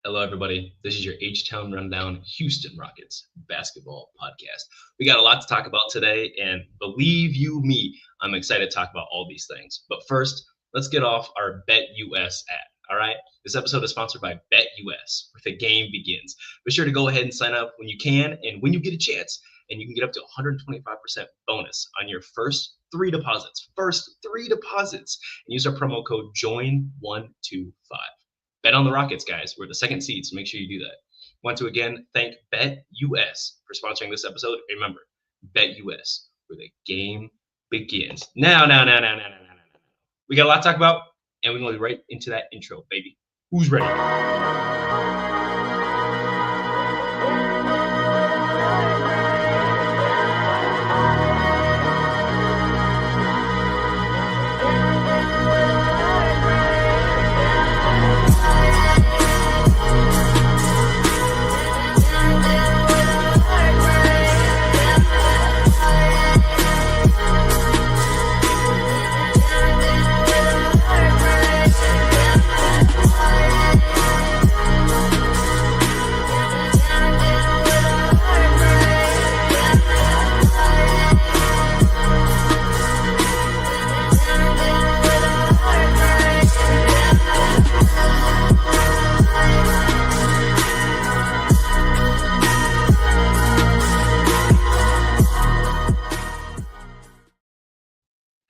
Hello, everybody. This is your HtownRundown Houston Rockets basketball podcast. We got a lot to talk about today, and believe you me, I'm excited to talk about all these things. But first, let's get off our BetUS ad. All right. This episode is sponsored by BetUS, where the game begins. Be sure to go ahead and sign up when you can and when you get a chance, and you can get up to 125% bonus on your first three deposits. And use our promo code JOIN125. Bet on the Rockets, guys. We're the second seed, so make sure you do that. Want to again thank BetUS for sponsoring this episode. Remember, BetUS, where the game begins. Now. We got a lot to talk about, and we're going to go right into that intro, baby. Who's ready?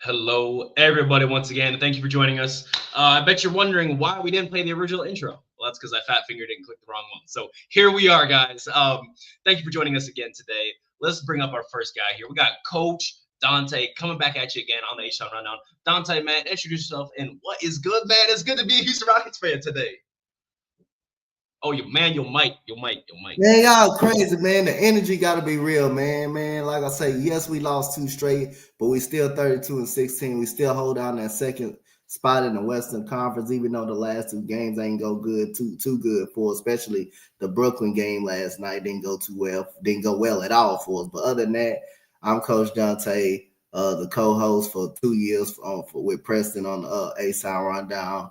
Hello, everybody, once again. Thank you for joining us. I bet you're wondering why we didn't play the original intro. Well, that's because I fat fingered it and clicked the wrong one. So here we are, guys. Thank you for joining us again today. Let's bring up our first guy here. We got Coach Donte coming back at you again on the HtownRundown. Donte, man, introduce yourself. And what is good, man? It's good to be a Houston Rockets fan today. Oh, your mic. Man, y'all crazy, man. The energy got to be real, man. Like I say, yes, we lost 2 straight, but we still 32-16. We still hold down that second spot in the Western Conference, even though the last 2 games ain't go good, too good for us, especially the Brooklyn game last night didn't go well at all for us. But other than that, I'm Coach Donte, the co-host for 2 years with Preston on the HtownRundown.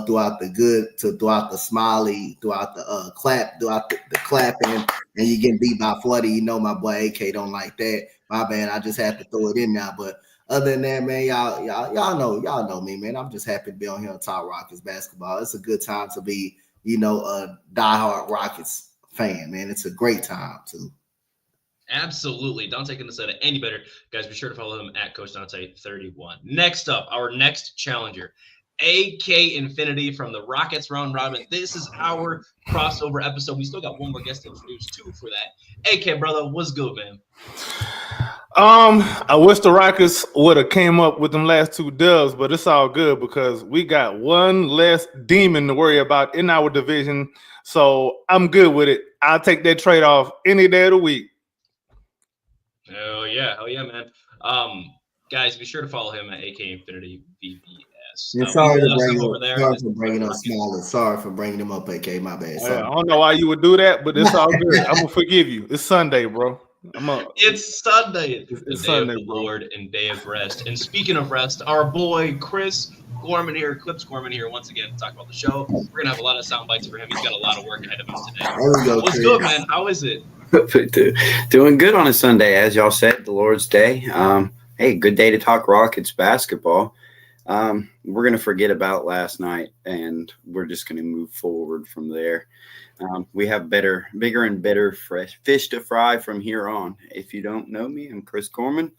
Throughout the good to throughout the smiley, throughout the clap, throughout the clapping, and you get beat by 40. You know my boy AK don't like that. My bad. I just had to throw it in now. But other than that, man, y'all know me, man. I'm just happy to be on here on Top Rockets basketball. It's a good time to be, a diehard Rockets fan, man. It's a great time too. Absolutely. Donte couldn't have said it any better. Guys, be sure to follow him at Coach Donte31. Next up, our next challenger, AK Infinity from the Rockets Round Robin. This is our crossover episode. We still got one more guest to introduce too for that. AK, brother, what's good, man? I wish the Rockets would have came up with them last 2 dubs, but it's all good because we got one less demon to worry about in our division. So I'm good with it. I'll take that trade off any day of the week. Hell yeah, man. Guys, be sure to follow him at AK Infinity VBS. Sorry for bringing up Smalley. Sorry for bringing him up, AK. My bad. I don't know why you would do that, but it's all good. I'm gonna forgive you. It's Sunday, bro. It's Sunday. It's day Sunday, of the bro. Lord and day of rest. And speaking of rest, our boy Clips Gorman here once again to talk about the show. We're gonna have a lot of sound bites for him. He's got a lot of work ahead of him today. There we go, What's good, man? How is it? Doing good on a Sunday, as y'all said, the Lord's Day. Hey, good day to talk Rockets basketball. We're going to forget about last night, and we're just going to move forward from there. We have bigger and better fresh fish to fry from here on. If you don't know me, I'm Chris Gorman.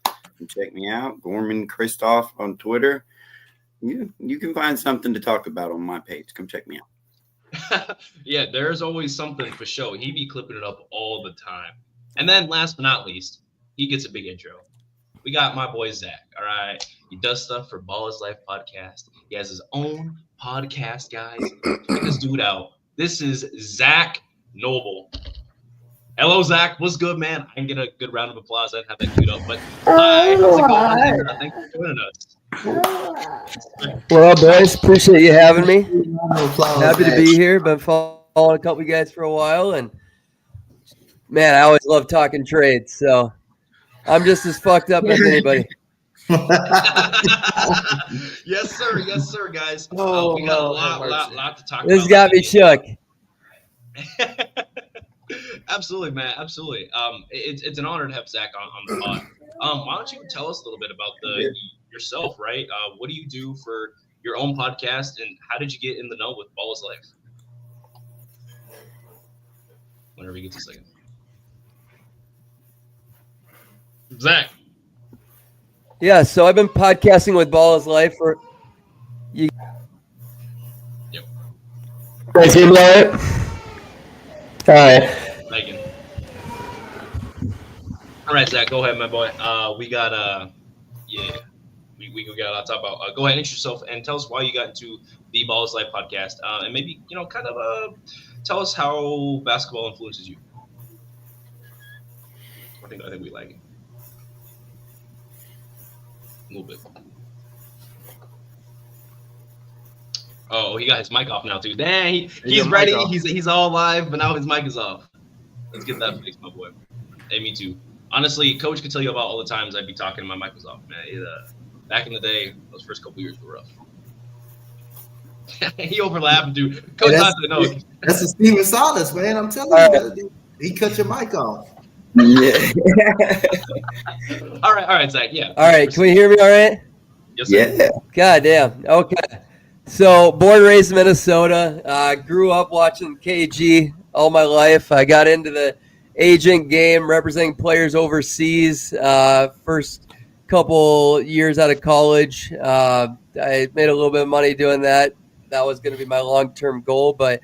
Check me out, Gorman Christoph on Twitter. You can find something to talk about on my page. Come check me out. Yeah, there's always something for show. He be clipping it up all the time. And then last but not least, he gets a big intro. We got my boy Zach, all right? He does stuff for Ball is Life podcast. He has his own podcast, guys. Check this dude out. This is Zach Noble. Hello, Zach. What's good, man? I can get a good round of applause. I didn't have that queued up, but hi. How's it going? Thanks for joining us. Well, boys, appreciate you having me. Happy to be here. Been following a couple of you guys for a while, and man, I always love talking trades. So I'm just as fucked up as anybody. Yes, sir, guys. We got a lot to talk about. This got me shook. Absolutely, man. Absolutely. It's an honor to have Zach on the pod. Why don't you tell us a little bit about yourself, right? What do you do for your own podcast, and how did you get in the know with Ball's Life? Whenever he gets a second. Zach. Yeah, so I've been podcasting with Ball's Life for you. Yep. Guys hear me all right? All right. Megan. All right, Zach, go ahead, my boy. We got we got a lot to talk about. Go ahead and introduce yourself and tell us why you got into the Ball's Life podcast, and maybe kind of tell us how basketball influences you. I think we like it a little bit. Oh, he got his mic off now too. Dang, he's ready. He's all live, but now his mic is off. Let's get that fixed, my boy. Hey, me too. Honestly, Coach could tell you about all the times I'd be talking and my mic was off, man. Back in the day, those first couple years were rough. He overlapped, dude. Coach that's a Steven Silas, man. I'm telling you, he cut your mic off. Yeah. All right, Zach. Yeah. All right. Can we hear me all right? Yes, sir. Yeah. God damn. Okay. So, born and raised in Minnesota. Grew up watching KG all my life. I got into the agent game, representing players overseas. First couple years out of college, I made a little bit of money doing that. That was going to be my long-term goal, but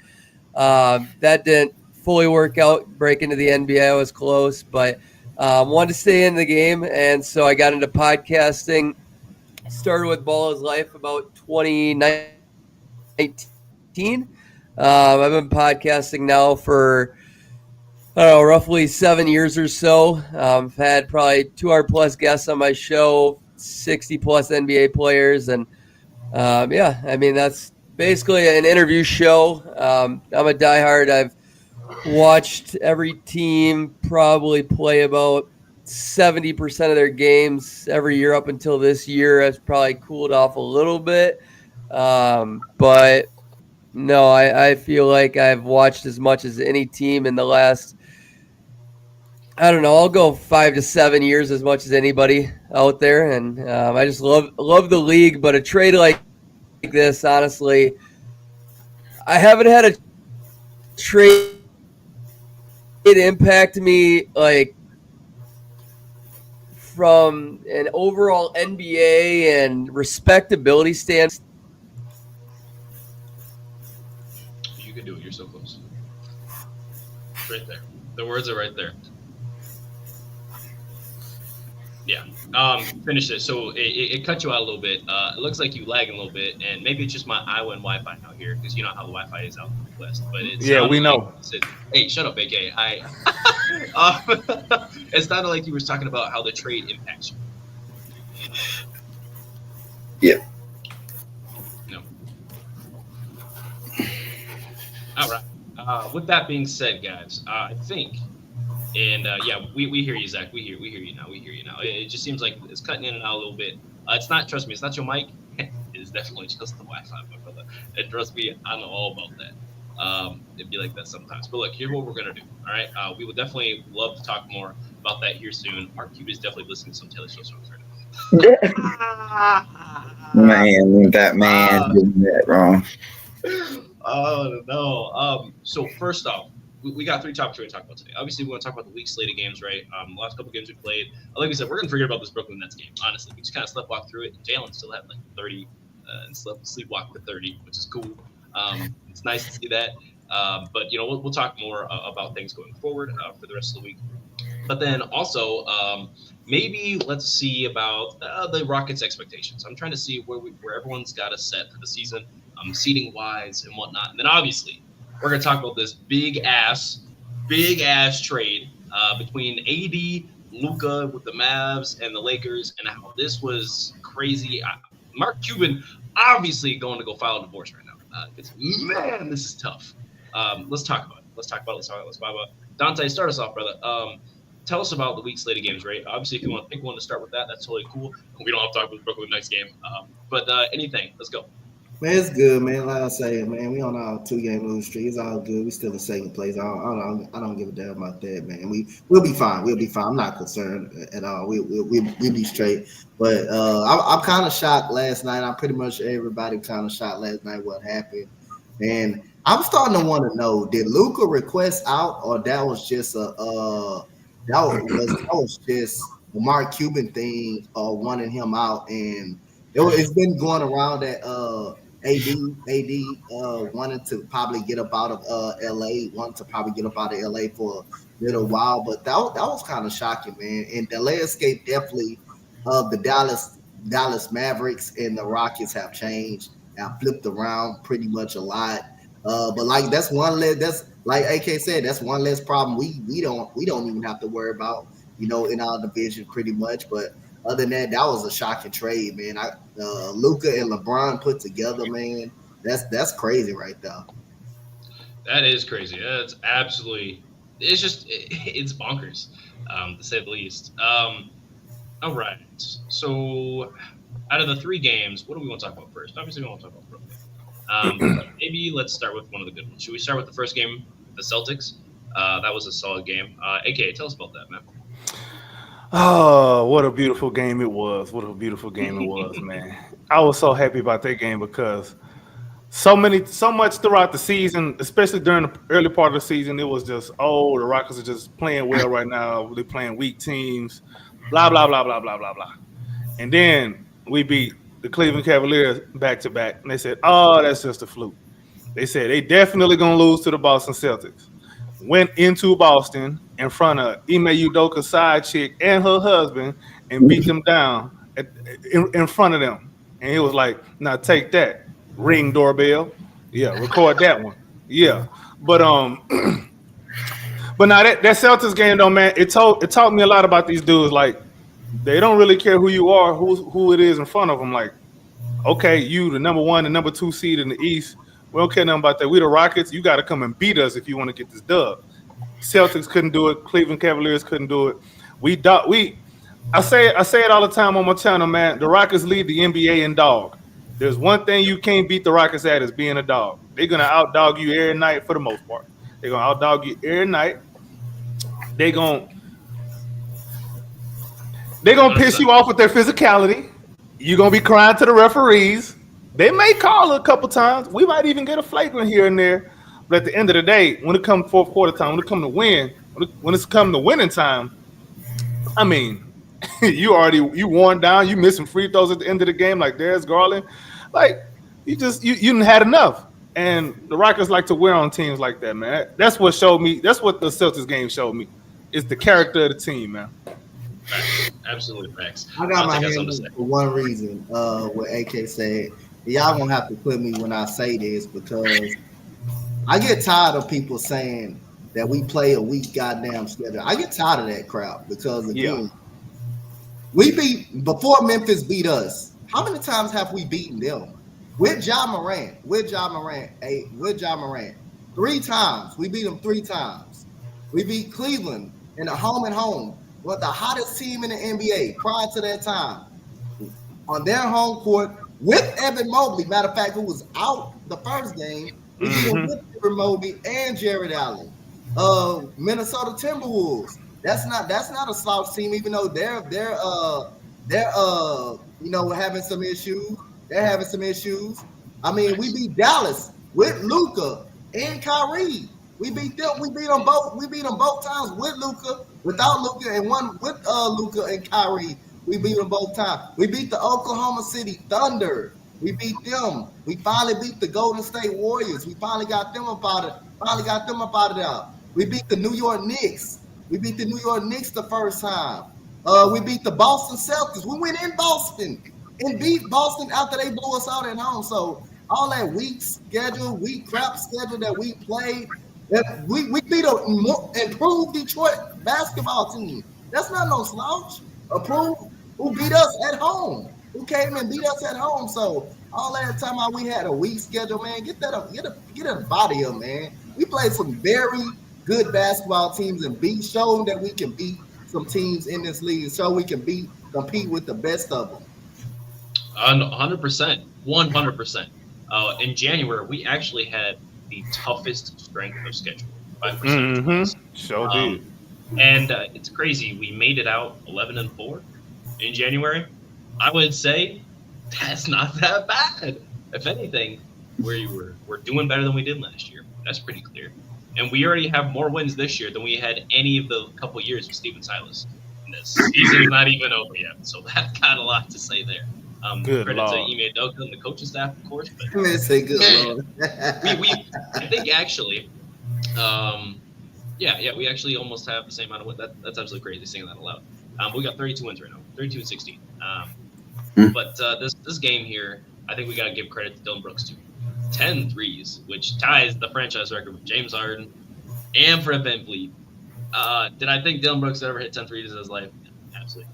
that didn't fully work out. Break into the NBA, I was close, but wanted to stay in the game, and so I got into podcasting. Started with Ball's Life about 2019. I've been podcasting now for roughly 7 years or so. I've had probably 200 plus guests on my show, 60 plus NBA players, and that's basically an interview show. I'm a diehard. I've watched every team probably play about 70% of their games every year up until this year. It's probably cooled off a little bit. But no, I feel like I've watched as much as any team in the last, I'll go 5 to 7 years, as much as anybody out there. And I just love the league. But a trade like this, honestly, I haven't had a trade impact me like from an overall NBA and respectability stance. You can do it. You're so close. Right there. The words are right there. Yeah. Finish it. So it cut you out a little bit. It looks like you lagging a little bit, and maybe it's just my Iowa Wi-Fi out here, because you know how the Wi-Fi is out in the West. But we know. Hey, shut up, AK. It sounded like you were talking about how the trade impacts you. Yeah. No. All right. With that being said, guys, I think. And we hear you, Zach. We hear you now. It just seems like it's cutting in and out a little bit. It's not. Trust me, it's not your mic. It is definitely just the Wi-Fi, my brother. And trust me, I know all about that. It'd be like that sometimes. But look, here's what we're gonna do. All right. We would definitely love to talk more about that here soon. Mark Cuban is definitely listening to some Taylor Swift songs right now. Man, that man did that wrong. Oh no. So first off, we got 3 topics we're going to talk about today. Obviously, we want to talk about the week slate of games, right? The last couple games we played. Like we said, we're going to forget about this Brooklyn Nets game, honestly. We just kind of sleepwalked through it. Jalen still had like 30 and sleepwalked to 30, which is cool. It's nice to see that. But, we'll talk more about things going forward for the rest of the week. But then also, maybe let's see about the Rockets' expectations. I'm trying to see where everyone's got us set for the season, seating-wise and whatnot. And then obviously, we're going to talk about this big ass trade between AD, Luka with the Mavs, and the Lakers, and how this was crazy. Mark Cuban obviously going to go file a divorce right now. Man, this is tough. Let's talk about it. Let's talk about it. Donte, start us off, brother. Tell us about the week slate of games, right? Obviously, if you want to pick one to start with that's totally cool. We don't have to talk about the Brooklyn Nets game. But anything, let's go. Man, it's good, man. Like I say, man, we on our 2-game losing streak. It's all good. We still in second place. I don't give a damn about that, man. We'll be fine. We'll be fine. I'm not concerned at all. We'll be straight. But I'm kind of shocked last night. I'm pretty much everybody kind of shocked last night what happened, and I'm starting to want to know: did Luka request out, or that was just that was just the Mark Cuban thing, wanting him out, and it's been going around that AD wanted to probably get up out of LA, wanted to probably get up out of LA for a little while, but that was kind of shocking, man. And the landscape definitely of the Dallas Mavericks and the Rockets have changed, have flipped around pretty much a lot. But like that's one less. That's like AK said. That's one less problem we don't even have to worry about. In our division pretty much. But other than that, that was a shocking trade, man. Luka and LeBron put together, man. That's crazy right there. That is crazy. That's absolutely. It's bonkers, to say the least. All right. So, out of the 3 games, what do we want to talk about first? Obviously, we want to talk about Brooklyn. Maybe let's start with one of the good ones. Should we start with the first game, the Celtics? That was a solid game. AK, tell us about that, man. Oh, what a beautiful game it was. What a beautiful game it was, man. I was so happy about that game because so much throughout the season, especially during the early part of the season, it was just, the Rockets are just playing well right now. They're playing weak teams, blah, blah, blah, blah, blah, blah, blah. And then we beat the Cleveland Cavaliers back-to-back, and they said, that's just a fluke. They said they definitely going to lose to the Boston Celtics. Went into Boston in front of Ime Udoka's side chick and her husband and beat them down in front of them. And he was like, now take that. Ring doorbell. Yeah, record that one. Yeah. But but now that Celtics game though, man, it taught me a lot about these dudes. Like, they don't really care who you are, who it is in front of them. Like, okay, you the number 1 and number 2 seed in the East. We don't care nothing about that. We the Rockets. You got to come and beat us if you want to get this dub. Celtics couldn't do it. Cleveland Cavaliers couldn't do it. I say it all the time on my channel, man. The Rockets lead the NBA in dog. There's one thing you can't beat the Rockets at is being a dog. They're gonna outdog you every night for the most part. They're gonna outdog you every night. They're gonna piss you off with their physicality. You're gonna be crying to the referees. They may call a couple times. We might even get a flagrant here and there. But at the end of the day, when it comes fourth quarter time, when it comes to win, when it's come to winning time, I mean, you worn down. You missing free throws at the end of the game like Darius Garland. Like, you didn't had enough. And the Rockets like to wear on teams like that, man. That's what showed me. That's what the Celtics game showed me. It's the character of the team, man. Absolutely facts. I got my hand for one reason. What AK said. Y'all gonna have to quit me when I say this because I get tired of people saying that we play a weak goddamn schedule. I get tired of that crap because again, we before Memphis beat us. How many times have we beaten them? With Ja Morant. 3 times. We beat them 3 times. We beat Cleveland in the home and home. What the hottest team in the NBA prior to that time on their home court. With Evan Mobley, matter of fact, who was out the first game, we beat him with Evan Mobley and Jared Allen. Minnesota Timberwolves. That's not a slouch team, even though they're having some issues. They're having some issues. I mean, we beat Dallas with Luka and Kyrie. We beat them. We beat them both. We beat them both times with Luka, without Luka, and one with Luka and Kyrie. We beat them both times. We beat the Oklahoma City Thunder. We beat them. We finally beat the Golden State Warriors. We finally got them up out of there. We beat the New York Knicks. The first time. We beat the Boston Celtics. We went in Boston and beat Boston after they blew us out at home. So all that weak crap schedule that we played, we beat an improved Detroit basketball team. That's not no slouch. Who beat us at home? Who came and beat us at home? So all that time we had a weak schedule, man. Get that out of here, man. We played some very good basketball teams and shown that we can beat some teams in this league, so we can compete with the best of them. 100%, 100%. In January, we actually had the toughest strength of schedule by percentage. Sure did. And it's crazy. We made it out 11-4 in January. I would say that's not that bad. If anything, we're doing better than we did last year. That's pretty clear. And we already have more wins this year than we had any of the couple years with Steven Silas. And the season's not even over yet, so that's got a lot to say there. Good credit Lord. to Ime Udoka and the coaching staff, of course. But Say good Lord. I think actually, we actually almost have the same amount of wins. That's absolutely crazy saying that aloud. We got 32 wins right now, 32-16. But this game here, I think we got to give credit to Dillon Brooks too. 10 threes, which ties the franchise record with James Harden and Fred VanVleet. Did I think Dillon Brooks ever hit 10 threes in his life? Absolutely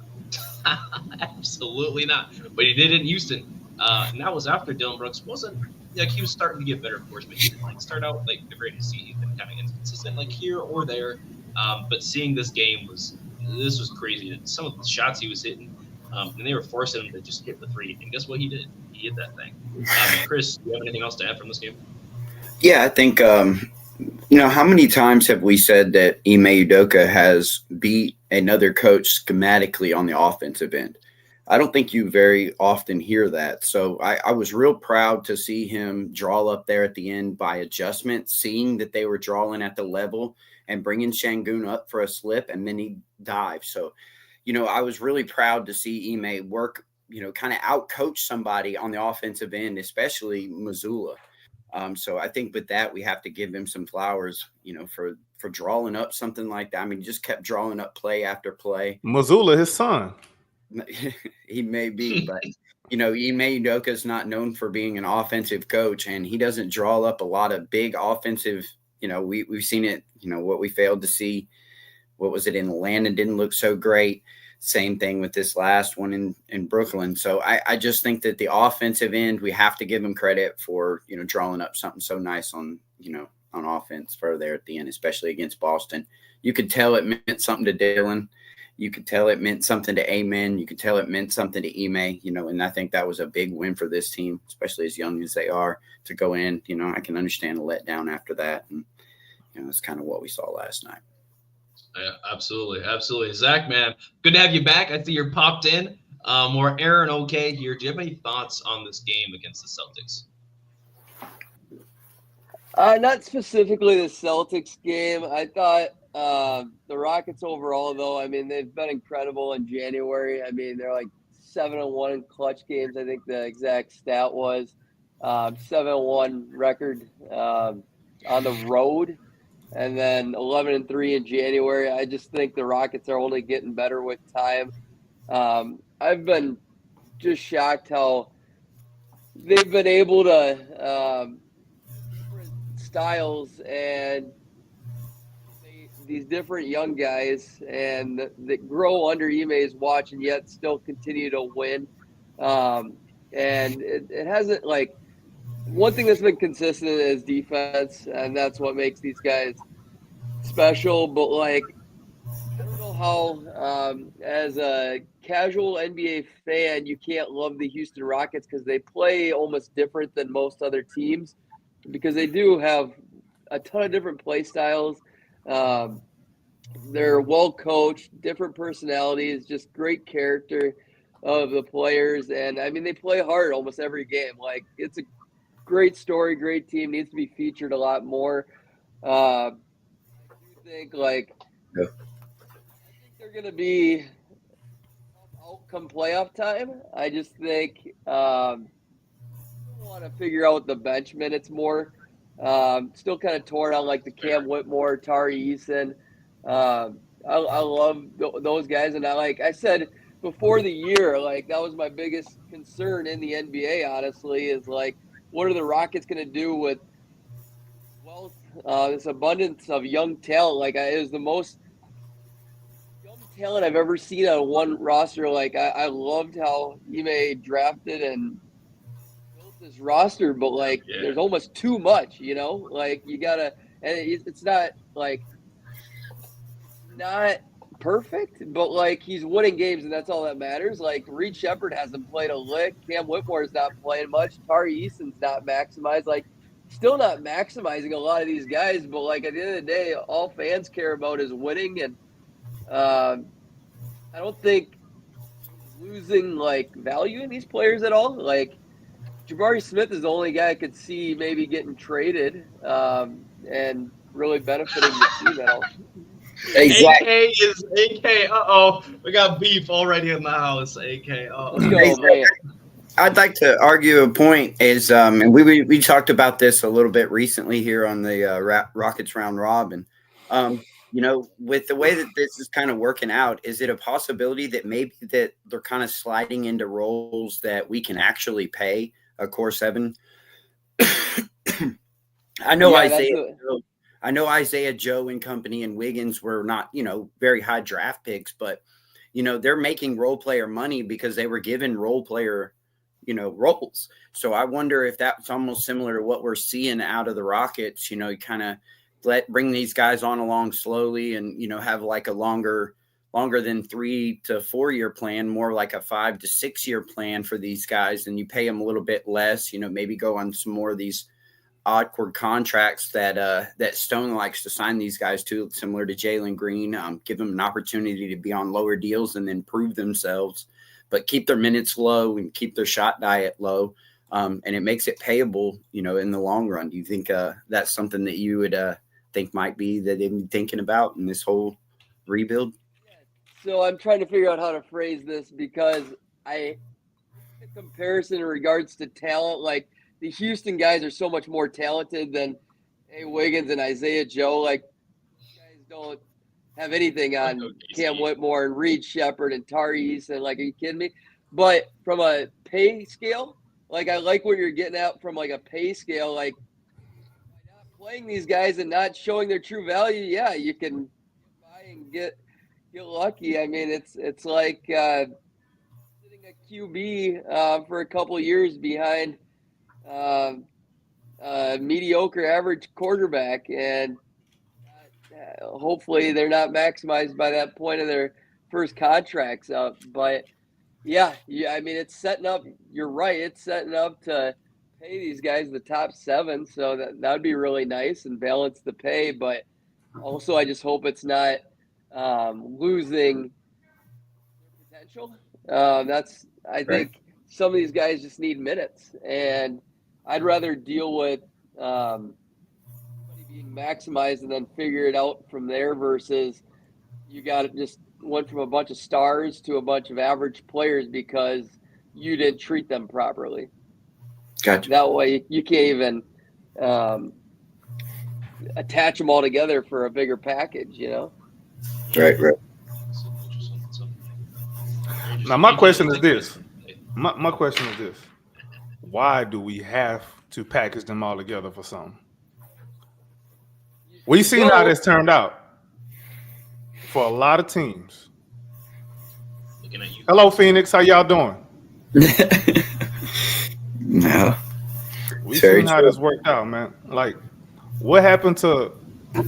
not. Absolutely not. But he did it in Houston. And that was after Dillon Brooks wasn't like he was starting to get better, of course, but he didn't like start out like the greatest. He's been kind of inconsistent, like here or there. But seeing this game was crazy. Some of the shots he was hitting, and they were forcing him to just hit the three. And guess what he did? He hit that thing. Chris, do you have anything else to add from this game? Yeah, I think how many times have we said that Ime Udoka has beat another coach schematically on the offensive end? I don't think you very often hear that. So I was real proud to see him draw up there at the end by adjustment, seeing that they were drawing at the level and bringing Şengün up for a slip, and then he dived. So, I was really proud to see Ime work, kind of out-coach somebody on the offensive end, especially Mazzulla. So I think with that, we have to give him some flowers, for drawing up something like that. I mean, he just kept drawing up play after play. Mazzulla, his son. He may be, but Ime Udoka is not known for being an offensive coach, and he doesn't draw up a lot of big offensive. We've seen it. What we failed to see. What was it in Atlanta? Didn't look so great. Same thing with this last one in Brooklyn. So I just think that the offensive end, we have to give him credit for drawing up something so nice on offense for there at the end, especially against Boston. You could tell it meant something to Dillon. You could tell it meant something to Amen. You could tell it meant something to Ime, and I think that was a big win for this team, especially as young as they are, to go in. I can understand a letdown after that. And, that's kind of what we saw last night. Yeah, absolutely. Absolutely. Zach, man, good to have you back. I see you're popped in. More Aaron okay here. Do you have any thoughts on this game against the Celtics? Not specifically the Celtics game. I thought the Rockets overall, though, I mean, they've been incredible in January. I mean, they're like 7-1 in clutch games. I think the exact stat was 7-1 record on the road, and then 11-3 in January. I just think the Rockets are only getting better with time. I've been just shocked how they've been able to different styles and these different young guys and that grow under Ime's watch and yet still continue to win. And it hasn't, like, one thing that's been consistent is defense, and that's what makes these guys special. But, like, I don't know how, as a casual NBA fan, you can't love the Houston Rockets because they play almost different than most other teams, because they do have a ton of different play styles. They're well coached, different personalities, just great character of the players. And I mean, they play hard almost every game. Like, it's a great story, great team, needs to be featured a lot more. I do think, like, I think they're going to be out come playoff time. I just think I want to figure out the bench minutes more. Still kind of torn on, like, the Cam Whitmore, Tari Eason. I love those guys, and like I said before the year, like, that was my biggest concern in the NBA, honestly, is like, what are the Rockets going to do with wealth, this abundance of young talent? Like, it was the most young talent I've ever seen on one roster. Like, I loved how Ime drafted and built this roster, but like, there's almost too much, like, you gotta, and it's not like, not perfect, but like he's winning games, and that's all that matters. Like Reed Shepherd hasn't played a lick. Cam Whitmore's not playing much. Tari Eason's not maximized. Like, still not maximizing a lot of these guys. But like at the end of the day, all fans care about is winning, and I don't think losing like value in these players at all. Like Jabari Smith is the only guy I could see maybe getting traded and really benefiting the team at all. Exactly. AK is AK. We got beef already in the house. AK. I'd like to argue a point is, and we talked about this a little bit recently here on the Rockets round robin. With the way that this is kind of working out, is it a possibility that maybe that they're kind of sliding into roles that we can actually pay a core 7? I know Isaiah Joe and company and Wiggins were not, very high draft picks, but, they're making role player money because they were given role player, roles. So I wonder if that's almost similar to what we're seeing out of the Rockets, you kind of bring these guys on along slowly and, have like a longer than 3 to 4 year plan, more like a 5 to 6 year plan for these guys. And you pay them a little bit less, maybe go on some more of these awkward contracts that Stone likes to sign these guys to, similar to Jalen Green, give them an opportunity to be on lower deals and then prove themselves, but keep their minutes low and keep their shot diet low. And it makes it payable, in the long run. Do you think that's something that you would think might be that they've been thinking about in this whole rebuild? So I'm trying to figure out how to phrase this because the comparison in regards to talent, like, the Houston guys are so much more talented than Wiggins and Isaiah Joe. Like, guys don't have anything on Cam Whitmore and Reed Shepherd and Tari Eason. Like, are you kidding me? But from a pay scale, like, I like what you're getting at from like a pay scale. Like, by not playing these guys and not showing their true value, yeah, you can buy and get lucky. I mean, it's like sitting a QB for a couple of years behind mediocre average quarterback, and hopefully they're not maximized by that point of their first contracts up. But yeah, I mean, it's setting up. You're right. It's setting up to pay these guys the top 7. So that would be really nice and balance the pay. But also, I just hope it's not losing their potential. I think some of these guys just need minutes, and I'd rather deal with being maximized and then figure it out from there versus you got it just went from a bunch of stars to a bunch of average players because you didn't treat them properly. Gotcha. That way you can't even attach them all together for a bigger package, Right. Now, my question is this. My question is this. Why do we have to package them all together for something? We've seen how this turned out for a lot of teams. Looking at you. Hello, Phoenix. How y'all doing? No. We've seen how this worked out, man. Like, what happened to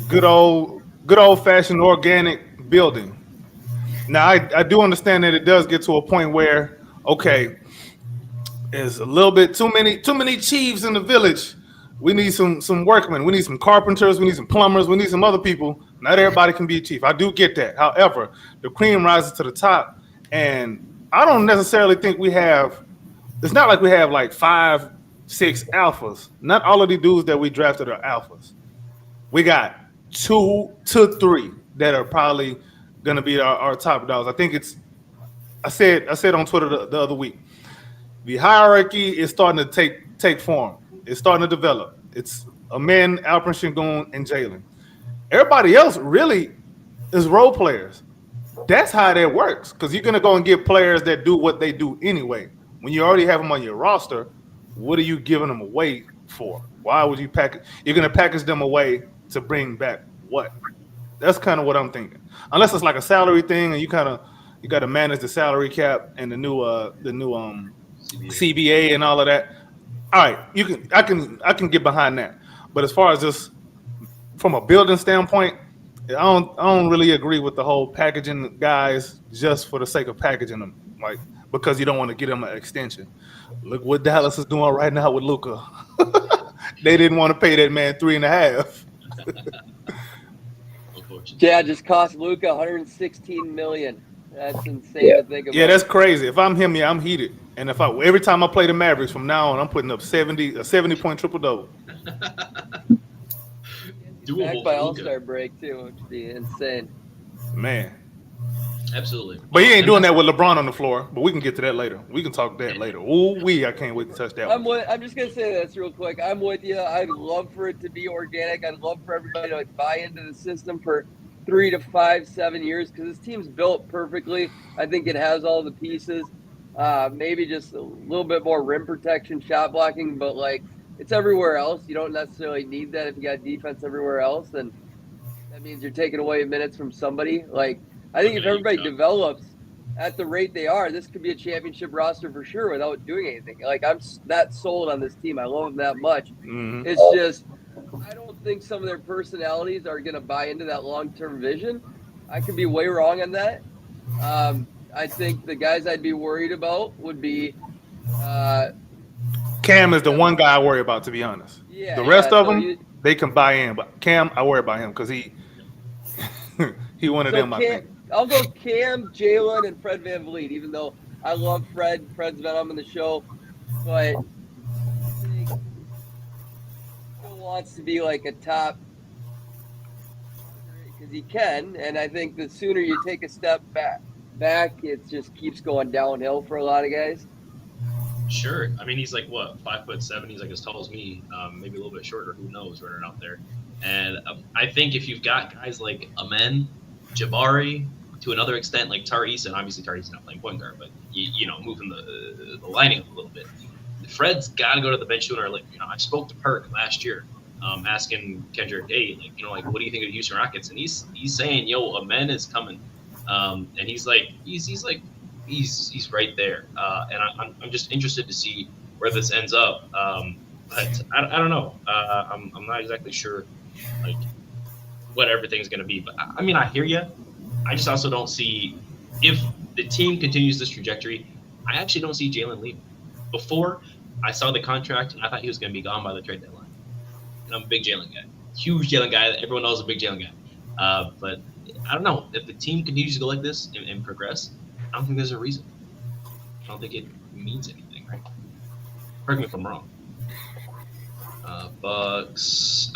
good old-fashioned organic building? Now, I do understand that it does get to a point where, okay, there's a little bit too many chiefs in the village. We need some workmen. We need some carpenters. We need some plumbers. We need some other people. Not everybody can be a chief. I do get that. However, the cream rises to the top, and I don't necessarily think we have. It's not like we have like 5, 6 alphas. Not all of the dudes that we drafted are alphas. We got 2 to 3 that are probably going to be our top dogs. I think it's. I said on Twitter the other week. The hierarchy is starting to take form. It's starting to develop. It's Amen, Alperen Sengun, and Jalen. Everybody else really is role players. That's how that works, because you're going to go and get players that do what they do anyway. When you already have them on your roster, what are you giving them away for? Why would you package? You're going to package them away to bring back what? That's kind of what I'm thinking. Unless it's like a salary thing, and you got to manage the salary cap and the new CBA and all of that. All right, I can get behind that. But as far as just from a building standpoint, I don't really agree with the whole packaging guys just for the sake of packaging them, like because you don't want to get them an extension. Look what Dallas is doing right now with Luka. They didn't want to pay that man $3.5. Yeah, just cost Luka $116 million. That's insane to think about. Yeah, that's crazy. If I'm him, I'm heated. And if every time I play the Mavericks from now on, I'm putting up a 70-point triple-double. Back by All-Star break too, which would be insane. Man. Absolutely. But he ain't doing that with LeBron on the floor. But we can get to that later. We can talk that later. I can't wait to touch that one. I'm just gonna say this real quick. I'm with you. I'd love for it to be organic. I'd love for everybody to buy into the system for 3 to 5, 7 years because this team's built perfectly. I think it has all the pieces. Maybe just a little bit more rim protection, shot blocking, but it's everywhere else. You don't necessarily need that if you got defense everywhere else. Then that means you're taking away minutes from somebody. I think if everybody develops at the rate they are, this could be a championship roster for sure without doing anything. I'm that sold on this team. I love them that much. Mm-hmm. It's just I don't think some of their personalities are going to buy into that long-term vision. I could be way wrong on that. I think the guys I'd be worried about would be Cam is the one guy I worry about, to be honest. Yeah, the rest of them, they can buy in. But Cam, I worry about him because he one of them, I think. I'll go Cam, Jalen, and Fred VanVleet, even though I love Fred. Fred's been on the show. But I think he still wants to be a top because he can. And I think the sooner you take a step back, it just keeps going downhill for a lot of guys. Sure. I mean, he's 5'7". He's as tall as me, maybe a little bit shorter. Who knows, running out there. And I think if you've got guys like Amen, Jabari, to another extent, like Tyrese, and obviously Tyrese is not playing point guard, but moving the lining up a little bit. Fred's got to go to the bench sooner. I spoke to Perk last year, asking Kendrick, hey, what do you think of the Houston Rockets? And he's saying, Amen is coming, and he's right there, and I'm just interested to see where this ends up. But I don't know. I'm not exactly sure what everything's going to be. But I mean, I hear you. I just also don't see, if the team continues this trajectory, I actually don't see Jalen leaving. Before, I saw the contract, and I thought he was going to be gone by the trade deadline. And I'm a big Jalen guy. Huge Jalen guy. Everyone knows a big Jalen guy. But I don't know. If the team continues to go like this and progress, I don't think there's a reason. I don't think it means anything, right? Correct me if I'm wrong. Bucks,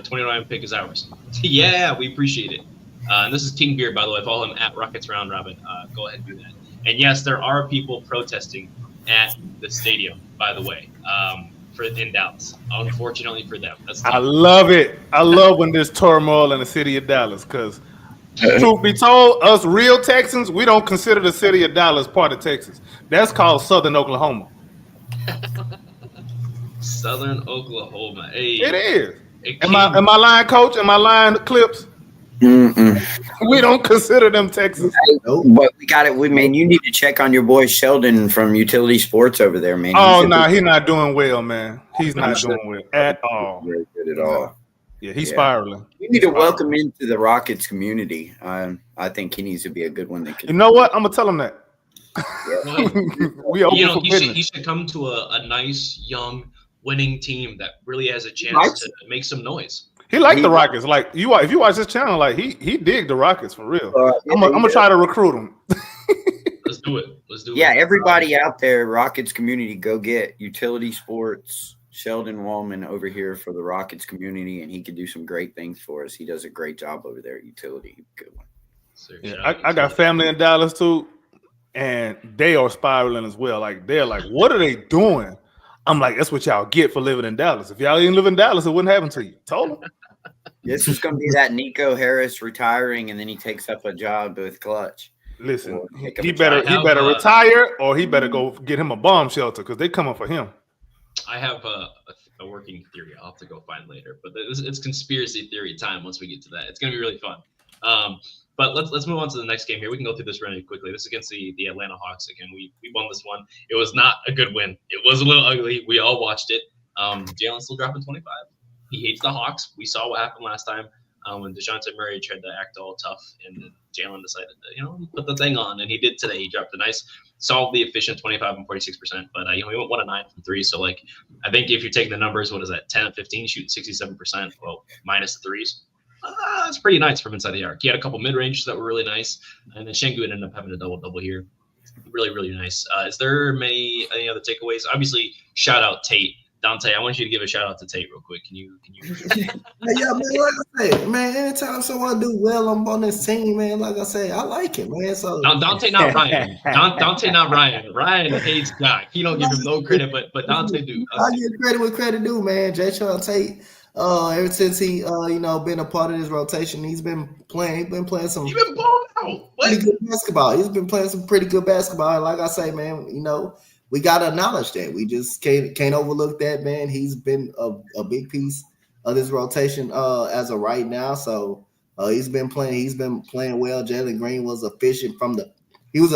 29 pick is ours. Yeah, we appreciate it. And this is King Beer, by the way. Follow him at Rockets Round Robin. Go ahead and do that. And yes, there are people protesting at the stadium, by the way, in Dallas. Unfortunately for them. I love it. I love when there's turmoil in the city of Dallas because, truth be told, us real Texans, we don't consider the city of Dallas part of Texas. That's called Southern Oklahoma. Southern Oklahoma. Hey, it is. Am I lying, Coach? Am I lying, Clips? We don't consider them Texans. But we got it. You need to check on your boy Sheldon from Utility Sports over there, man. He's not doing well, man. He's not doing well at all. Very good at all. Yeah, he's spiraling. You need to welcome him into the Rockets community. I think he needs to be a good one. You know what? I'm gonna tell him that. He should come to a nice young winning team that really has a chance to make some noise. He liked the Rockets. If you watch this channel, he dig the Rockets for real. I'm gonna try to recruit him. Let's do it. Yeah, everybody out there, Rockets community, go get Utility Sports, Sheldon Wallman over here for the Rockets community, and he could do some great things for us. He does a great job over there at Utility. Good one. Yeah, I got family in Dallas too, and they are spiraling as well. They're like, what are they doing? I'm like, that's what y'all get for living in Dallas. If y'all didn't live in Dallas, it wouldn't happen to you. Told them. This is going to be that Nico Harris retiring, and then he takes up a job with Clutch. Listen, he better retire, or he better go get him a bomb shelter because they coming for him. I have a working theory. I'll have to go find later, but it's conspiracy theory time. Once we get to that, it's going to be really fun. But let's move on to the next game here. We can go through this really quickly. This is against the Atlanta Hawks. Again, we won this one. It was not a good win. It was a little ugly. We all watched it. Jalen still dropping 25. He hates the Hawks. We saw what happened last time. when DeJounte Murray tried to act all tough, and then Jalen decided to, put the thing on, and he did today. He dropped a nice, solidly efficient 25 and 46%, but he went 1 of 9 from 3. So like, I think if you take the numbers, what is that, 10 and 15, shooting 67%, well, minus the threes. That's pretty nice from inside the arc. He had a couple mid ranges that were really nice, and then Şengün ended up having a double here. Really, really nice. Is there any other takeaways? Obviously, shout out Tate. Donte, I want you to give a shout out to Tate real quick. Can you? Yeah, man. Like I say, man. Anytime someone do well on this team, man. Like I say, I like it, man. So Donte, not Ryan. Donte, not Ryan. Ryan hates Doc. He don't give him no credit, but Donte do. I give credit where credit due, man. Jayshawn Tate. Ever since he, been a part of this rotation, he's been playing. He's been playing some. He's been balling out. Pretty good basketball. He's been playing some pretty good basketball. And like I say, man, we gotta acknowledge that. We just can't overlook that, man. He's been a big piece of this rotation as of right now. So he's been playing well. Jalen Green was efficient from the field,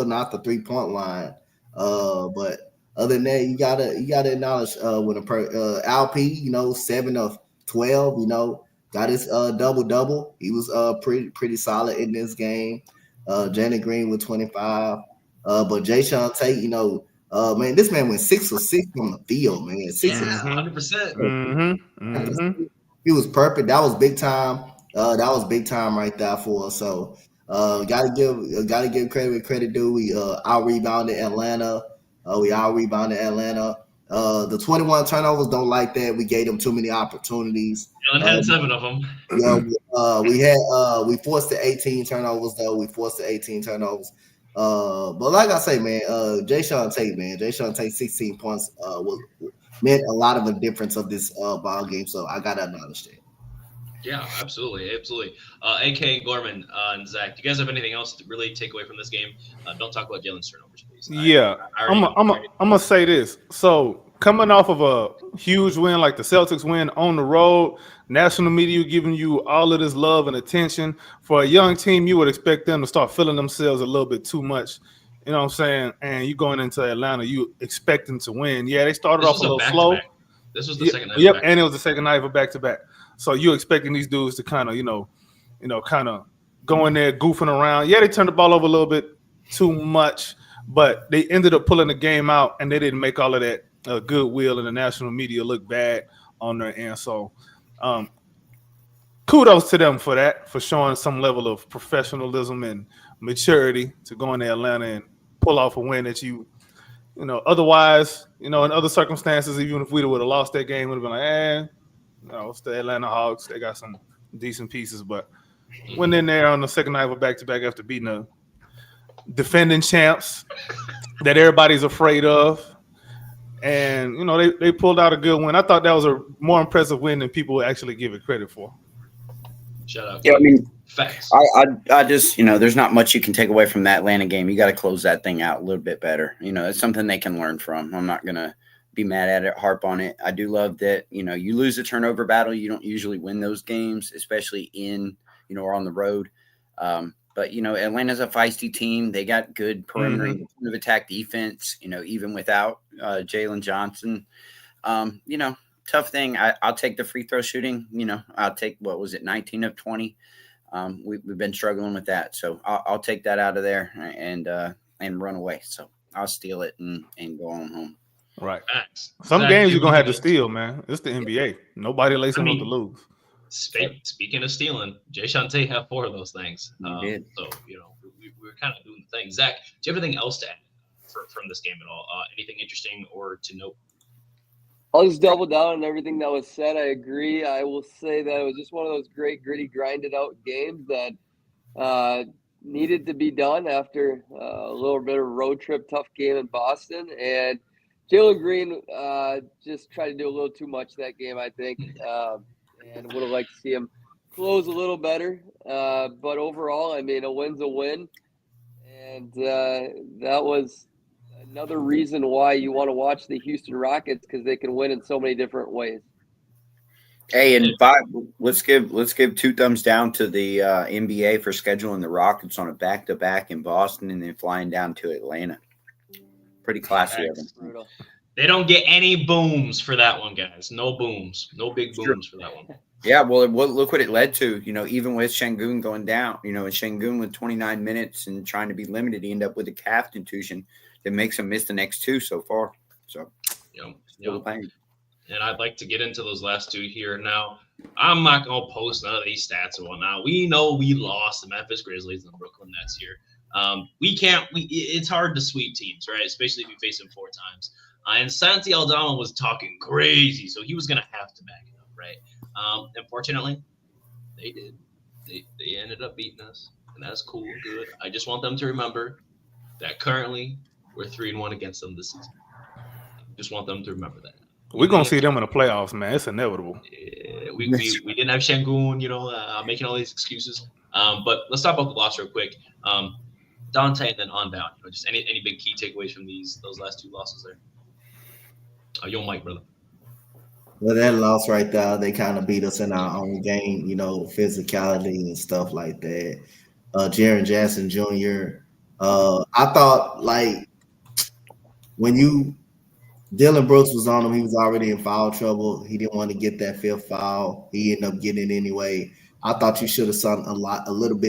not the 3-point line. But other than that, you gotta acknowledge when Alp, 7 of 12, got his double. He was pretty solid in this game. Jalen Green with 25. But Jayshawn Tate, man, this man went 6 of 6 from the field, man. 100%. He was perfect. That was big time. That was big time right there for us. So gotta give credit where credit due. We out rebounded Atlanta. The 21 turnovers, don't like that. We gave them too many opportunities. Jalen had 7 of them. We forced the 18 turnovers though. But like I say, man, Jayshawn Tate 16 points meant a lot of the difference of this ball game. So I gotta acknowledge that. Yeah, absolutely. AK and Gorman and Zach, do you guys have anything else to really take away from this game? Don't talk about Jalen's turnovers, please. I'm gonna say this. So coming off of a huge win like the Celtics win on the road, national media giving you all of this love and attention. For a young team, you would expect them to start feeling themselves a little bit too much. You know what I'm saying? And you going into Atlanta, you expecting to win. Yeah, they started off a little slow. This was the second night. Yep, and it was the second night of a back-to-back. So you expecting these dudes to kind of, kind of go in there goofing around. Yeah, they turned the ball over a little bit too much, but they ended up pulling the game out, and they didn't make all of that goodwill in the national media look bad on their end. So kudos to them for that, for showing some level of professionalism and maturity to go into Atlanta and pull off a win that otherwise, in other circumstances, even if we would have lost that game, would have been like, it's the Atlanta Hawks. They got some decent pieces, but went in there on the second night of a back-to-back after beating the defending champs that everybody's afraid of. And, they pulled out a good win. I thought that was a more impressive win than people would actually give it credit for. Shout out. Yeah, I mean, facts. I just, there's not much you can take away from that Atlanta game. You got to close that thing out a little bit better. It's something they can learn from. I'm not going to be mad at it, harp on it. I do love that, you lose a turnover battle. You don't usually win those games, especially or on the road. But, Atlanta's a feisty team. They got good perimeter of attack defense, even without Jalen Johnson. Tough thing. I'll take the free throw shooting. I'll take, 19 of 20. We've been struggling with that. So I'll take that out of there and run away. So I'll steal it and go on home. Right. Some games you're going to have to steal, man. It's the NBA. Nobody lays them up to lose. Speaking of stealing, Jayshawn Tate had 4 of those things. So, we're kind of doing the thing. Zach, do you have anything else to add from this game at all? Anything interesting or to note? I'll just double down on everything that was said. I agree. I will say that it was just one of those great, gritty, grinded-out games that needed to be done after a little bit of a road trip, tough game in Boston. And Jalen Green just tried to do a little too much that game, I think, and would have liked to see him close a little better. But overall, I mean, a win's a win. And that was another reason why you want to watch the Houston Rockets, because they can win in so many different ways. Hey, and let's give 2 thumbs down to the NBA for scheduling the Rockets on a back-to-back in Boston and then flying down to Atlanta. Pretty classy of them. They don't get any booms for that one, guys. No booms. No big booms for that one. Yeah, well, look what it led to. Even with Şengün going down, and Şengün with 29 minutes and trying to be limited, he ended up with a calf contusion that makes him miss the next 2 so far. So, and I'd like to get into those last 2 here. Now, I'm not going to post none of these stats and whatnot. We know we lost the Memphis Grizzlies and the Brooklyn Nets here. It's hard to sweep teams, right? Especially if you face them 4 times. And Santi Aldama was talking crazy, so he was going to have to back it up, right? Unfortunately, they did. They ended up beating us, and that's cool, good. I just want them to remember that currently we're 3-1 against them this season. Just want them to remember that. We're gonna see them in the playoffs, man. It's inevitable. Yeah, we didn't have Şengün, making all these excuses. But let's talk about the loss real quick. Donte and then on down. Just any big key takeaways from those last 2 losses there. Yo, Mike, brother. Well, that loss right there, they kind of beat us in our own game, physicality and stuff like that. Jaren Jackson Jr. I thought when Dylan Brooks was on him, he was already in foul trouble. He didn't want to get that 5th foul. He ended up getting it anyway. I thought you should have done a little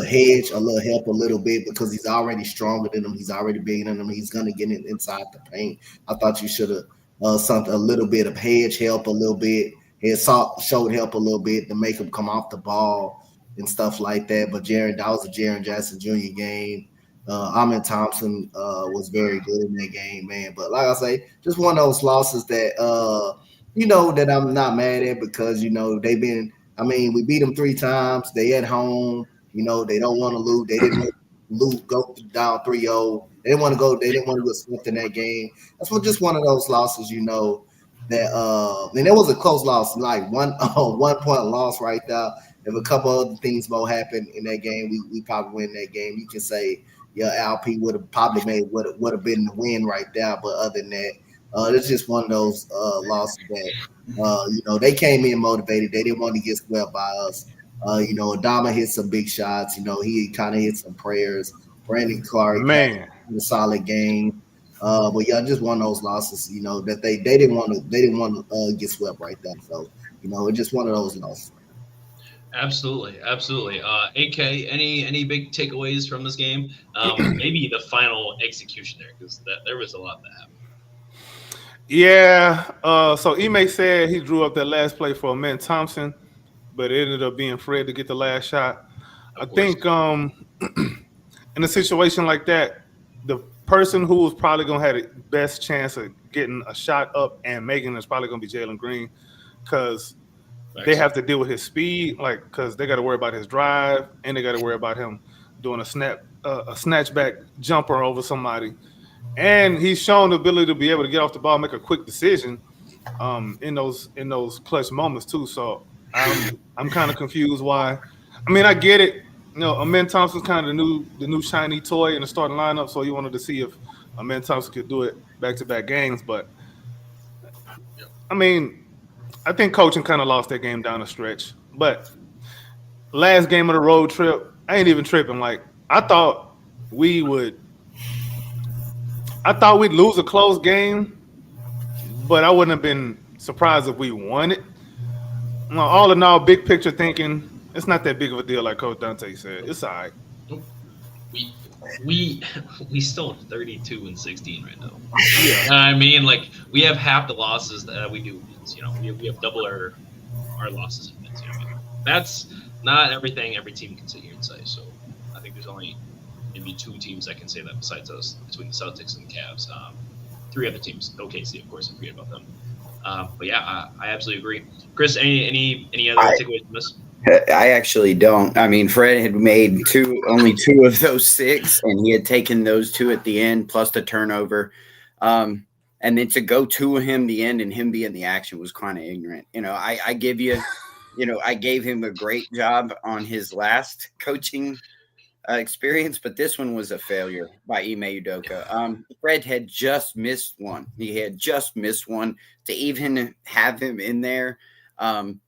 hedge, a little help, a little bit, because he's already stronger than him. He's already bigger than him. He's gonna get it inside the paint. I thought you should have a little bit of hedge help, a little bit, showed help a little bit to make him come off the ball and stuff like that. But that was a Jaren Jackson Jr. game. Amen Thompson was very good in that game, man. But like I say, just one of those losses that that I'm not mad at, because they've been. We beat them 3 times. They at home. They don't want to lose. They didn't go down 3-0. They didn't want to go. They didn't want to get swept in that game. That's just one of those losses, that and it was a close loss, like 1 point loss right there. If a couple other things more happened in that game, we probably win that game. You can say, LP would have probably would have been the win right there. But other than that, it's just one of those losses that they came in motivated. They didn't want to get swept by us. Adama hit some big shots. He kind of hit some prayers. Brandon Clark, man, had a solid game. But just one of those losses. That they didn't want to get swept right there. So it's just one of those losses. Absolutely. AK, any big takeaways from this game? Maybe the final execution there, because there was a lot that happened. Yeah. So Ime said he drew up that last play for Amen Thompson, but it ended up being Fred to get the last shot. I think in a situation like that, the person who was probably going to have the best chance of getting a shot up and making it is probably going to be Jalen Green, because they have to deal with his speed, because they got to worry about his drive, and they got to worry about him doing a snatchback jumper over somebody. And he's shown the ability to be able to get off the ball, make a quick decision in those clutch moments too. So I'm kind of confused why. I get it. Amen Thompson's kind of the new shiny toy in the starting lineup, so you wanted to see if Amen Thompson could do it back-to-back games. But I think coaching kind of lost that game down the stretch. But last game of the road trip, I ain't even tripping. I thought we'd lose a close game, but I wouldn't have been surprised if we won it. All in all, big picture thinking, it's not that big of a deal, like Coach Donte said. It's all right. We still have 32-16 right now. Yeah. We have half the losses that we do wins. We have double our losses in wins. That's not everything every team can sit here and say. So I think there's only maybe 2 teams that can say that besides us, between the Celtics and the Cavs. 3 other teams, OKC, of course, I forget about them. But yeah, I absolutely agree. Chris, any other takeaways from this? I actually don't. Fred had made only 2 of those 6, and he had taken those 2 at the end, plus the turnover. And then to go 2 of him the end and him be in the action was kind of ignorant. I give you, I gave him a great job on his last coaching experience, but this one was a failure by Ime Udoka. Fred had just missed one. He had just missed one. To even have him in there,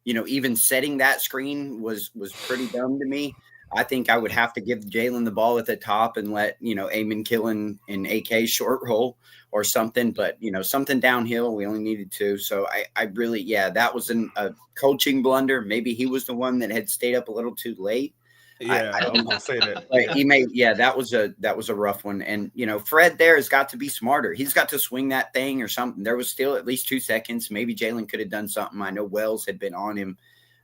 even setting that screen was pretty dumb to me. I think I would have to give Jalen the ball at the top and let, Amon Killen and AK short roll or something. But, something downhill, we only needed 2. So I really, that was a coaching blunder. Maybe he was the one that had stayed up a little too late. Yeah, I was gonna say that. But he made, that was a rough one. And, Fred there has got to be smarter. He's got to swing that thing or something. There was still at least 2 seconds. Maybe Jalen could have done something. I know Wells had been on him.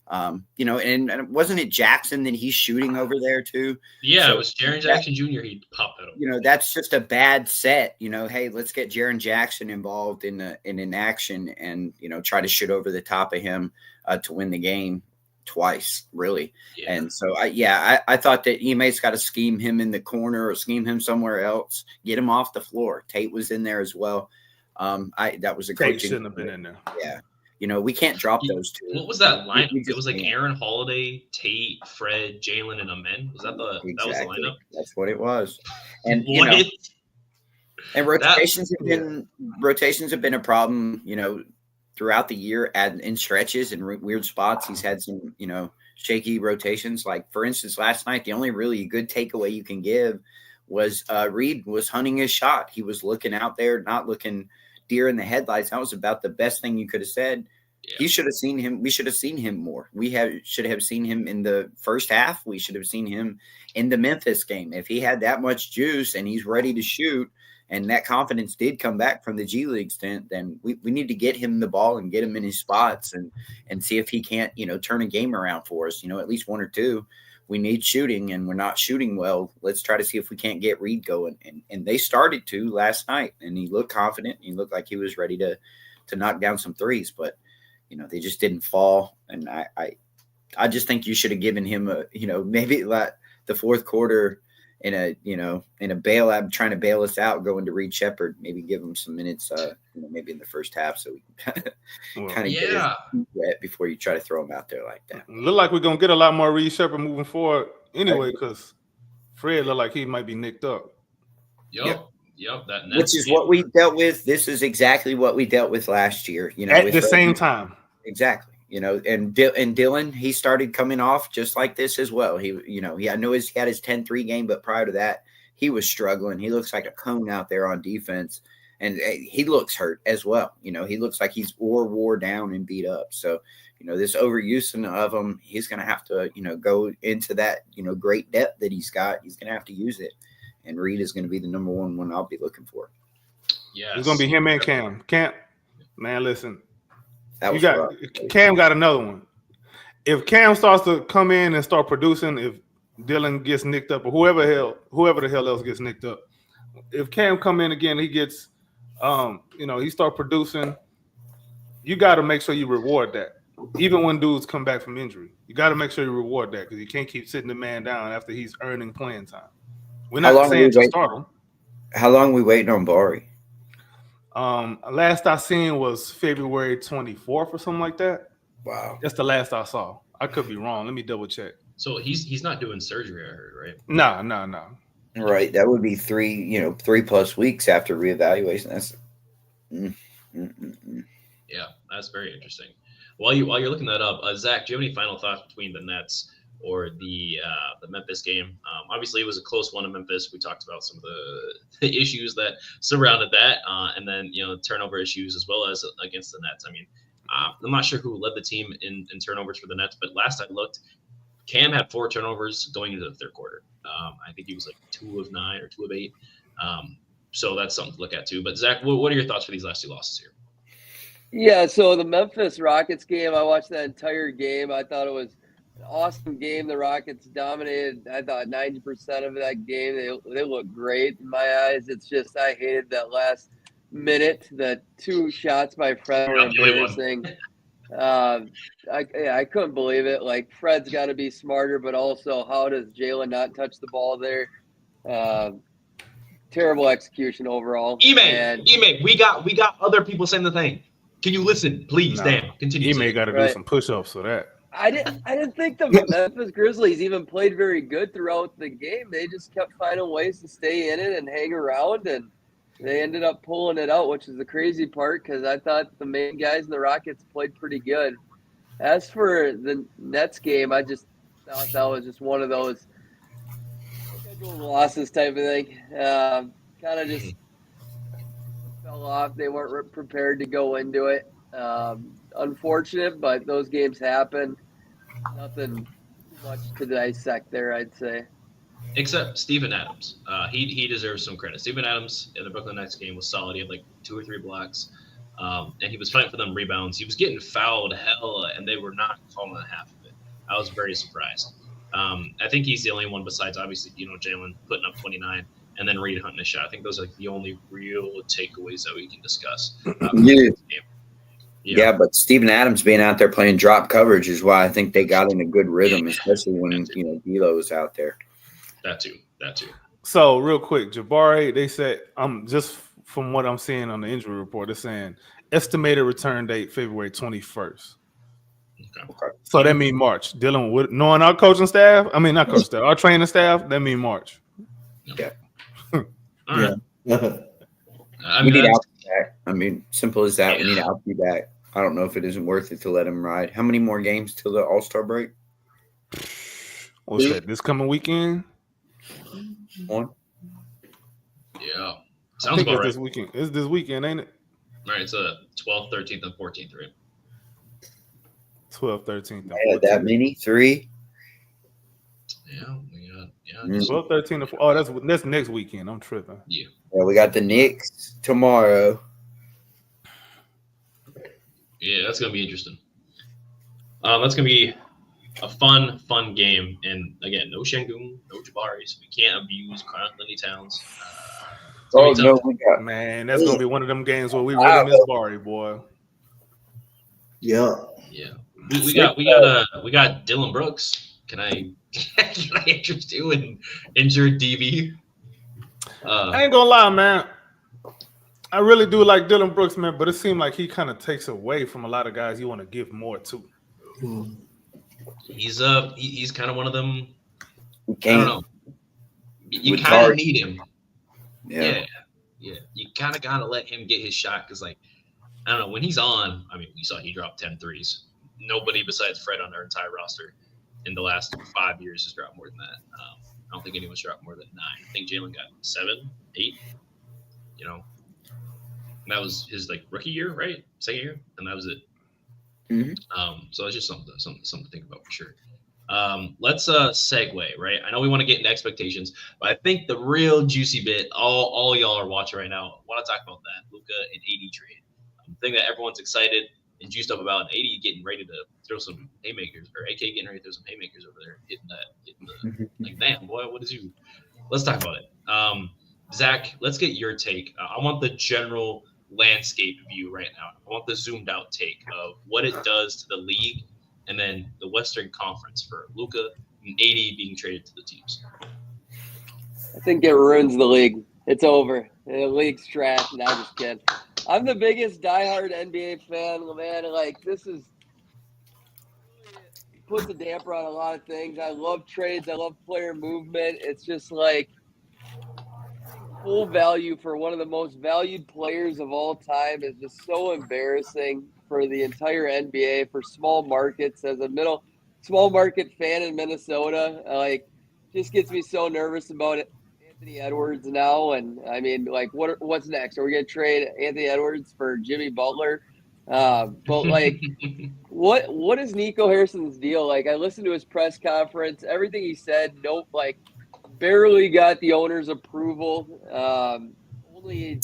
And wasn't it Jackson that he's shooting over there too? Yeah, so it was Jaren Jackson Jr. He popped that up. That's just a bad set. Hey, let's get Jaren Jackson involved in an action and try to shoot over the top of him to win the game twice, really. Yeah. And so I thought that Ime's got to scheme him in the corner or scheme him somewhere else, get him off the floor. Tate was in there as well. That was a Tate shouldn't have been in there. Yeah. We can't drop those 2. What was that lineup? It was like Aaron Holiday, Tate, Fred, Jalen, and Amen. Was that that was the lineup? That's what it was. And and rotations have been a problem, throughout the year in stretches and weird spots. He's had some, shaky rotations. Like for instance, last night, the only really good takeaway you can give was Reed was hunting his shot. He was looking out there, not looking deer in the headlights. That was about the best thing you could have said. Yeah. He should have seen him. We should have seen him more. Should have seen him in the first half. We should have seen him in the Memphis game. If he had that much juice and he's ready to shoot, and that confidence did come back from the G League stint, then we need to get him the ball and get him in his spots and see if he can't, turn a game around for us, at least 1 or 2. We need shooting and we're not shooting well. Let's try to see if we can't get Reed going. And they started to last night and he looked confident. He looked like he was ready to knock down some threes, but they just didn't fall. And I just think you should have given him maybe like the fourth quarter in a bailout, trying to bail us out, going to Reed Shepherd, maybe give him some minutes, maybe in the first half so we can kind of get his wet before you try to throw him out there like that. Look like we're going to get a lot more Reed Shepherd moving forward anyway, because Fred looked like he might be nicked up. Yep. Which is what we dealt with. This is exactly what we dealt with last year. At the same time. Exactly. And Dylan, he started coming off just like this as well. He I know he had his 10-3 game, but prior to that, he was struggling. He looks like a cone out there on defense, and he looks hurt as well. He looks like he's wore down and beat up. So, this overuse of him, he's going to have to, go into that, great depth that he's got. He's going to have to use it, and Reed is going to be the number one I'll be looking for. Yeah, it's going to be him and Cam. Man, listen. Cam got another one. If Cam starts to come in and start producing, if Dylan gets nicked up or whoever the hell else gets nicked up, if Cam come in again, he gets, he start producing. You got to make sure you reward that. Even when dudes come back from injury, you got to make sure you reward that because you can't keep sitting the man down after he's earning playing time. We're not saying to start him. How long are we waiting on Bari? Last I seen was February 24th or something like that. Wow. That's the last I saw. I could be wrong. Let me double check. So he's not doing surgery, I heard, right? No. Right. That would be 3+ weeks after reevaluation. That's Yeah, that's very interesting. While you're looking that up, Zach, do you have any final thoughts between the Nets or the Memphis game? Obviously, it was a close one in Memphis. We talked about some of the issues that surrounded that, and then turnover issues as well as against the Nets. I mean, I'm not sure who led the team in turnovers for the Nets, but last I looked, Cam had 4 turnovers going into the third quarter. I think he was like 2 of 9 or 2 of 8. So that's something to look at too. But Zach, what are your thoughts for these last 2 losses here? Yeah, so the Memphis Rockets game, I watched that entire game. I thought it was an awesome game. The Rockets dominated, I thought, 90% of that game. They looked great in my eyes. It's just I hated that last minute. The 2 shots by Fred were embarrassing. I couldn't believe it. Like, Fred's got to be smarter, but also how does Jalen not touch the ball there? Terrible execution overall. Ime, we got other people saying the thing. Can you listen, please? Damn, continue. Ime got to do some push-ups for that. I didn't think the Memphis Grizzlies even played very good throughout the game. They just kept finding ways to stay in it and hang around, and they ended up pulling it out, which is the crazy part because I thought the main guys in the Rockets played pretty good. As for the Nets game, I just thought that was just one of those losses type of thing. Kind of just fell off. They weren't prepared to go into it. Unfortunate, but those games happen. Nothing much to dissect there, I'd say. Except Steven Adams. He deserves some credit. Steven Adams in the Brooklyn Nets game was solid. He had like 2 or 3 blocks. And he was fighting for them rebounds. He was getting fouled hella, and they were not calling half of it. I was very surprised. I think he's the only one besides, obviously, Jalen putting up 29 and then Reed hunting a shot. I think those are like the only real takeaways that we can discuss. Yeah, but Steven Adams being out there playing drop coverage is why I think they got in a good rhythm, especially when D'Lo was out there. That too. So real quick, Jabari, they said just from what I'm seeing on the injury report, they're saying estimated return date February 21st. Okay. So that means March. Dealing with knowing our coaching staff, not coaching staff, our training staff, that means March. Yeah. All right. We need Alfie back. Simple as that. We need Alfie back. I don't know if it isn't worth it to let him ride. How many more games till the All-Star break? What's that? This coming weekend? 1. Yeah. Sounds about right. This weekend. It's this weekend, ain't it? All right. It's 12th, 13th, and 14th, right? 12th, 13th, and 14th. Yeah, that many? 3? Yeah. 12th, 13th, and 14th. Oh, that's next weekend. I'm tripping. Yeah. We got the Knicks tomorrow. Yeah, that's gonna be interesting. That's gonna be a fun game. And again, no Şengün, no Jabaris. We can't abuse Karl-Anthony Towns. No, we got man. That's gonna be one of them games where we really miss Barry, boy. Yeah. We got Dylan Brooks. Can I interest you in injured DB? I ain't gonna lie, man. I really do like Dylan Brooks, man, but it seemed like he kind of takes away from a lot of guys you want to give more to. He's kind of one of them. I don't know. You kind of need him. Yeah. You kind of gotta let him get his shot because, like, I don't know, when he's on. We saw he dropped 10 threes. Nobody besides Fred on our entire roster in the last 5 years has dropped more than that. I don't think anyone's dropped more than 9. I think Jalen got 7, 8. That was his rookie year, right? Second year, and that was it. Mm-hmm. So it's just something to think about for sure. Let's segue, right? I know we want to get into expectations, but I think the real juicy bit, all y'all are watching right now, I want to talk about that Luka and AD trade. The thing that everyone's excited and juiced up about, and AD getting ready to throw some haymakers, or AK getting ready to throw some haymakers over there, hitting the damn boy, what is you? Let's talk about it. Zach, let's get your take. I want the general landscape view right now. I want the zoomed out take of what it does to the league, and then the Western Conference for Luka and AD being traded to the teams. I think it ruins the league. It's over. The league's trash. No, I'm just kidding. I'm the biggest diehard NBA fan, man. This is puts a damper on a lot of things. I love trades. I love player movement. It's just full value for one of the most valued players of all time is just so embarrassing for the entire NBA, for small markets. As a small market fan in Minnesota, just gets me so nervous about it. Anthony Edwards now, and what's next? Are we gonna trade Anthony Edwards for Jimmy Butler? What is Nico Harrison's deal? I listened to his press conference. Everything he said, barely got the owner's approval. Only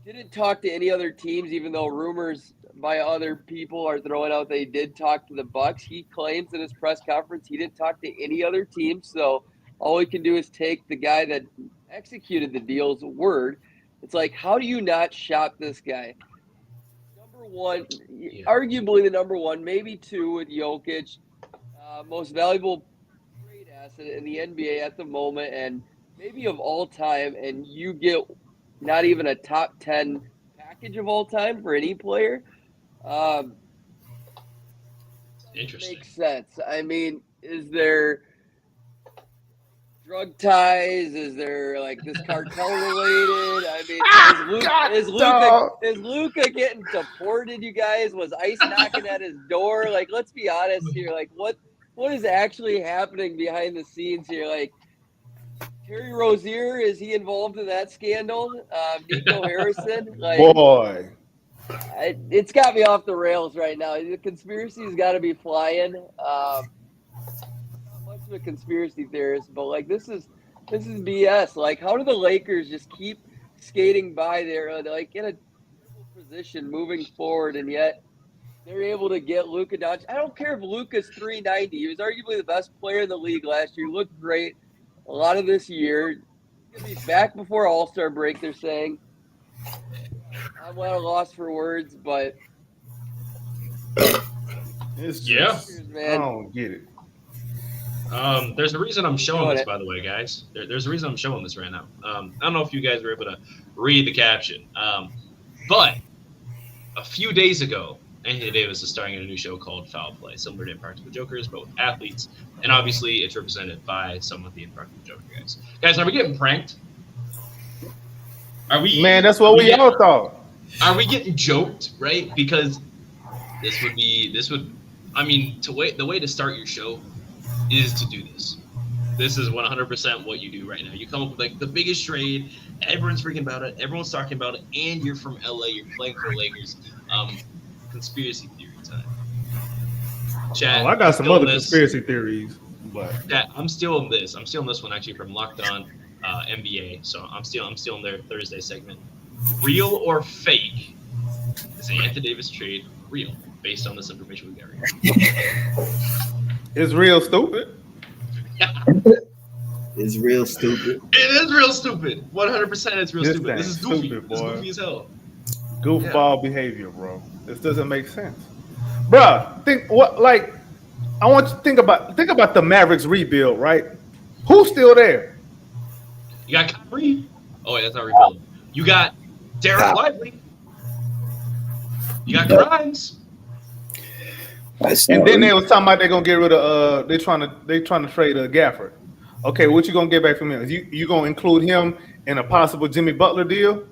didn't talk to any other teams, even though rumors by other people are throwing out they did talk to the Bucks. He claims in his press conference he didn't talk to any other team. So all we can do is take the guy that executed the deal's word. It's how do you not shop this guy? Number one, arguably the number one, maybe 2 with Jokic, most valuable asset in the NBA at the moment, and maybe of all time, and you get not even a top 10 package of all time for any player. Interesting. Makes sense. Is there drug ties? Is there this cartel related? Is Luka getting deported? You guys, was ICE knocking at his door? Let's be honest here. What is actually happening behind the scenes here? Terry Rozier, is he involved in that scandal? Nico Harrison, like, Boy, it's got me off the rails right now. The conspiracy's got to be flying. Not much of a conspiracy theorist, but like this is BS. Like, how do the Lakers just keep skating by there, like in a position moving forward, and yet they're able to get Luka Doncic? I don't care if Luka's 390. He was arguably the best player in the league last year. He looked great a lot of this year. He's going to be back before All-Star break, they're saying. I'm at a loss for words, but it's just, I don't get it. There's a reason I'm showing this, by the way, guys. There's a reason I'm showing this right now. I don't know if you guys were able to read the caption, but a few days ago, Anthony Davis is starring in a new show called Foul Play, similar to Impractical Jokers, but with athletes, and obviously it's represented by some of the Impractical Joker guys. Guys, are we getting pranked? Are we? Man, that's what we all thought. Are we getting joked, right? Because I mean, the way to start your show is to do this. This is 100% what you do right now. You come up with like the biggest trade. Everyone's freaking about it. Everyone's talking about it. And you're from LA. You're playing for the Lakers. Conspiracy theory time. Chat, I got some other conspiracy theories, but Chat, I'm stealing this. I'm stealing this one actually from Locked On NBA. So I'm stealing their Thursday segment. Real or fake is the Anthony Davis trade real? Based on this information we got right here. It's real stupid. It's real stupid. It is real stupid. 100% it's real stupid. This is goofy. Stupid, this is boy. goofy as hell. Goofball behavior, bro. This doesn't make sense. Bruh, I want you to think about the Mavericks rebuild, right? Who's still there? You got Kyrie. Oh wait, that's not rebuilding. You got Derek Lively. You got Grimes. And then they was talking about they're gonna get rid of they trying to trade Gafford. Okay, what you gonna get back from him? You gonna include him in a possible Jimmy Butler deal?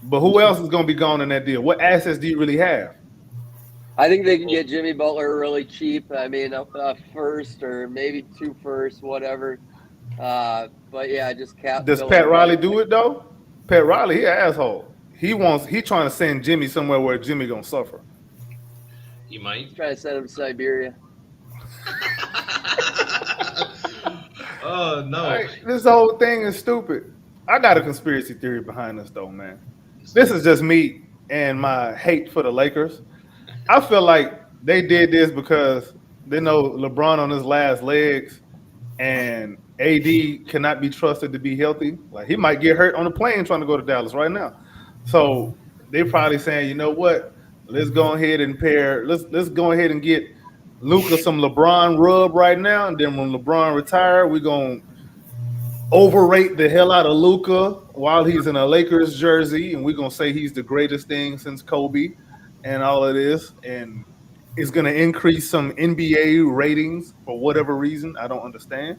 But who else is gonna be gone in that deal? What assets do you really have? I think they can get Jimmy Butler really cheap. I mean, a first or maybe 2 firsts, whatever. But yeah, just cap. Does Pat Riley do it though? Pat Riley, he an asshole. He trying to send Jimmy somewhere where Jimmy gonna suffer. He might. He's trying to send him to Siberia. Oh no! Right, this whole thing is stupid. I got a conspiracy theory behind this though, man. This is just me and my hate for the Lakers. I feel like they did this because they know LeBron on his last legs and AD cannot be trusted to be healthy. Like he might get hurt on the plane trying to go to Dallas right now. So they probably saying, you know what? Let's go ahead and let's go ahead and get Luka some LeBron rub right now, and then when LeBron retire, we're gonna overrate the hell out of Luka while he's in a Lakers jersey, and we're gonna say he's the greatest thing since Kobe and all of this, and it's gonna increase some NBA ratings for whatever reason. I don't understand,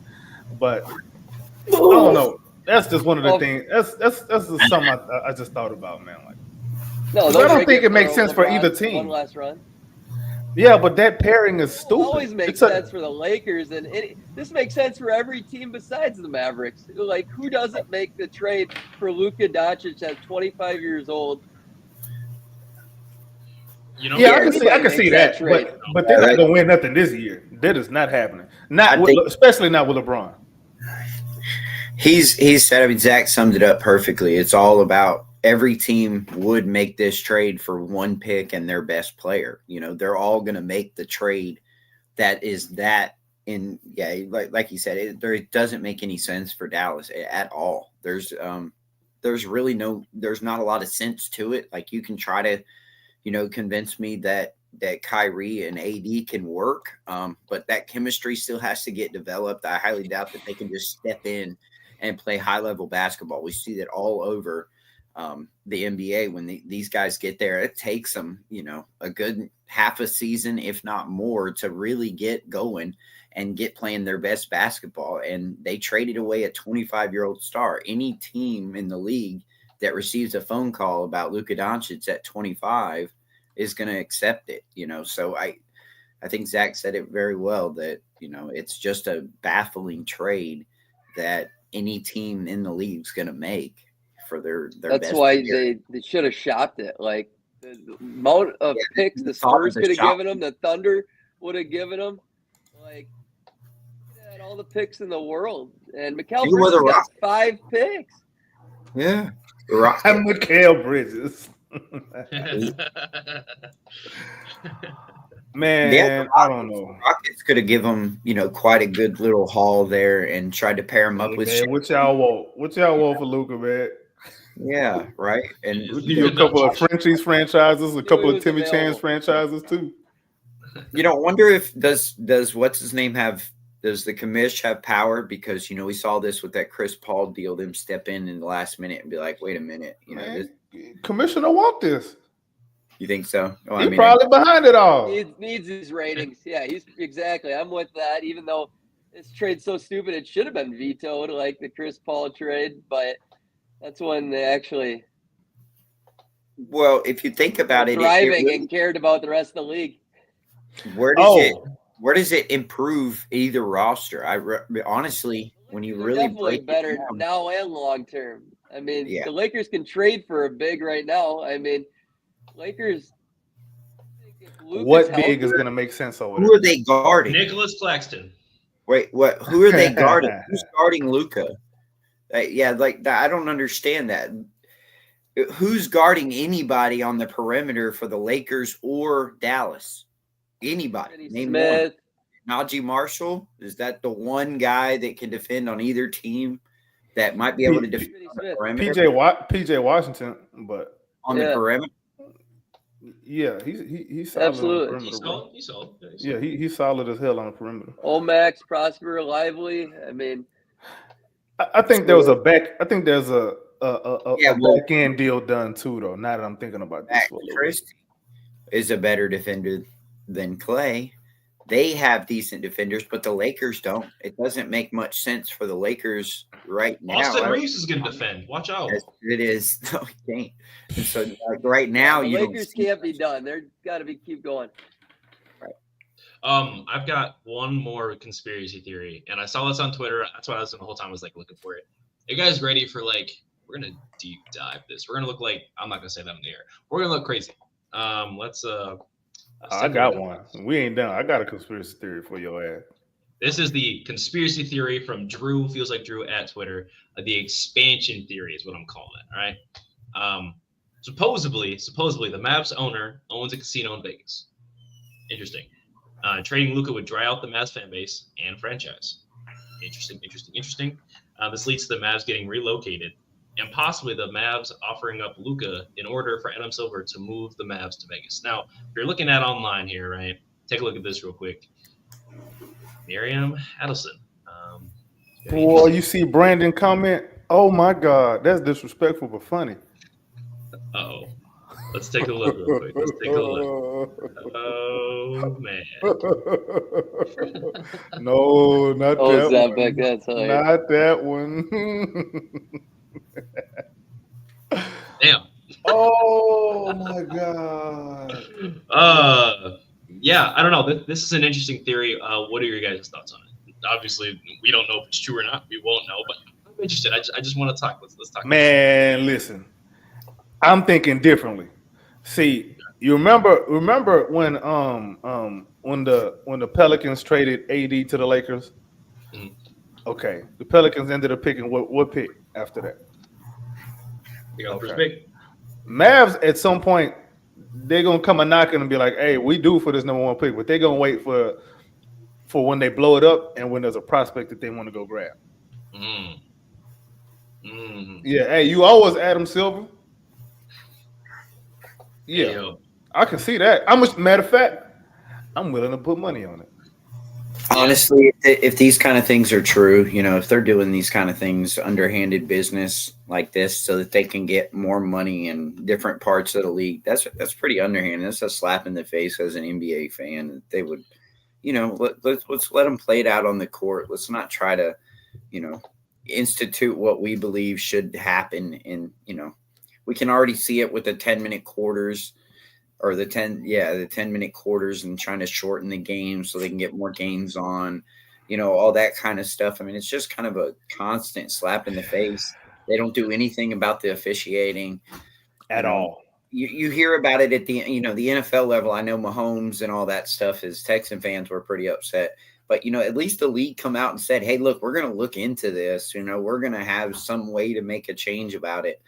but I don't know. That's just one of the things. That's just something I just thought about, man. Like, no, I don't think it makes sense for either team. One last run. Yeah, but that pairing is stupid. It always makes sense for the Lakers, and this makes sense for every team besides the Mavericks. Like, who doesn't make the trade for Luka Doncic at 25 years old? You know, yeah, I can see that. But they're not gonna win nothing this year. That is not happening. Especially not with LeBron. He said. I mean, Zach summed it up perfectly. It's all about every team would make this trade for one pick and their best player. You know, they're all going to make the trade that is that in, yeah, like you said, it doesn't make any sense for Dallas at all. There's really there's not a lot of sense to it. Like you can try to, convince me that Kyrie and AD can work, but that chemistry still has to get developed. I highly doubt that they can just step in and play high-level basketball. We see that all over the NBA when these guys get there. It takes them, a good half a season, if not more, to really get going and get playing their best basketball. And they traded away a 25-year-old star. Any team in the league that receives a phone call about Luka Doncic at 25 is going to accept it, So I think Zach said it very well that, it's just a baffling trade that any team in the league's going to make for their That's best why player. they should have shopped it. Like the amount of picks the thought of Spurs the could have shop. given them, the Thunder would have given them. Like they had all the picks in the world, and Mikal You were the Bridges got Rockets. 5 picks. Yeah. The Rockets. I'm Mikal Bridges. Man, Yeah, I don't know. Rockets could have given them, quite a good little haul there and tried to pair him up with. Man, what y'all want? What y'all want for Luka, man? Yeah, right. And We'll give you a couple of Frenchies franchises, a couple of was Timmy available. Chance franchises too. wonder if does what's his name does the commish have power? Because we saw this with that Chris Paul deal, them step in the last minute and be like, wait a minute, Man, Commissioner want this. you think so? Oh, He's probably behind it all. He needs his ratings. Yeah, he's exactly. I'm with that. Even though this trade's so stupid, it should have been vetoed, like the Chris Paul trade. But that's when they actually well, if you think about it, thriving and cared about the rest of the league. Where does it improve either roster? Honestly, when you They're really definitely break better it down, now and long term. I mean, Yeah. the Lakers can trade for a big right now. I mean, Lakers. if Luka's What healthy- big is going to make sense over who there? are they guarding? Nicholas Claxton. Wait, what? Who are they guarding? Who's guarding Luka? I don't understand that. Who's guarding anybody on the perimeter for the Lakers or Dallas? Anybody? Finney Name Smith. one. Najee Marshall? Is that the one guy that can defend on either team that might be able to defend Finney on the Smith. perimeter? PJ Washington, but On the Yeah. perimeter? yeah, he's solid Absolutely. on the He's perimeter. solid. He's solid. Yeah, he's Yeah, solid. he's solid as hell on the perimeter. Omax, Prosper, Lively. I mean, I think there was a back. I think there's a back end deal done too, though. Now that I'm thinking about this, Max for a little bit. Christie is a better defender than Clay. They have decent defenders, but the Lakers don't. It doesn't make much sense for the Lakers right now. Austin Reeves is going to defend. Watch out. As it is, no, he can't. And so, right now, the you Lakers don't see can't be done. They're got to keep going. I've got one more conspiracy theory, and I saw this on Twitter. That's why I was the whole time I was looking for it. You guys ready for we're gonna deep dive this. We're gonna look like I'm not gonna say that in the air. We're gonna look crazy. Let's I got one. We ain't done. I got a conspiracy theory for your ass. This is the conspiracy theory from Drew, feels like Drew at Twitter. The expansion theory is what I'm calling it. All right. Supposedly, the Mavs owner owns a casino in Vegas. Interesting. Trading Luka would dry out the Mavs fan base and franchise. Interesting. This leads to the Mavs getting relocated and possibly the Mavs offering up Luka in order for Adam Silver to move the Mavs to Vegas. Now, if you're looking at online here, right, take a look at this real quick. Miriam Adelson. Boy, you see Brandon comment? Oh my God, that's disrespectful but funny. Uh-oh. Let's take a look real quick. Oh, man. No, not Oh, that Zambek, one. that's hilarious. Not that one. Damn. Oh my God. Yeah, I don't know. This is an interesting theory. What are your guys' thoughts on it? Obviously, we don't know if it's true or not. We won't know, but I'm interested. I just want to talk. Let's talk. Man, listen. I'm thinking differently. See, you remember when the Pelicans traded AD to the Lakers? Mhm. Okay, the Pelicans ended up picking what pick after that? We got the first Okay. pick. Mavs at some point they're gonna come a knocking and be like, "Hey, we do for this number one pick," but they're gonna wait for when they blow it up and when there's a prospect that they want to go grab. Mm. Yeah, hey, you owe us Adam Silver. Yeah, Yo. I can see that. Matter of fact, I'm willing to put money on it. Honestly, if these kind of things are true, if they're doing these kind of things, underhanded business like this, so that they can get more money in different parts of the league, that's pretty underhanded. That's a slap in the face as an NBA fan. They would, let's let them play it out on the court. Let's not try to, institute what we believe should happen. And we can already see it with the 10-minute quarters. Or the 10-minute quarters and trying to shorten the game so they can get more games on. all that kind of stuff. I mean, it's just kind of a constant slap in the face. They don't do anything about the officiating at all. You hear about it at the the NFL level. I know Mahomes and all that stuff is Texan fans were pretty upset. But, at least the league come out and said, hey, look, we're going to look into this. We're going to have some way to make a change about it.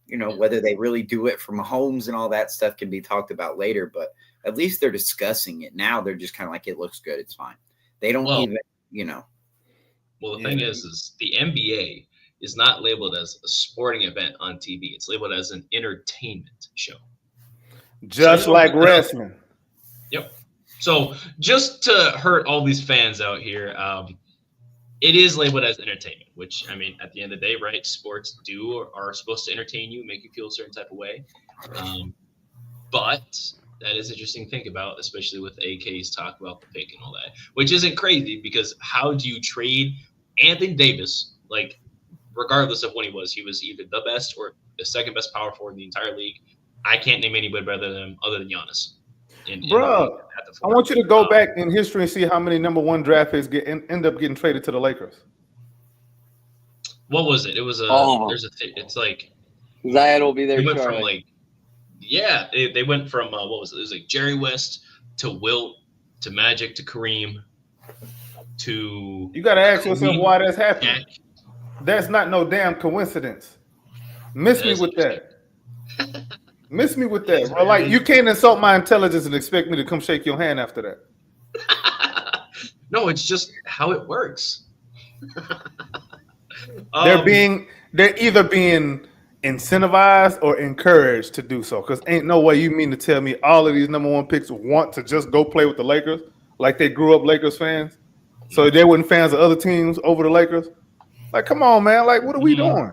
Whether they really do it for Mahomes and all that stuff can be talked about later. But at least they're discussing it. Now they're just kind of like, it looks good. It's fine. They don't even. Well, the thing is the NBA is not labeled as a sporting event on TV. It's labeled as an entertainment show. Just like wrestling. Yep. So just to hurt all these fans out here, it is labeled as entertainment, which, I mean, at the end of the day, right, sports are supposed to entertain you, make you feel a certain type of way. But that is interesting to think about, especially with AK's talk about the pick and all that, which isn't crazy because how do you trade Anthony Davis, like, regardless of when he was either the best or the second best power forward in the entire league. I can't name anybody better than him other than Giannis. Bro, I want you to go back in history and see how many number 1 draft picks end up getting traded to the Lakers. What was it? It was it's like Zion will be there. They went from they went from what was it? It was like Jerry West to Wilt to Magic to Kareem to. You got to ask yourself why that's happening. That's not no damn coincidence. Miss me with that. Miss me with that, bro. Like, you can't insult my intelligence and expect me to come shake your hand after that. No, it's just how it works. They're either being incentivized or encouraged to do so. Because ain't no way you mean to tell me all of these number 1 picks want to just go play with the Lakers like they grew up Lakers fans, so they weren't fans of other teams over the Lakers. Like, come on, man. Like, what are we doing?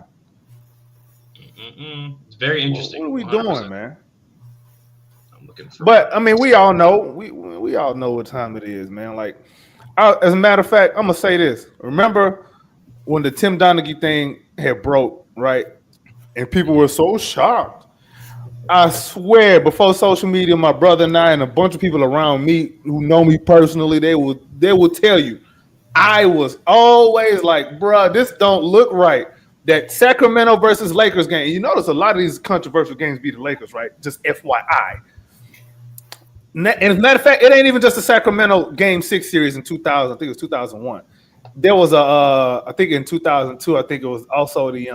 It's very interesting. What are we 100%. doing, man? I'm looking for. But I mean, we all know. We all know what time it is, man. Like, as a matter of fact, I'm gonna say this. Remember when the Tim Donaghy thing had broke, right? And people were so shocked. I swear, before social media, my brother and I and a bunch of people around me who know me personally, they will tell you, I was always like, bruh, this don't look right. That Sacramento versus Lakers game. You notice a lot of these controversial games beat the Lakers, right? Just FYI. And as a matter of fact, it ain't even just the Sacramento Game 6 series in 2000. I think it was 2001. There was I think in 2002, I think it was also the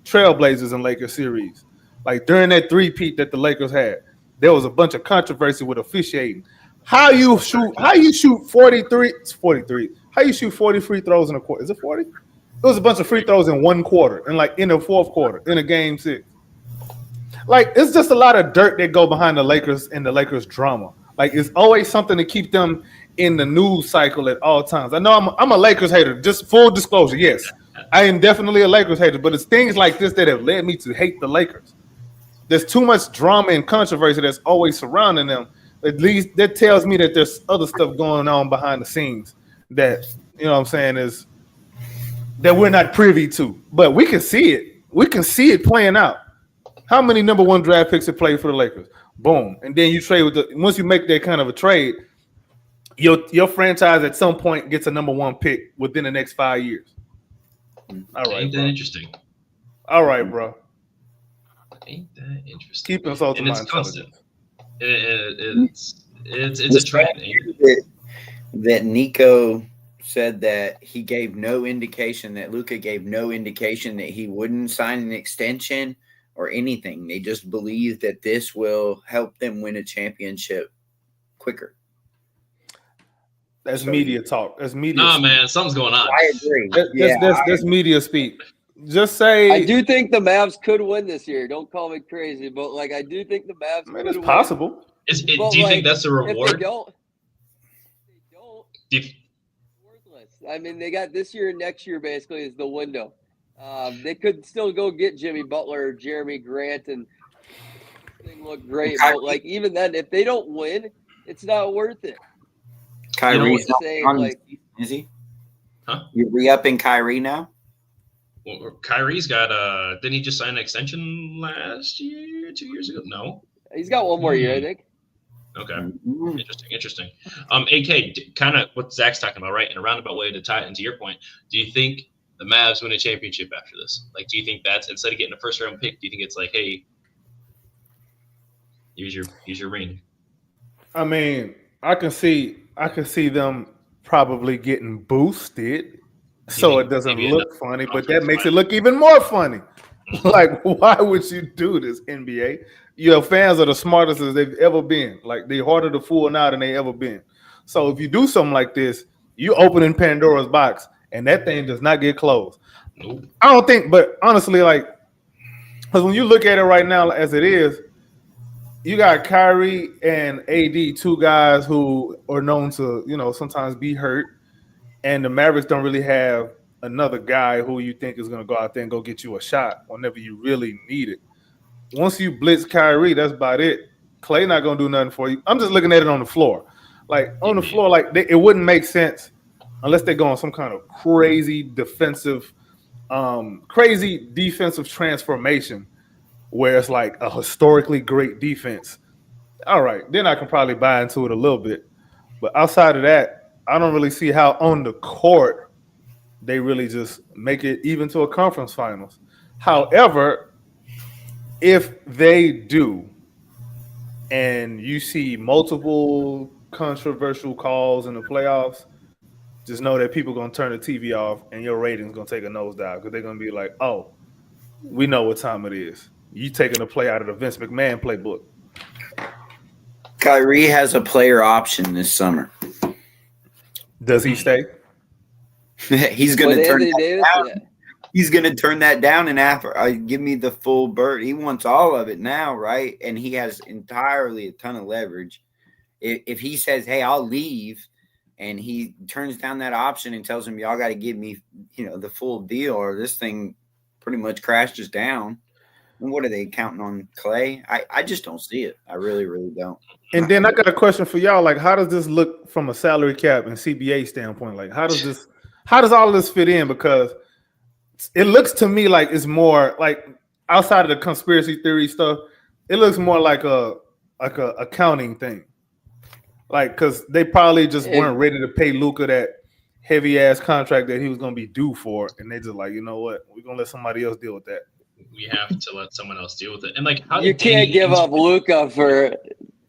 Trailblazers and Lakers series. Like, during that three-peat that the Lakers had, there was a bunch of controversy with officiating. How you shoot 43? It's 43. How you shoot 40 free throws in a quarter? Is it 40? It was a bunch of free throws in one quarter, and like in the fourth quarter, in a game 6. Like, it's just a lot of dirt that go behind the Lakers and the Lakers drama. Like, it's always something to keep them in the news cycle at all times. I know I'm a Lakers hater. Just full disclosure, yes, I am definitely a Lakers hater. But it's things like this that have led me to hate the Lakers. There's too much drama and controversy that's always surrounding them. At least that tells me that there's other stuff going on behind the scenes that, you know what I'm saying, is that we're not privy to. But we can see it. We can see it playing out. How many number 1 draft picks have played for the Lakers? Boom. And then you trade with once you make that kind of a trade, your franchise at some point gets a number 1 pick within the next 5 years. All right, ain't that bro. Interesting. All right, bro. Ain't that interesting? Keep insulting my constant. intelligence. It's a trend. That Nico said that he gave no indication, that Luka gave no indication that he wouldn't sign an extension or anything. They just believe that this will help them win a championship quicker. That's media talk. That's media. Nah, speak. man, something's going on. I agree. That's media speak. Just say I do think the Mavs could win this year. Don't call me crazy, but like I do think the Mavs. Man, it's possible. Do you think that's a reward? If they don't, worthless. I mean, they got this year and next year basically is the window. They could still go get Jimmy Butler or Jeremy Grant and thing look great, but like even then, if they don't win, it's not worth it. Kyrie's is he? Huh? You re-upping Kyrie now? Well, Kyrie's got didn't he just sign an extension last year, 2 years ago? No. He's got one more year, I think. Okay. Mhm. Interesting. AK, kind of what Zach's talking about, right? In a roundabout way to tie it into your point, do you think the Mavs win a championship after this? Like, do you think that's, instead of getting a first round pick, do you think it's like, hey, here's your ring? I mean, I can see them probably getting boosted so it doesn't Maybe look funny, but that conference makes it final. look even more funny. Like, why would you do this, NBA? Your fans are the smartest as they've ever been. Like, they're harder to fool now than they ever been. So if you do something like this, you opening Pandora's box, and that thing does not get closed. Nope. I don't think, but honestly, like, because when you look at it right now as it is, you got Kyrie and AD, two guys who are known to, sometimes be hurt, and the Mavericks don't really have another guy who you think is going to go out there and go get you a shot whenever you really need it. Once you blitz Kyrie, that's about it. Clay not going to do nothing for you. I'm just looking at it on the floor. Like, on the floor, like, it wouldn't make sense unless they go on some kind of crazy defensive transformation where it's like a historically great defense. All right, then I can probably buy into it a little bit. But outside of that, I don't really see how on the court they really just make it even to a conference finals. However, if they do, and you see multiple controversial calls in the playoffs, just know that people are going to turn the TV off and your rating's going to take a nosedive because they're going to be like, oh, we know what time it is. You taking a play out of the Vince McMahon playbook. Kyrie has a player option this summer. Does he stay? He's going to turn that down. Yeah. He's going to turn that down and give me the full bird. He wants all of it now, right? And he has entirely a ton of leverage. If he says, hey, I'll leave, and he turns down that option and tells him, y'all got to give me, the full deal, or this thing pretty much crashes down. And what are they counting on Clay? I just don't see it. I really, really don't. And then I got a question for y'all. Like, how does this look from a salary cap and CBA standpoint? Like, how does all of this fit in? Because it looks to me like it's more like outside of the conspiracy theory stuff, it looks more like a accounting thing. Like, because they probably just weren't ready to pay Luka that heavy ass contract that he was going to be due for, and they just like, you know what, we're going to let somebody else deal with that. We have to let someone else deal with it. And like, how you can't give up Luka for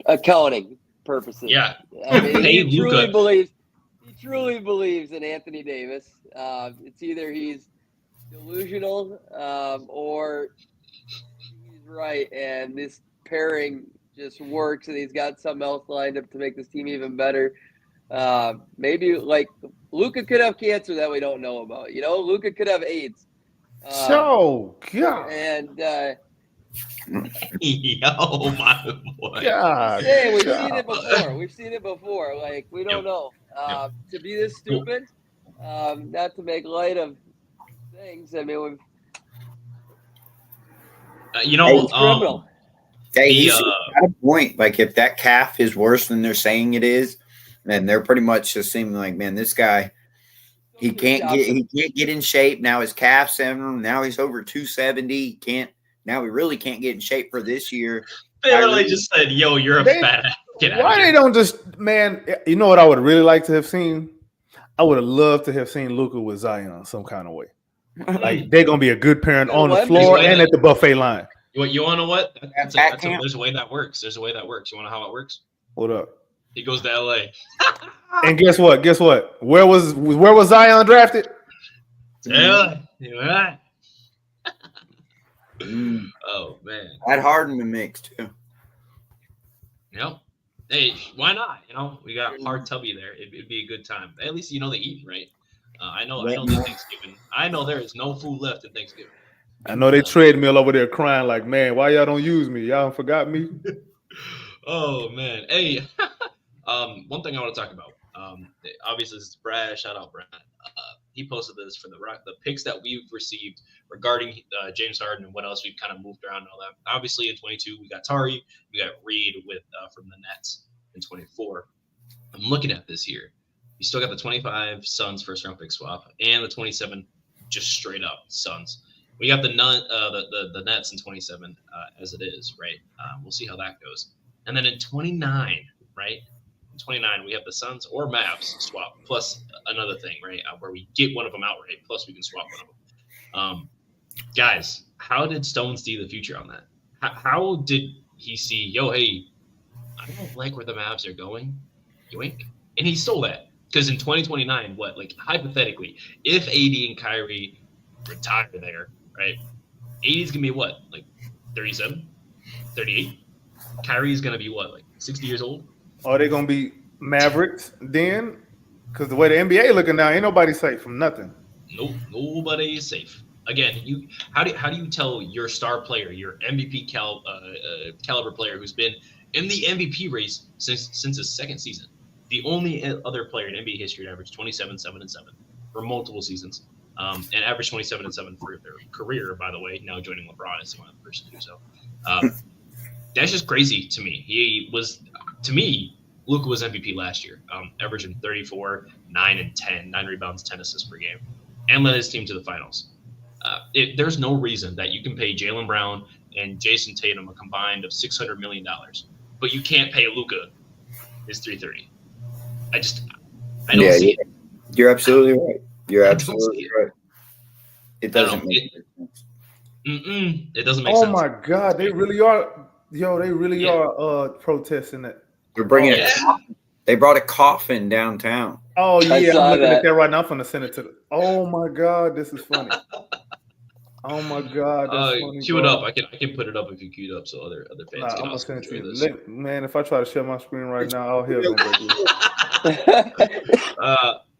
accounting purposes. Yeah, I mean, he Luka. truly believes in Anthony Davis. It's either he's delusional or he's right, and this pairing just works, and he's got something else lined up to make this team even better. Maybe like Luka could have cancer that we don't know about. Luka could have AIDS. God. And yo, my boy. God. Hey, we've seen it before. Like, we don't know. To be this stupid, not to make light of things. I mean, it's criminal. Hey, he's got a point. Like, if that calf is worse than they're saying it is, then they're pretty much just seeming like, man, this guy, he can't get in shape. Now his calf's in. Now he's over 270. Now he really can't get in shape for this year. They literally just said, yo, you're a fat ass. Why they don't just, man, you know what I would really like to have seen? I would have loved to have seen Luka with Zion some kind of way. Like, they're going to be a good parent on the floor and at the buffet line. You want to know what? There's a way that works. You want to know how it works? What up? He goes to LA. And guess what? Where was Zion drafted? LA. Yeah. Oh man. I'd harden the mix too. Yep. Hey, why not? We got hard Tubby there. It'd be a good time. At least they eat, right? I know that Thanksgiving. I know there is no food left in Thanksgiving. I know they treadmill over there crying like, man, why y'all don't use me? Y'all forgot me. Oh man. Hey, one thing I want to talk about. Obviously, this is Brad. Shout out Brad. He posted this for the picks that we've received regarding James Harden and what else we've kind of moved around and all that. Obviously, in 22, we got Tari, we got Reed from the Nets in 24. I'm looking at this here. You still got the 25 Suns first round pick swap and the 27 just straight up Suns. We got the Nets in 27 as it is, right? We'll see how that goes. And then in 29, right? In 29, we have the Suns or Mavs swap plus another thing, right? Where we get one of them outright, plus we can swap one of them. Guys, how did Stone see the future on that? How did he see, yo, hey, I don't like where the Mavs are going, yoink, and he stole that because in 2029, what, like hypothetically, if AD and Kyrie retire there, right? AD's gonna be what, like 37, 38? Kyrie's gonna be what, like 60 years old? Are they gonna be Mavericks then? Because the way the NBA looking now, ain't nobody safe from nothing. Nope, nobody is safe. Again, how do you tell your star player, your MVP caliber player who's been in the MVP race since his second season, the only other player in NBA history to average 27, 7, and 7 for multiple seasons, and average 27 and 7 for their career, by the way, now joining LeBron as the one person to do so. That's just crazy to me. Luka was MVP last year, averaging 34, 9 and 10, 9 rebounds, 10 assists per game, and led his team to the finals. There's no reason that you can pay Jaylen Brown and Jason Tatum a combined of $600 million, but you can't pay Luka his $330. I don't see it. You're absolutely right. You're absolutely right. It doesn't make sense. It doesn't make sense. Oh my God, they really are. Yo, they really are protesting it. They're bringing it. They brought a coffin downtown. Oh yeah, I'm looking at that right now. I'm gonna send it to. Oh my God, this is funny. Oh my God, that's funny, cue it up. I can put it up if you queue it up so other fans can also enjoy this. Man, if I try to share my screen right now, all hell gonna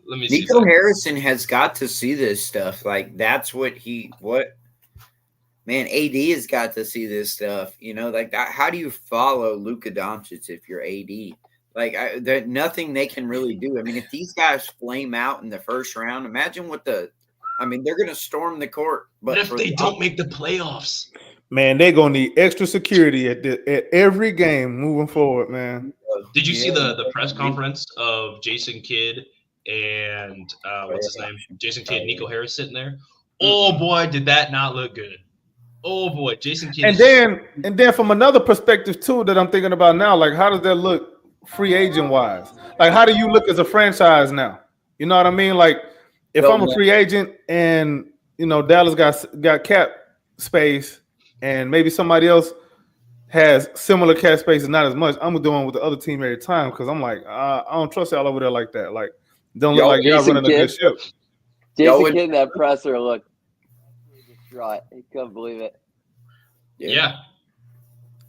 let me see. Nico Harrison has got to see this stuff. Like that's man, AD has got to see this stuff. You know, like how do you follow Luka Doncic if you're AD? Like there's nothing they can really do. I mean, if these guys flame out in the first round, imagine they're going to storm the court. But if they don't make the playoffs, man, they're going to need extra security at every game moving forward, man. Did you see the press conference of Jason Kidd and what's his name? Jason Kidd, Nico Harris sitting there. Oh boy, did that not look good. Oh boy, Jason Kidd. And then from another perspective too that I'm thinking about now, like how does that look free agent wise? Like how do you look as a franchise now? You know what I mean? Like if I'm a free agent and Dallas got cap space and maybe somebody else has similar cap space and not as much, I'm doing with the other team every time because I'm like I don't trust y'all over there like that. Like don't look like y'all running a good ship. Jason Kidd in that presser looked distraught. He couldn't believe it. Yeah.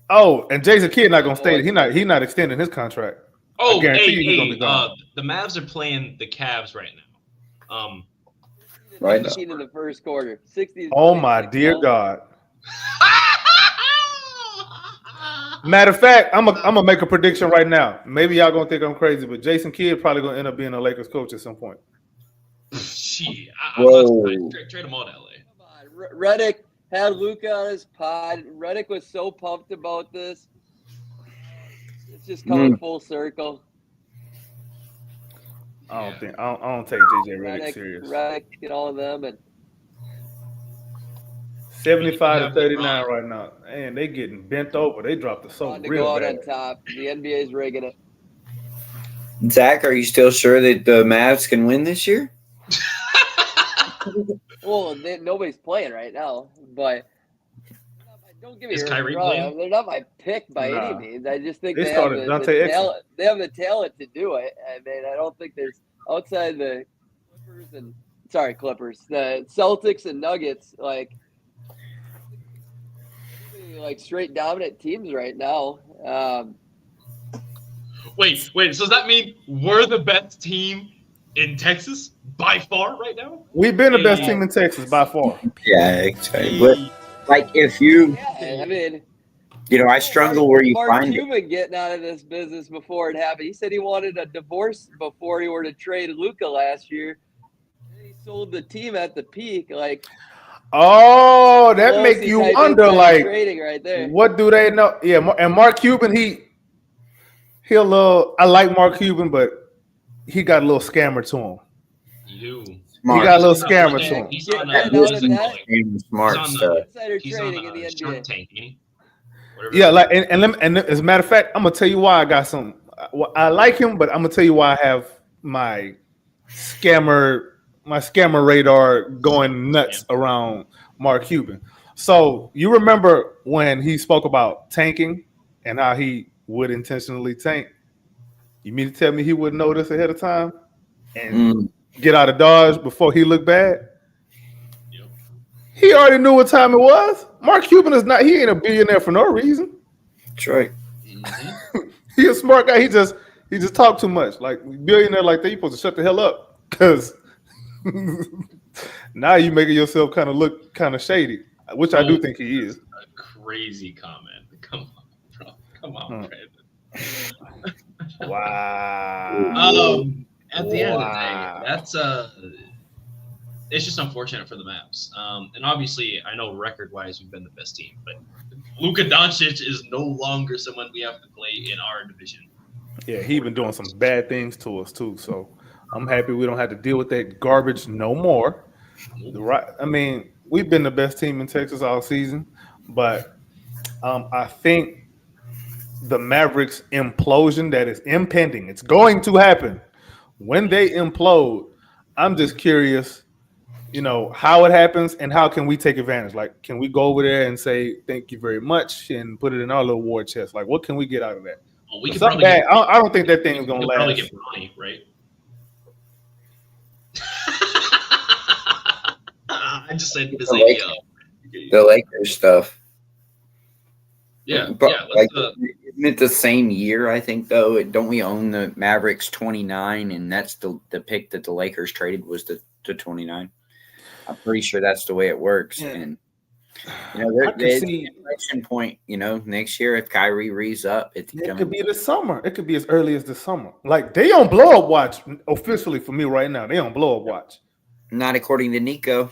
Oh, and Jason Kidd not gonna stay. He not extending his contract. Oh, hey, the Mavs are playing the Cavs right now. Right now. In the first quarter, 60. Oh my dear God. Matter of fact, I'm gonna make a prediction right now. Maybe y'all gonna think I'm crazy, but Jason Kidd probably gonna end up being a Lakers coach at some point. Shit, I'm trade him all to LA. Come on, Redick had Luka on his pod. Redick was so pumped about this. It's just coming full circle. I don't take JJ Redick serious. Redick and all of them, and 75 to 39 right now. Man, they getting bent over. They dropped the soap real go out bad. on top. The NBA's rigging it. Zach, are you still sure that the Mavs can win this year? Well, nobody's playing right now, but don't get me wrong. They're not my pick by any means. I just think they have the talent to do it. I mean, I don't think there's outside the Clippers, the Celtics and Nuggets, like straight dominant teams right now. Wait. So does that mean we're the best team in Texas by far right now? We've been the best team in Texas by far. Yeah, exactly. But like if you, I mean, I struggle where you Mark find Cuban getting out of this business before it happened. He said he wanted a divorce before he were to trade Luka last year. He sold the team at the peak, like. Oh, that makes you wonder, like, trading right there. What do they know? Yeah, and Mark Cuban, I like Mark Cuban, but he got a little scammer to him. He got a little scammer to him. He's on smart stuff. He's on Shark Tank, Yeah, like, and as a matter of fact, I'm gonna tell you why I got some I like him, but I'm gonna tell you why I have my scammer radar going nuts around Mark Cuban. So you remember when he spoke about tanking and how he would intentionally tank? You mean to tell me he wouldn't know this ahead of time and get out of Dodge before he looked bad? Yep. He already knew what time it was. Mark Cuban is not. He ain't a billionaire for no reason. That's right. He a smart guy. He just talk too much. Like billionaire like that, you supposed to shut the hell up because now you making yourself kind of look kind of shady, which I do think he is. A crazy comment. Come on, bro. Come on, Brandon. Wow. At the end of the day, that's it's just unfortunate for the Mavs. And obviously, I know record-wise we've been the best team, but Luka Doncic is no longer someone we have to play in our division. Yeah, he been doing some bad things to us too. So I'm happy we don't have to deal with that garbage no more. I mean, we've been the best team in Texas all season, but I think the Mavericks implosion that is impending, it's going to happen. When they implode, I'm just curious, how it happens and how can we take advantage? Like, can we go over there and say thank you very much and put it in our little war chest? Like, what can we get out of that? Well, we can probably I don't think that thing is going to last. Probably get Bronny, right? I just said the Lakers stuff. Yeah, but yeah. Isn't it the same year? I think though. Don't we own the Mavericks 29, and that's the pick that the Lakers traded was the 29. I'm pretty sure that's the way it works. Yeah. And there's an inflection point. Next year if Kyrie rees up, it could be this summer. It could be as early as this summer. Like they on blow up watch officially for me right now. They on blow up watch. Not according to Nico.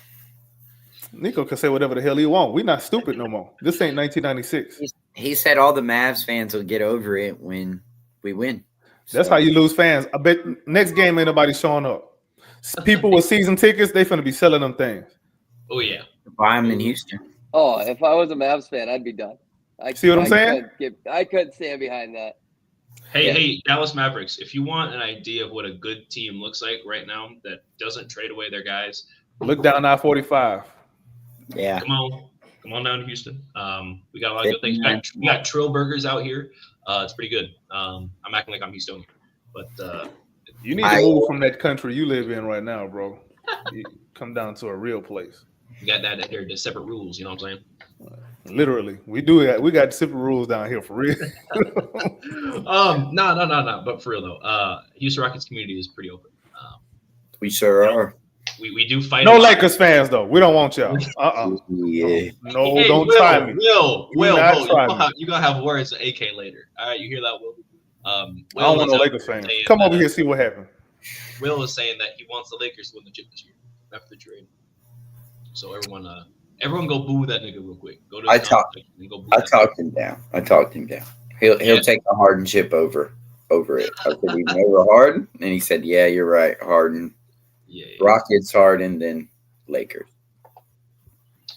Nico can say whatever the hell he wants. We're not stupid no more. This ain't 1996. He said all the Mavs fans will get over it when we win. That's how you lose fans. I bet next game ain't nobody showing up. People with season tickets, they finna be selling them things. Oh yeah, buy them in Houston. Oh, if I was a Mavs fan, I'd be done. See what I'm saying? I couldn't stand behind that. Hey, Dallas Mavericks, if you want an idea of what a good team looks like right now that doesn't trade away their guys, look down I-45. Yeah. Come on down to Houston. We got a lot of good things. We got Trill Burgers out here. It's pretty good. I'm acting like I'm Houstonian, but you need to move from that country you live in right now, bro. You come down to a real place. We got that here. There's separate rules. You know what I'm saying? Literally, we do that. We got separate rules down here for real. No. But for real though, Houston Rockets community is pretty open. We sure are. We do fight. No Lakers fans though. We don't want y'all. Yeah. No, hey, don't try me. Will, you gonna have words with AK later. All right, you hear that, Will? I don't want no Lakers fans. Come over here, see what happened. Will is saying that he wants the Lakers to win the chip this year after the trade. So everyone go boo that nigga real quick. Go to I talked him down. He'll take the Harden chip over it. I said even over Harden, and he said, "Yeah, you're right, Harden." Yeah. Rockets, Harden, then Lakers.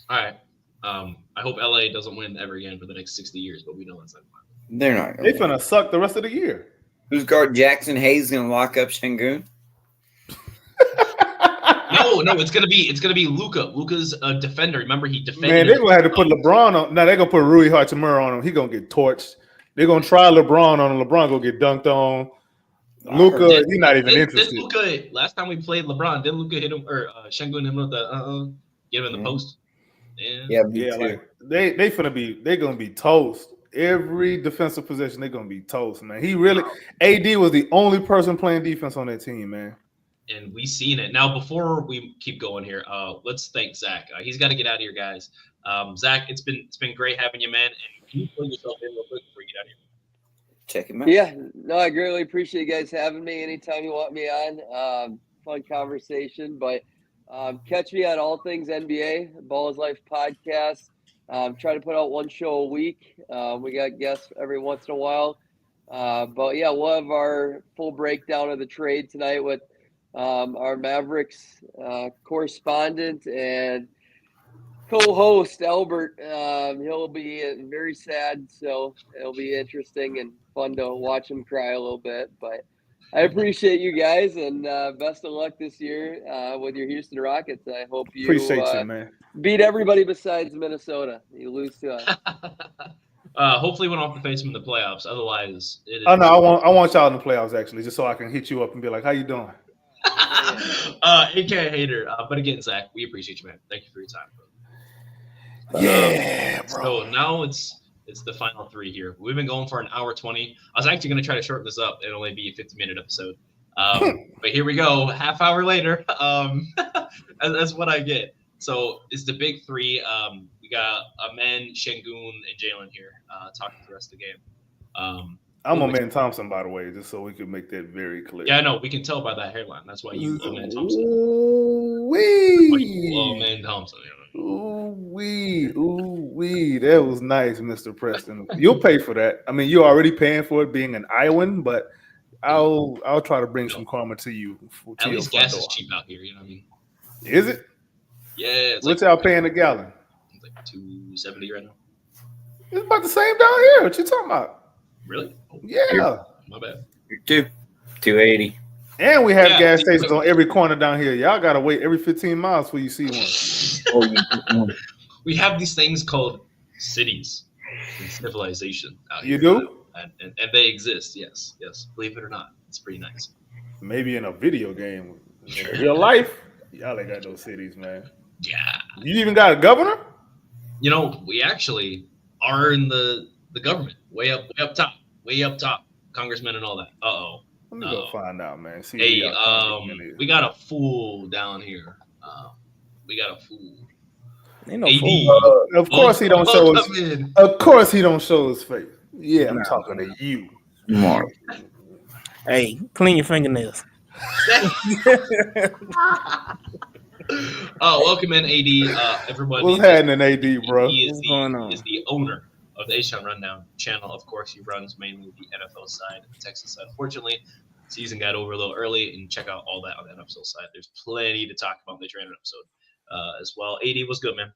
All right. I hope LA doesn't win ever again for the next 60 years, but we know that's not fun. They're not. They're gonna suck the rest of the year. Who's guard Jackson Hayes gonna lock up Şengün? No, it's gonna be Luka. Luka's a defender. Remember, he defended. Man, they're gonna have to put LeBron on. Now they're gonna put Rui Hachimura on him. He gonna get torched. They're gonna try LeBron on him. LeBron gonna get dunked on. Luka, he's not even interested. Luka, last time we played LeBron, didn't Luka hit him or Şengün hit him with the get him in the post? Yeah. Like they're gonna be toast. Every defensive possession, they're gonna be toast, man. AD was the only person playing defense on that team, man. And we seen it. Now, before we keep going here, let's thank Zach. He's got to get out of here, guys. Zach, it's been great having you, man. And can you plug yourself in real quick before you get out of here? Check him out. Yeah, no, I greatly appreciate you guys having me. Anytime you want me on, fun conversation. But catch me on all things NBA, Ball is Life podcast. Try to put out one show a week. We got guests every once in a while. But yeah, we'll have our full breakdown of the trade tonight with our Mavericks correspondent and co-host Albert. He'll be very sad, so it'll be interesting and fun to watch him cry a little bit. But I appreciate you guys, and best of luck this year with your Houston Rockets. I hope you Appreciate you, man. beat everybody besides Minnesota. You lose to us. Hopefully, we don't have to face them in the playoffs. Otherwise, it is. Oh no, I want y'all in the playoffs actually, just so I can hit you up and be like, "How you doing?" AK hater. But again, Zach, we appreciate you, man. Thank you for your time, bro. Yeah, bro. So now it's the final 3 here. We've been going for an hour 20. I was actually going to try to shorten this up and only be a 50-minute episode. But here we go. Half hour later. That's what I get. So it's the big 3. We got Amen, Şengün, and Jalen here talking for the rest of the game. I'm Amen Thompson, by the way, just so we can make that very clear. Yeah, I know. We can tell by that hairline. That's why you Amen Thompson. Amen Thompson. Ooh-wee. That was nice, Mr. Preston. You'll pay for that. I mean, you're already paying for it being an Iowan, but I'll try to bring some karma to you. At least gas is cheap out here, you know what I mean? Is it? Yeah. What y'all paying a gallon? It's like $2.70 right now. It's about the same down here. What you talking about? Really? Oh, yeah. My bad. $2.80. And we have gas stations on every corner down here. Y'all gotta wait every 15 miles before you see one. We have these things called cities and civilization out here. You do? And they exist, yes. Believe it or not. It's pretty nice. Maybe in a video game. In real life, y'all ain't got no cities, man. Yeah. You even got a governor? You know, we actually are in the government. Way up top. Congressmen and all that. Uh-oh. Let me go find out, man. See hey, we got a fool down here. We got a fool. Ain't no fool. Of course he don't show his. Of course he don't show his face. Yeah, I'm talking to you, Mark. Hey, clean your fingernails. Welcome in, AD. Everybody. What's happening, AD, bro? What's going on? He is the owner of the HtownRundown channel. Of course, he runs mainly the NFL side, the Texas side. Unfortunately, season got over a little early, and check out all that on the NFL side. There's plenty to talk about in the training episode as well. AD, what's good, man?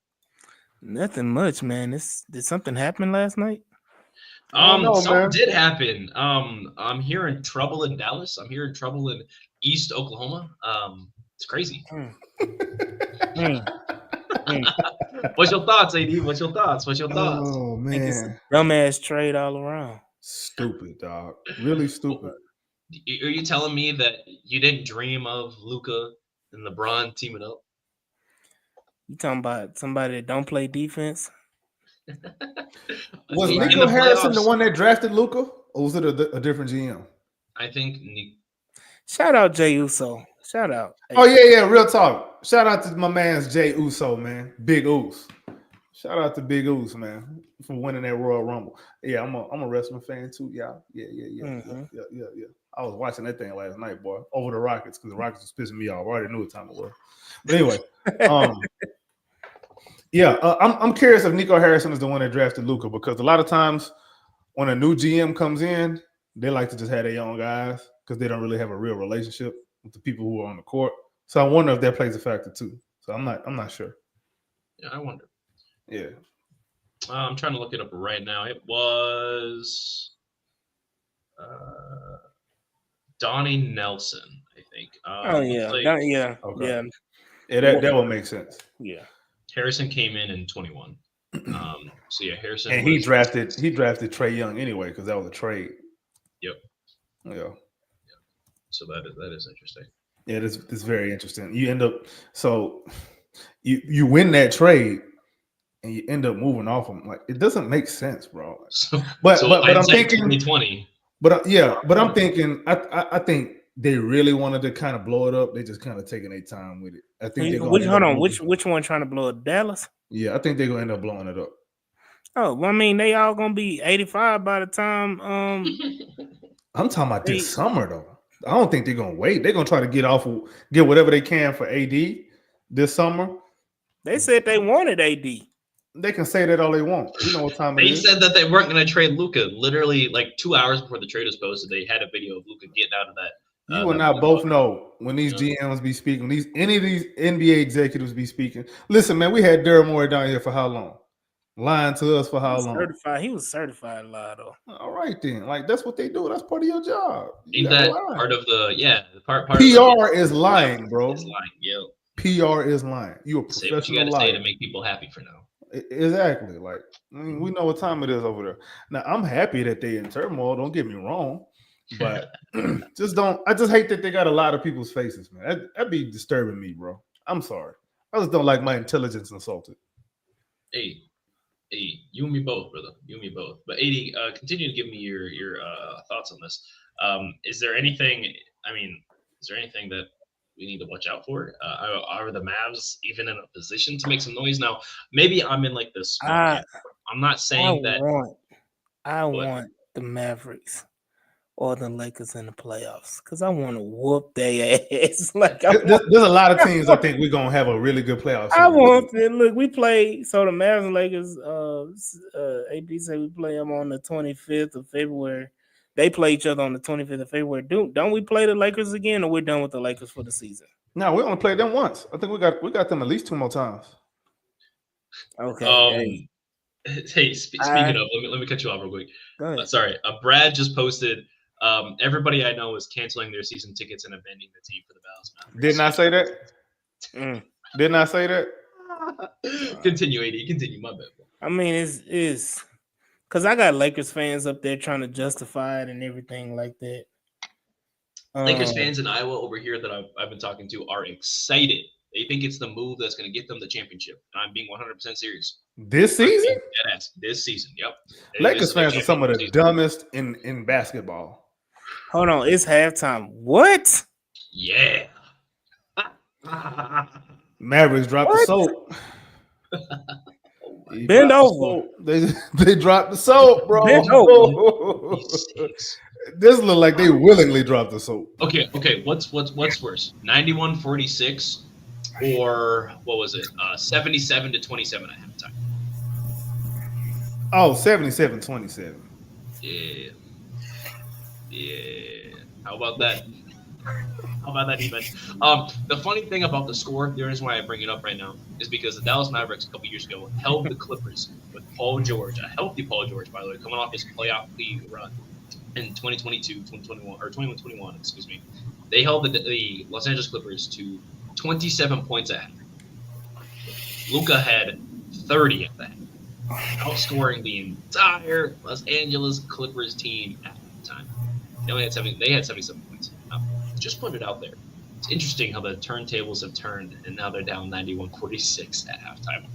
Nothing much, man. Did something happen last night? Something did happen. I'm hearing trouble in Dallas. I'm hearing trouble in East Oklahoma. It's crazy. What's your thoughts, AD? What's your thoughts? Oh man, dumbass trade all around. Stupid, dog. Really stupid. Are you telling me that you didn't dream of Luka and LeBron teaming up? You talking about somebody that don't play defense? Was Nico Harrison the one that drafted Luka, or was it a different GM? I think. Shout out Jay Uso. Shout out. Oh yeah, real talk. Shout out to my man's Jay Uso, man. Big Us. Shout out to Big Us, man, for winning that Royal Rumble. Yeah, I'm a wrestling fan too, y'all. Yeah. Mm-hmm. Yeah. I was watching that thing last night, boy, over the Rockets, because the Rockets was pissing me off. I already knew what time it was. But anyway, I'm curious if Nico Harrison is the one that drafted Luka, because a lot of times when a new GM comes in, they like to just have their young guys because they don't really have a real relationship with the people who are on the court. So I wonder if that plays a factor too. So I'm not sure. Yeah, I wonder. Yeah. I'm trying to look it up right now. It was Donnie Nelson, I think. Yeah. Okay. Yeah, that would make sense. Yeah. Harrison came in 21. So yeah, Harrison. And he drafted Trae Young anyway, because that was a trade. Yep. Yeah. So that is interesting. Yeah, it's very interesting. You end up you win that trade and you end up moving off them. Like, it doesn't make sense, bro. But I'm thinking 2020. But I'm thinking I think they really wanted to kind of blow it up. They just kind of taking their time with it. I think which one trying to blow it? Dallas? Yeah, I think they're gonna end up blowing it up. Oh, well, I mean, they all gonna be 85 by the time. I'm talking about this summer though. I don't think they're gonna wait. They're gonna try to get whatever they can for AD this summer. They said they wanted AD. They can say that all they want. You know what time it is. They said that they weren't going to trade Luka. Literally, like 2 hours before the trade was posted, they had a video of Luka getting out of that. You and I both know when these GMs be speaking, any of these NBA executives be speaking. Listen, man, we had Daryl Morey down here for how long? Lying to us for how long? Certified. He was certified lie though. All right then. Like that's what they do. That's part of your job. Ain't that part of the part PR is lying, bro. Is lying, yo. PR is lying. You a Say professional what you gotta liar. say to make people happy for now. Exactly. Like I mean, we know what time it is over there. Now I'm happy that they in turmoil. Don't get me wrong, but I just hate that they got a lot of people's faces, man. That'd be disturbing me, bro. I'm sorry. I just don't like my intelligence insulted. Hey, you and me both, brother. You and me both. But AD, continue to give me your thoughts on this. Is there anything? I mean, is there anything that we need to watch out for? Are the Mavs even in a position to make some noise? Now, maybe I'm in like this. I'm not saying I want the Mavericks or the Lakers in the playoffs because I want to whoop their ass. Like there's a lot of teams I think we're gonna have a really good playoff series. I want to look. We play the Mavs and Lakers. AP said we play them on the 25th of February. They play each other on the 25th of February. Don't we play the Lakers again, or we're done with the Lakers for the season? No, we only played them once. I think we got them at least 2 more times. Okay. Hey, speaking of, let me cut you off real quick. Sorry, Brad just posted. Everybody I know is canceling their season tickets and abandoning the team for the Dallas Mavericks. Didn't I say that? Didn't I say that? Continue, AD. Continue. My bad. I mean, it's because I got Lakers fans up there trying to justify it and everything like that. Lakers fans in Iowa over here that I've been talking to are excited. They think it's the move that's going to get them the championship. And I'm being 100% serious. This season? Yes, this season. Yep. Lakers fans are some of the dumbest in basketball. Hold on, it's halftime. What? Yeah. Mavericks dropped the soap. Bend over. They dropped the soap, bro. Bend over. This look like they willingly dropped the soap. Okay. What's worse? 91-46 or what was it? 77-27 at halftime. Oh, 77-27. Yeah. How about that? How about that defense? The funny thing about the score, the reason why I bring it up right now, is because the Dallas Mavericks a couple years ago held the Clippers with Paul George, a healthy Paul George, by the way, coming off his playoff league run in 2022, 2021, or 21, excuse me. They held the Los Angeles Clippers to 27 points at half. Luka had 30 at that, outscoring the entire Los Angeles Clippers team at the time. They had 77 points. Just put it out there. It's interesting how the turntables have turned, and now they're down 91-46 at halftime.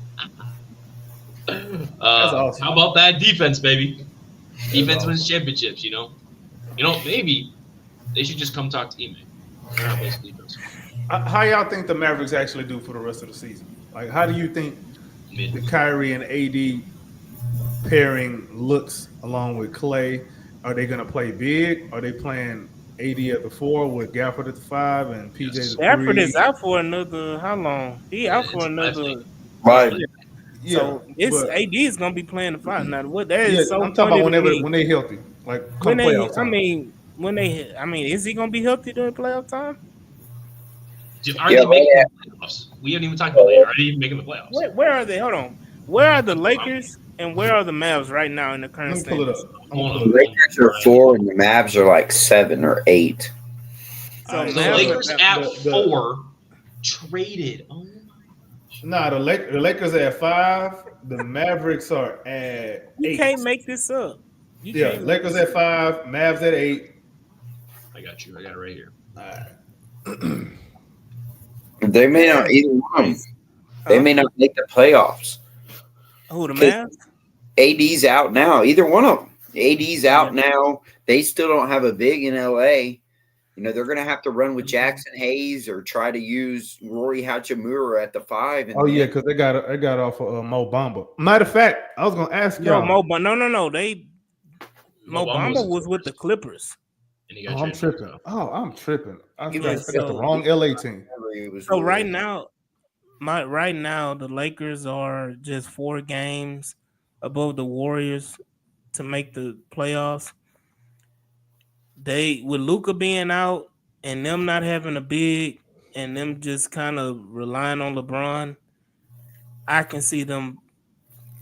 That's awesome. How about that defense, baby? Defense wins championships, you know. Maybe they should just come talk to Ime. How y'all think the Mavericks actually do for the rest of the season? Like, how do you think the Kyrie and AD pairing looks along with Clay? Are they going to play big? Are they playing AD at the 4 with Gafford at the 5 and PJ at the 3? Gafford is out for another how long? He out for another. Right. So AD is gonna be playing the 5 now. What that is so I'm talking about when they healthy, like come playoff time. I mean, is he gonna be healthy during playoff time? Are they making the playoffs? We haven't even talked about it. Are they even making the playoffs? Where are they? Hold on. Where are the Lakers and where are the Mavs right now in the current standings? The Lakers are 4 and the Mavs are like 7 or 8. So the Lakers at 4 traded. Nah, the Lakers are at 5. The Mavericks are at 8. You can't make this up. Lakers at 5, Mavs at 8. I got you. I got it right here. All right. They may not either one. They may not make the playoffs. Who, the Mavs? AD's out now. Either one of them. AD's out now. They still don't have a big in LA. You know, they're going to have to run with Jackson Hayes or try to use Rory Hachimura at the 5. Oh, yeah, because they got off of Mo Bamba. Matter of fact, I was going to ask y'all. No. Mo Bamba was with the Clippers. I'm tripping. I'm tripping. I got the wrong LA team. So right now, the Lakers are just 4 games above the Warriors to make the playoffs. They, with Luka being out and them not having a big and them just kind of relying on LeBron, I can see them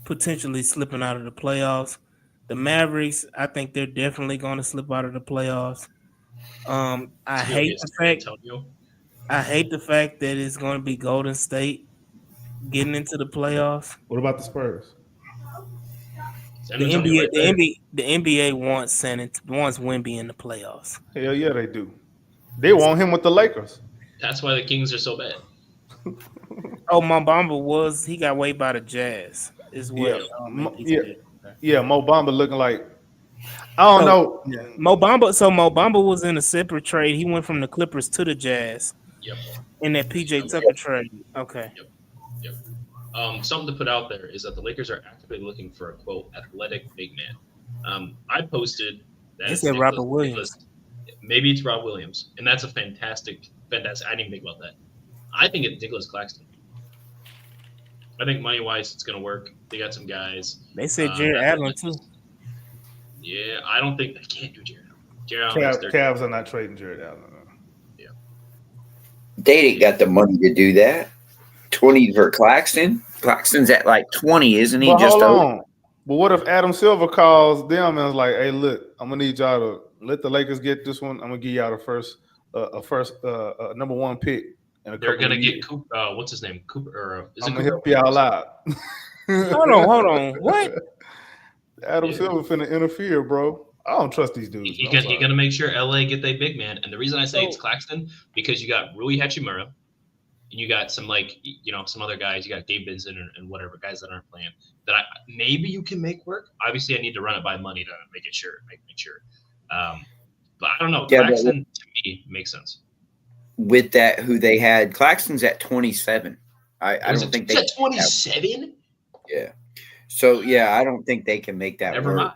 potentially slipping out of the playoffs. The Mavericks, I think they're definitely going to slip out of the playoffs. I hate the fact that it's going to be Golden State getting into the playoffs. What about the Spurs? The NBA wants Wemby in the playoffs. Hell yeah, they do. They want him with the Lakers. That's why the Kings are so bad. Oh, Mo Bamba he got waived by the Jazz. Is what? Yeah, Mo Bamba looking like. I don't know. Yeah. Mo Bamba was in a separate trade. He went from the Clippers to the Jazz. Yep. In that PJ Tucker trade. Okay. Yep. Something to put out there is that the Lakers are actively looking for a quote athletic big man. I posted that it's Robert Williams. Maybe it's Rob Williams, and that's a fantastic. I didn't think about that. I think it's Nicholas Claxton. I think money wise, it's going to work. They got some guys. They said Jared Allen too. Yeah, I don't think they can't do Jared Allen. Cavs are not trading Jared Allen. Yeah, they didn't got the money to do that. 20 for Claxton. Claxton's at like 20, isn't he? But just hold on. But what if Adam Silver calls them and is like, "Hey, look, I'm gonna need y'all to let the Lakers get this one. I'm gonna give y'all a first number one pick." They're gonna get Cooper. What's his name? Cooper. I'm gonna help y'all out. Hold on. What? Adam Silver finna interfere, bro. I don't trust these dudes. He's gonna make sure LA get their big man. And the reason I say it's Claxton because you got Rui Hachimura, and you got some some other guys. You got Gabe Benson and whatever guys that aren't playing that maybe you can make work. Obviously, I need to run it by money to make sure. But I don't know. Yeah, Claxton to me makes sense. With that, who they had, Claxton's at 27. I don't think they at 27. Yeah. So I don't think they can make that work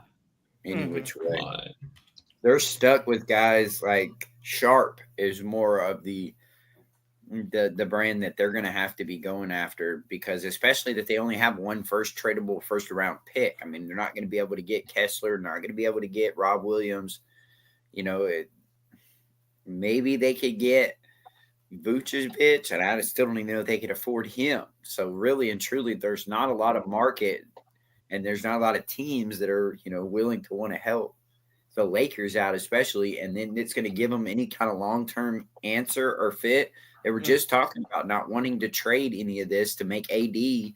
any which way. They're stuck with guys like Sharp is more of the brand that they're going to have to be going after because especially that they only have one tradable first round pick. I mean, they're not going to be able to get Kessler, not going to be able to get Rob Williams. Maybe they could get Vooch's bitch, and I still don't even know if they could afford him. So really and truly, there's not a lot of market, and there's not a lot of teams that are willing to want to help the Lakers out, especially. And then it's going to give them any kind of long-term answer or fit. They were just talking about not wanting to trade any of this to make AD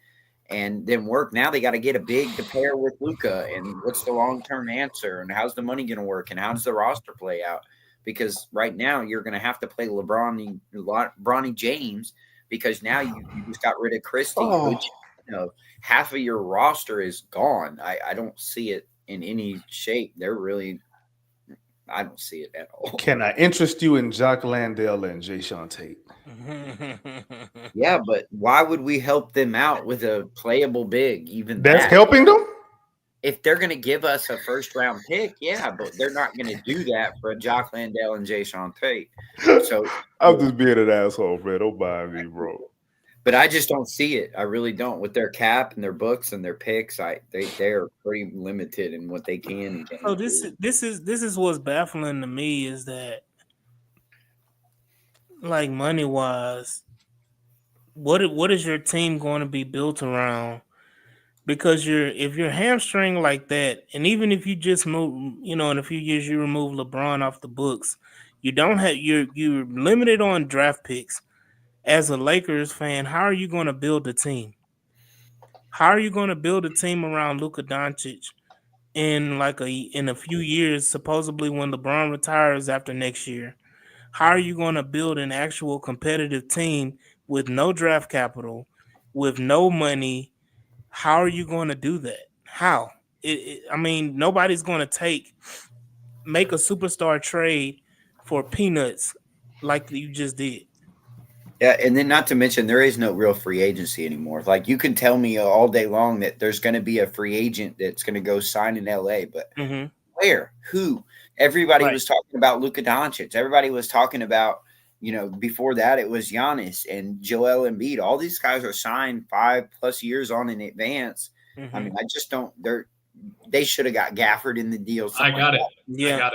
and then work. Now they got to get a big to pair with Luka, and what's the long-term answer, and how's the money going to work, and how does the roster play out? Because right now you're going to have to play LeBron James because now you just got rid of Christie. Which, half of your roster is gone. I don't see it in any shape. I don't see it at all. Can I interest you in Jock Landale and Jayshawn Tate? Yeah, but why would we help them out with a playable big? Even that's helping them? If they're going to give us a first-round pick, yeah, but they're not going to do that for Jock Landale and Jayshawn Tate. So I'm just being an asshole, man. Don't mind me, bro. But I just don't see it. I really don't. With their cap and their books and their picks, they're pretty limited in what they can and can't. So this is what's baffling to me is that, like money-wise, what is your team going to be built around? Because if you're hamstring like that, and even if you just move, in a few years you remove LeBron off the books, you're limited on draft picks. As a Lakers fan, how are you going to build a team? How are you going to build a team around Luka Doncic in a few years, supposedly when LeBron retires after next year? How are you going to build an actual competitive team with no draft capital, with no money? How are you going to do that? How? Nobody's going to make a superstar trade for peanuts like you just did. Yeah, and then not to mention there is no real free agency anymore. Like you can tell me all day long that there's going to be a free agent that's going to go sign in LA, but where? Who? Everybody was talking about Luka Doncic. Everybody was talking about, before that it was Giannis and Joel Embiid. All these guys are signed 5+ years on in advance. I mean, I just don't. They should have got Gafford in the deal. I got it. Yeah,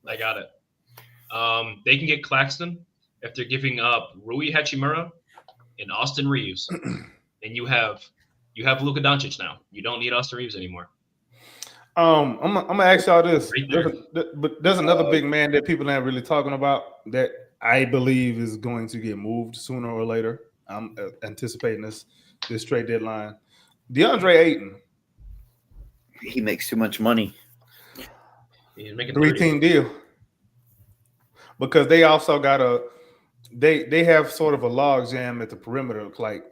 I got it. They can get Claxton if they're giving up Rui Hachimura and Austin Reeves. Then you have You have Luka Doncic now. You don't need Austin Reeves anymore. I'm gonna ask y'all this. Right there. But there's another big man that people aren't really talking about that I believe is going to get moved sooner or later. I'm anticipating this trade deadline. DeAndre Ayton. He makes too much money. He's making 3-team deal. Because they also got they have sort of a log jam at the perimeter. Like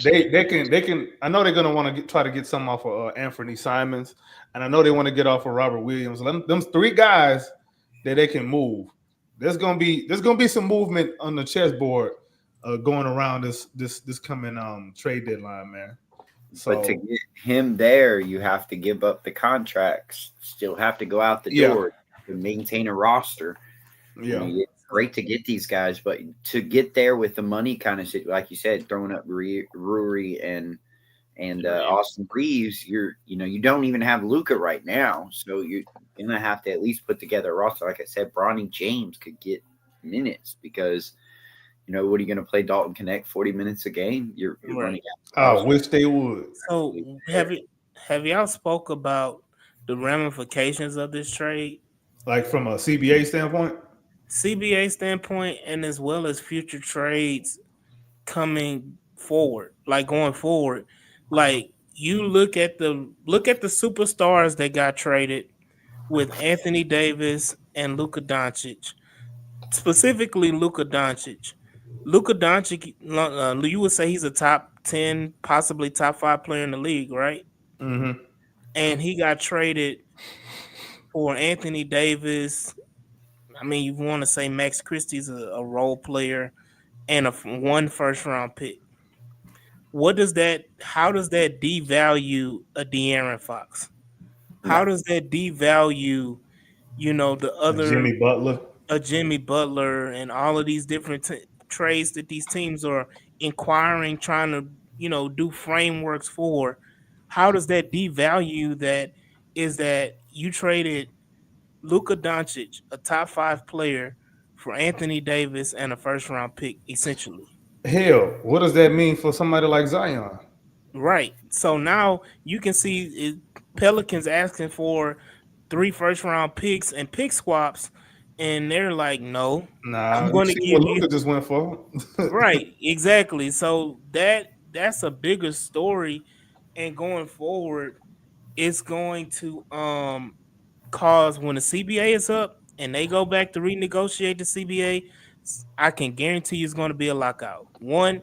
they can. I know they're gonna want to try to get some off of Anthony Simons, and I know they want to get off of Robert Williams. Them 3 guys that they can move. There's gonna be some movement on the chessboard going around this coming trade deadline, man. So, but to get him there, you have to give up the contracts. Still have to go out the door to maintain a roster. Yeah, it's great to get these guys, but to get there with the money, kind of like you said, throwing up Rury and Austin Reeves, you don't even have Luka right now, so you're gonna have to at least put together a roster. Like I said, Bronny James could get minutes because. What are you going to play Dalton Connect 40 minutes a game? You're running out. I wish they would. So have y'all spoke about the ramifications of this trade? Like from a CBA standpoint? CBA standpoint, and as well as future trades coming forward, like going forward. Like you look at the superstars that got traded with Anthony Davis and Luka Doncic. Specifically Luka Doncic. Luka Doncic, you would say he's a top 10, possibly top 5 player in the league, right? Mm-hmm. And he got traded for Anthony Davis. I mean, you want to say Max Christie's a role player and 1 first-round pick. How does that devalue a De'Aaron Fox? How does that devalue, the other Jimmy Butler and all of these different trades that these teams are inquiring, trying to, do frameworks for? How does that devalue that? Is that you traded Luka Doncic, a top 5 player, for Anthony Davis and a first-round pick, essentially? Hell, what does that mean for somebody like Zion? Right. So now you can see Pelicans asking for 3 first-round picks and pick swaps, and they're like, "No, I'm going to give what Luka just went for." Right. Exactly. So that's a bigger story, and going forward, it's going to cause when the CBA is up and they go back to renegotiate the CBA, I can guarantee you it's going to be a lockout. 1,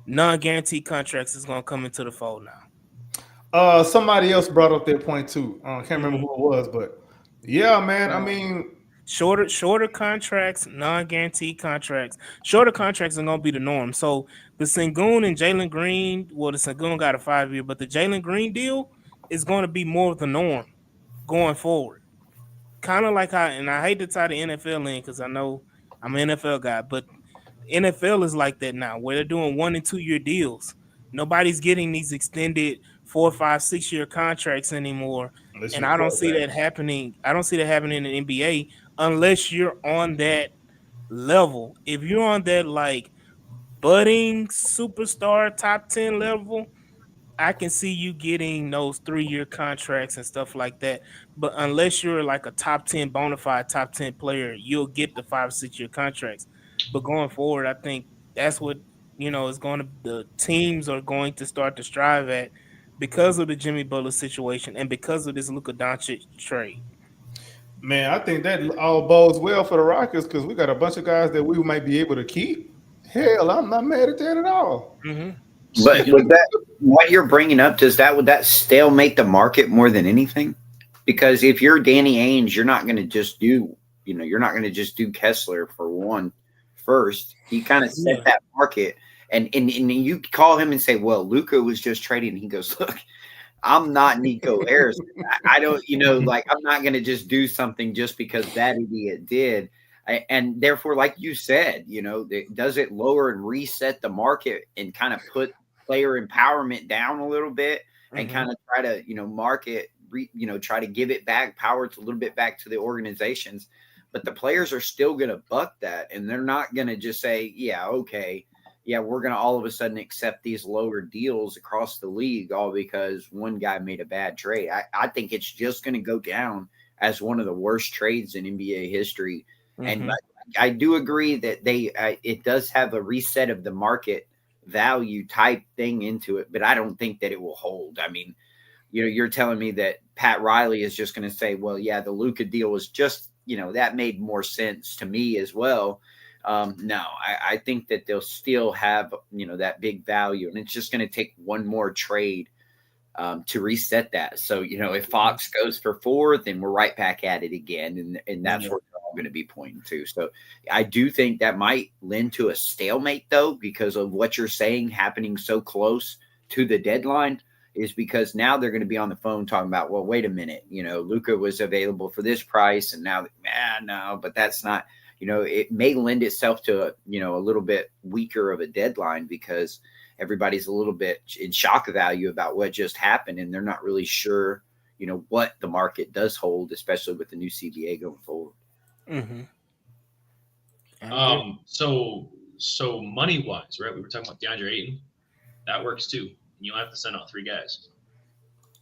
non-guaranteed contracts is going to come into the fold now. Somebody else brought up that point too. I can't remember who it was, but yeah, man. I mean, shorter contracts, non-guaranteed contracts. Shorter contracts are going to be the norm. So the Sengun and Jalen Green, well, the Sengun got a 5-year, but the Jalen Green deal is going to be more of the norm going forward. Kind of like and I hate to tie the NFL in because I know I'm an NFL guy, but NFL is like that now, where they're doing 1 and 2 year deals. Nobody's getting these extended 4, 5, 6 year contracts anymore, and I don't see that happening. I don't see that happening in the NBA unless you're on that level. If you're on that like budding superstar top 10 level, I can see you getting those 3-year contracts and stuff like that. But unless you're like a top 10 bona fide top 10 player, you'll get the 5 or 6 year contracts. But going forward, I think that's what the teams are going to start to strive at because of the Jimmy Butler situation and because of this Luka Doncic trade. Man, I think that all bodes well for the Rockets because we got a bunch of guys that we might be able to keep. Hell, I'm not mad at that at all. Mm-hmm. But with that, what you're bringing up, would that stalemate the market more than anything? Because if you're Danny Ainge, you're not going to just do, you're not going to just do Kessler for 1 first. You kind of set that market, and you call him and say, "Well, Luka was just trading." And he goes, "Look, I'm not Nico Harris. I don't, I'm not going to just do something just because that idiot did." And therefore, like you said, does it lower and reset the market and kind of put player empowerment down a little bit and kind of try to, market, try to give it back power to a little bit back to the organizations. But the players are still going to buck that. And they're not going to just say, yeah, okay, yeah, we're going to all of a sudden accept these lower deals across the league all because one guy made a bad trade. I think it's just going to go down as one of the worst trades in NBA history. And I do agree that it does have a reset of the market value type thing into it, but I don't think that it will hold. I mean, you're telling me that Pat Riley is just going to say, well, yeah, the Luka deal was just, that made more sense to me as well. No, I think that they'll still have, that big value, and it's just going to take one more trade to reset that. So, if Fox goes for 4, then we're right back at it again. And that's where we're all going to be pointing to. So I do think that might lend to a stalemate, though, because of what you're saying happening so close to the deadline, is because now they're going to be on the phone talking about, well, wait a minute, Luka was available for this price. And now, no, but that's not, it may lend itself to, a little bit weaker of a deadline because everybody's a little bit in shock value about what just happened. And they're not really sure, what the market does hold, especially with the new CBA going forward. So money wise, right? We were talking about DeAndre Ayton. That works too. You don't have to send out 3 guys.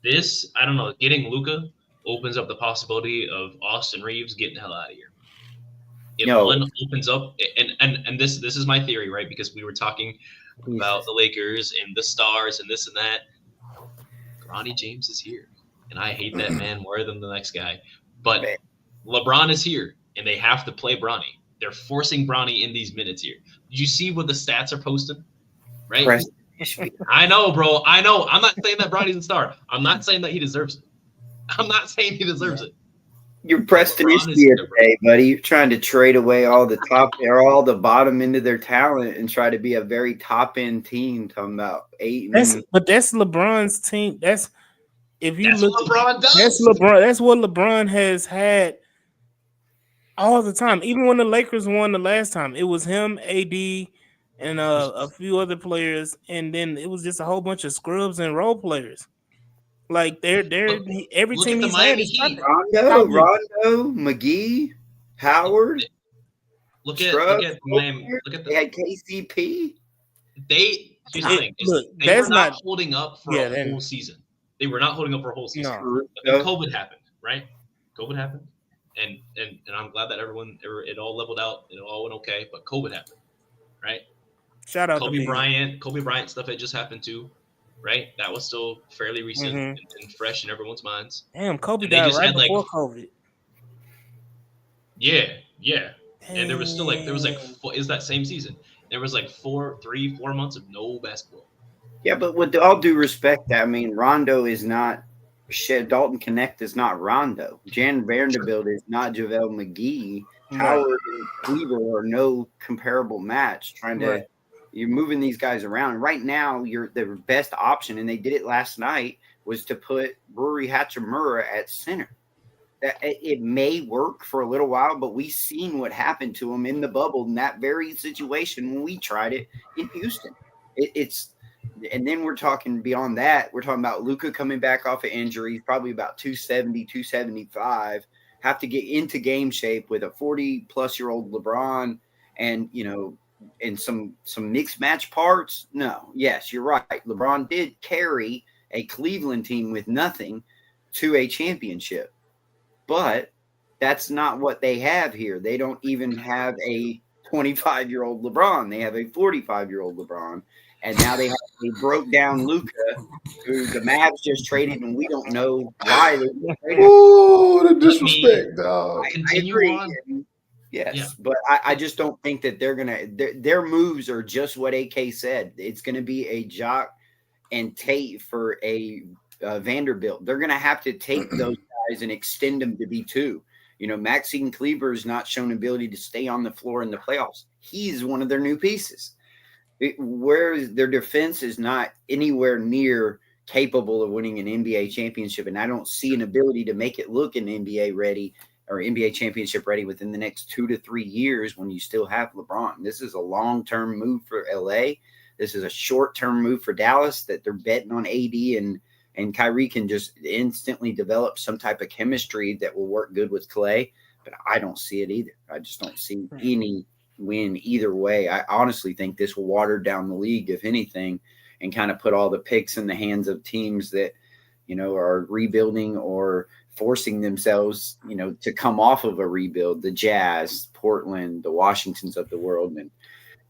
This, I don't know, getting Luka opens up the possibility of Austin Reeves getting the hell out of here. If one opens up, and this is my theory, right? Because we were talking about the Lakers and the stars and this and that. Bronny James is here, and I hate that man more than the next guy. But LeBron is here, and they have to play Bronny. They're forcing Bronny in these minutes here. Did you see what the stats are posting? Right? I know, bro. I know. I'm not saying that Bronny's a star. I'm not saying that he deserves it. I'm not saying he deserves it. You're Preston here today, buddy. You're trying to trade away all the top or all the bottom end of their talent and try to be a very top end team. Talking about 8. But that's LeBron's team. That's if you look. What LeBron does. That's LeBron. That's what LeBron has had all the time. Even when the Lakers won the last time, it was him, AD, and a few other players, and then it was just a whole bunch of scrubs and role players. Like every team he's had is Rondo, McGee, Howard. Look at the they had KCP. They were not holding up for a whole season. They were not holding up for a whole season. No. But then COVID happened, right? COVID happened, and I'm glad that it all leveled out. It all went okay, but COVID happened, right? Shout out Kobe Bryant stuff had just happened too. Right, that was still fairly recent and fresh in everyone's minds. Damn, Kobe died right before COVID. Yeah, and there was still is that same season? There was 4 months of no basketball. Yeah, but with all due respect, I mean, Rondo is not shit. Dalton Connect is not Rondo. Jan Vanderbilt is not JaVale McGee. Howard and Cleaver are no comparable match. You're moving these guys around. Right now, the best option, and they did it last night, was to put Rui Hachimura at center. It may work for a little while, but we've seen what happened to him in the bubble in that very situation when we tried it in Houston. And then we're talking beyond that. We're talking about Luka coming back off of injury, probably about 270, 275, have to get into game shape with a 40-plus-year-old LeBron and, and some mixed match parts. No, yes, you're right. LeBron did carry a Cleveland team with nothing to a championship, but that's not what they have here. They don't even have a 25-year-old LeBron. They have a 45-year-old LeBron, and now they broke down Luka, who the Mavs just traded, and we don't know why they traded. Oh, the disrespect, dog. I agree. Yes, but I just don't think that they're going to – their moves are just what AK said. It's going to be a Jock and Tate for a Vanderbilt. They're going to have to take those guys and extend them to be 2. Maxine Kleber has not shown ability to stay on the floor in the playoffs. He's one of their new pieces. Where their defense is not anywhere near capable of winning an NBA championship, and I don't see an ability to make it look an NBA ready or NBA championship ready within the next 2 to 3 years when you still have LeBron. This is a long-term move for LA. This is a short-term move for Dallas that they're betting on AD and Kyrie can just instantly develop some type of chemistry that will work good with Clay. But I don't see it either. I just don't see any win either way. I honestly think this will water down the league, if anything, and kind of put all the picks in the hands of teams that, are rebuilding or forcing themselves, to come off of a rebuild. The Jazz, Portland, the Washingtons of the world, and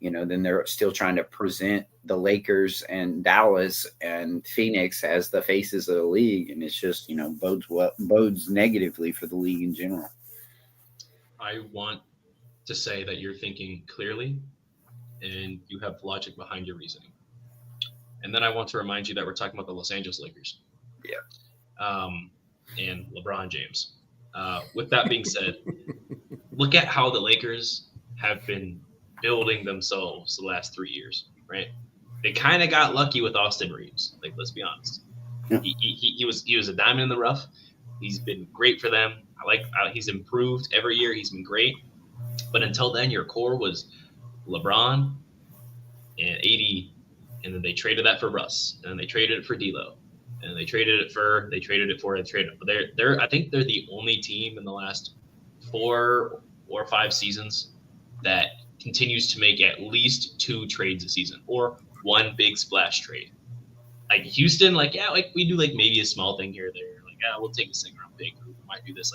then they're still trying to present the Lakers and Dallas and Phoenix as the faces of the league. And it's just, bodes negatively for the league in general. I want to say that you're thinking clearly and you have logic behind your reasoning. And then I want to remind you that we're talking about the Los Angeles Lakers. Yeah. And LeBron James. With that being said, look at how the Lakers have been building themselves the last 3 years, right? They kind of got lucky with Austin Reeves. Like, let's be honest. Yeah. He was a diamond in the rough. He's been great for them. He's improved every year. He's been great. But until then, your core was LeBron and AD, and then they traded that for Russ, and then they traded it for D'Lo, and they traded it for. I think they're the only team in the last 4 or 5 seasons that continues to make at least 2 trades a season or 1 big splash trade. Like Houston, we do maybe a small thing here or there. We'll take a second round pick. We might do this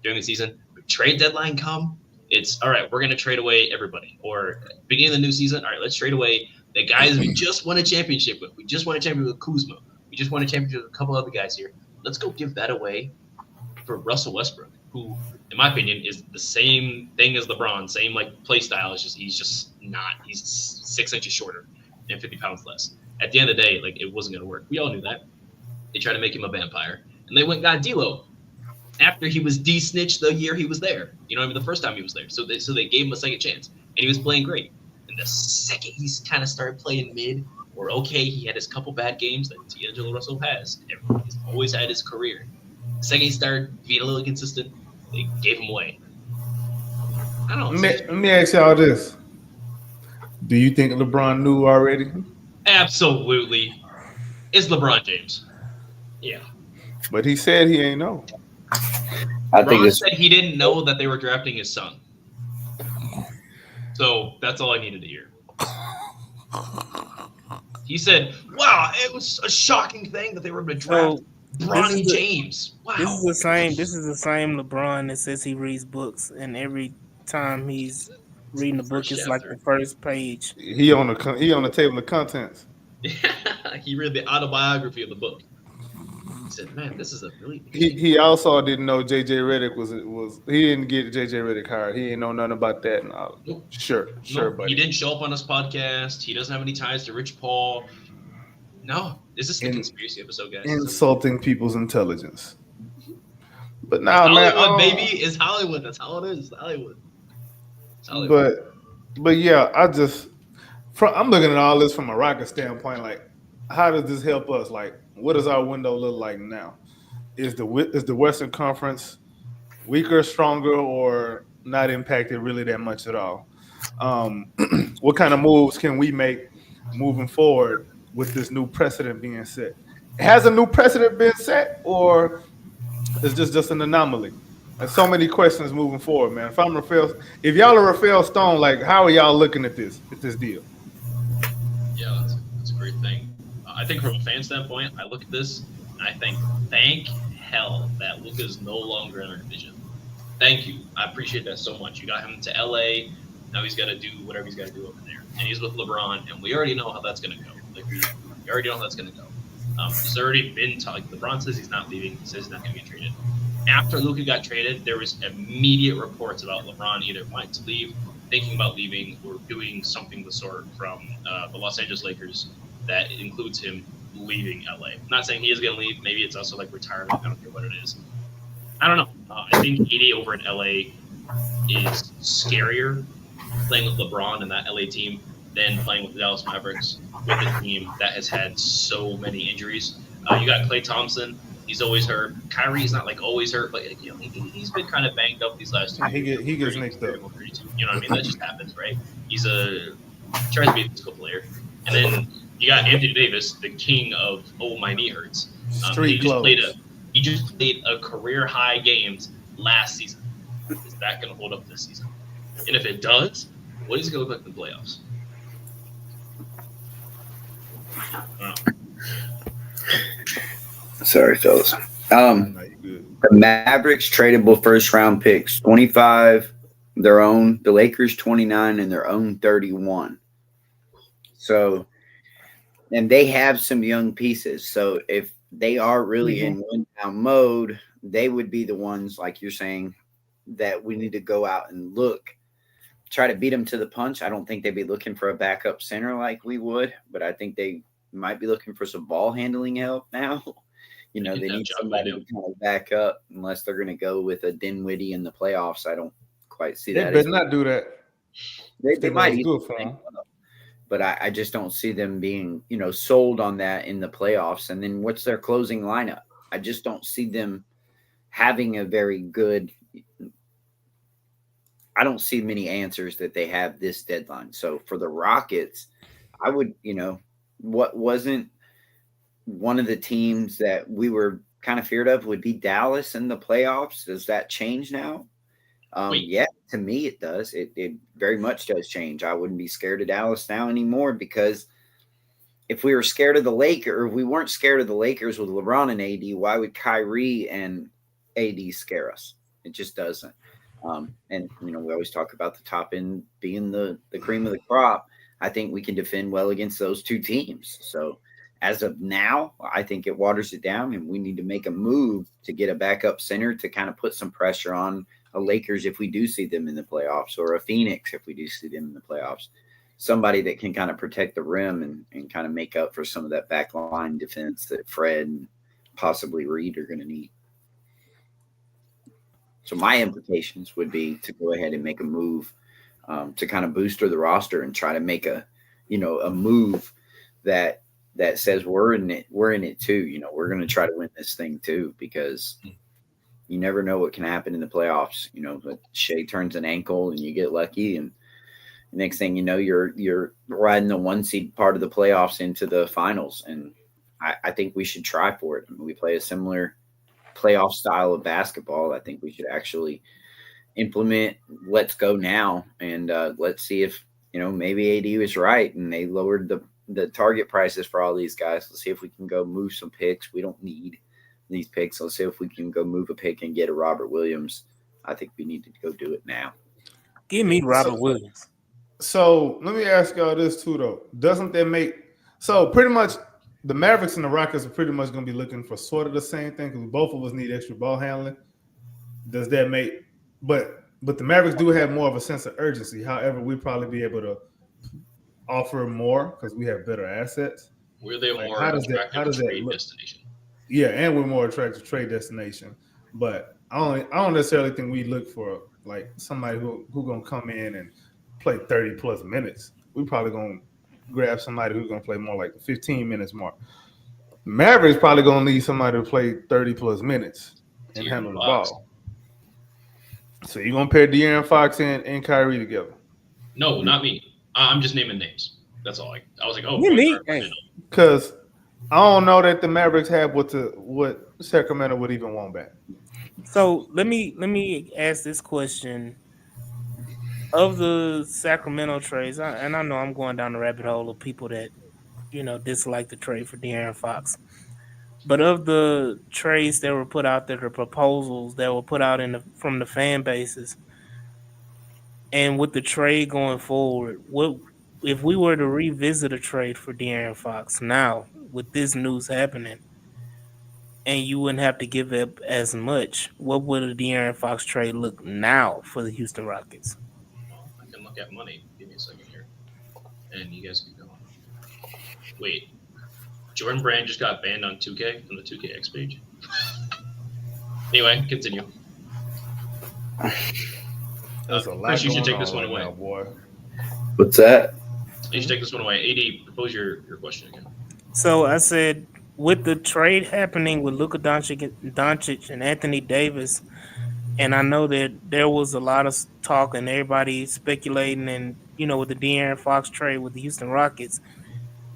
during the season. But trade deadline come, it's all right. We're gonna trade away everybody. Or beginning of the new season, all right, let's trade away the guys we just won a championship with. We just won a championship with Kuzma. We just won a championship with a couple other guys here. Let's go give that away for Russell Westbrook, who, in my opinion, is the same thing as LeBron, same play style. It's just he's 6 inches shorter and 50 pounds less. At the end of the day, it wasn't gonna work. We all knew that. They tried to make him a vampire. And they went and got D'Lo after he was de-snitched the year he was there. The first time he was there. So they gave him a second chance, and he was playing great. And the second he's kind of started playing mid or okay, he had his couple bad games that D'Angelo Russell has. He's always had his career. The second he started being a little inconsistent, they gave him away. I don't know. Let me ask y'all this. Do you think LeBron knew already? Absolutely. It's LeBron James. Yeah. But he said he ain't know. LeBron said he didn't know that they were drafting his son. So that's all I needed to hear. He said, wow, it was a shocking thing that they were going to draft Bronny James. Wow. This is the same LeBron that says he reads books, and every time he's reading the book, it's like the first page. He on the table of contents. He read the autobiography of the book. He said, "Man, this is a really." He also didn't know JJ Redick was. He didn't get JJ Redick hired. He didn't know nothing about that. Nope. Sure, buddy. He didn't show up on this podcast. He doesn't have any ties to Rich Paul. No, is this a conspiracy episode, guys? Insulting people's intelligence. But now, Hollywood, baby, it's Hollywood. That's how it is. Hollywood. It's Hollywood. But yeah, I'm looking at all this from a Rocket standpoint. Like, how does this help us? Like, what does our window look like now? Is the Western Conference weaker, stronger, or not impacted really that much at all? What kind of moves can we make moving forward with this new precedent being set? Has a new precedent been set, or is this just an anomaly? There's so many questions moving forward, man. If y'all are Rafael Stone, like, how are y'all looking at this deal? Yeah, that's a great thing. I think from a fan standpoint, I look at this and I think, thank hell that Luka is no longer in our division. Thank you. I appreciate that so much. You got him to LA. Now he's got to do whatever he's got to do over there. And he's with LeBron, and we already know how that's going to go. We already know how that's going to go. There's already been talk. LeBron says he's not leaving. He says he's not going to get traded. After Luka got traded, there was immediate reports about LeBron either wanting to leave, thinking about leaving, or doing something of the sort from the Los Angeles Lakers that includes him leaving LA. I'm not saying he is going to leave. Maybe it's also like retirement. I don't care what it is. I don't know. I think AD over in LA is scarier playing with LeBron and that LA team than playing with the Dallas Mavericks with a team that has had so many injuries. You got Klay Thompson. He's always hurt. Kyrie's not like always hurt, but he's been kind of banged up these last 2 years. He gets nicked up. You know what I mean? That just happens, right? He tries to be a physical player. And then you got Anthony Davis, the king of my knee hurts. He just played a career high games last season. Is that going to hold up this season? And if it does, What is it going to look like in the playoffs? Sorry, fellas. The Mavericks tradable first round picks, 25 their own, the Lakers 29 and their own 31. So, and they have some young pieces. So if they are really in win now mode, they would be the ones, like you're saying, that we need to go out and look, try to beat them to the punch. I don't think they'd be looking for a backup center like we would, but I think they might be looking for some ball handling help now. You know, they need somebody to kind of back up unless they're going to go with a Dinwiddie in the playoffs. I don't quite see that. They better not do that. They might do it for them. But I just don't see them being, you know, sold on that in the playoffs. And then what's their closing lineup? I just don't see them having a very good – I don't see many answers that they have this deadline. So for the Rockets, I would, you know, what wasn't one of the teams that we were kind of feared of would be Dallas in the playoffs. Does that change now? Yeah, to me it does. It very much does change. I wouldn't be scared of Dallas now anymore, because if we were scared of the Lakers, or if we weren't scared of the Lakers with LeBron and AD, why would Kyrie and AD scare us? It just doesn't. And, you know, we always talk about the top end being the cream of the crop. I think we can defend well against those two teams. So as of now, I think it waters it down, and we need to make a move to get a backup center to kind of put some pressure on a Lakers if we do see them in the playoffs, or a Phoenix if we do see them in the playoffs. Somebody that can kind of protect the rim and kind of make up for some of that backline defense that Fred and possibly Reed are going to need. So my implications would be to go ahead and make a move to kind of booster the roster and try to make a move that says we're in it too. You know, we're going to try to win this thing too, because you never know what can happen in the playoffs. You know, but Shea turns an ankle and you get lucky, and the next thing you know, you're riding the 1 seed part of the playoffs into the finals. And I think we should try for it. I mean, we play a similar playoff style of basketball. I think we should actually implement let's go now, and let's see if, you know, maybe AD was right and they lowered the target prices for all these guys. Let's see if we can go move some picks. We don't need these picks. Let's see if we can go move a pick and get a Robert Williams. I think we need to go do it now. Give me Robert Williams. So let me ask y'all this too, though. Doesn't that make – so pretty much the Mavericks and the Rockets are pretty much going to be looking for sort of the same thing, because both of us need extra ball handling. Does that make – but the Mavericks do have more of a sense of urgency. However, we'd probably be able to offer more because we have better assets. We're the more attractive trade destination. Yeah, and we're more attractive trade destination. But I don't necessarily think we look for like somebody who gonna come in and play 30 plus minutes. We probably gonna grab somebody who's gonna play more like the 15 minutes mark. Mavericks probably gonna need somebody to play 30 plus minutes and handle the ball. So you're gonna pair De'Aaron Fox and Kyrie together? No, not me. I'm just naming names. That's all. I was like, oh, because I don't know that the Mavericks have what Sacramento would even want back. So let me ask this question: of the Sacramento trades, and I know I'm going down the rabbit hole of people that, you know, dislike the trade for De'Aaron Fox, but of the trades that were put out there, the proposals that were put out from the fan bases, and with the trade going forward, what if we were to revisit a trade for De'Aaron Fox now with this news happening, and you wouldn't have to give up as much? What would a De'Aaron Fox trade look now for the Houston Rockets? Well, I can look at money. Give me a second here, and you guys keep going. Wait, Jordan Brand just got banned on 2K from the 2KX page. Anyway, continue. There's a lot Chris, you should going take this on one right away. now, boy. What's that? You should take this one away. AD, propose your question again. So I said, with the trade happening with Luka Doncic and Anthony Davis, and I know that there was a lot of talk and everybody speculating, and, you know, with the De'Aaron Fox trade with the Houston Rockets,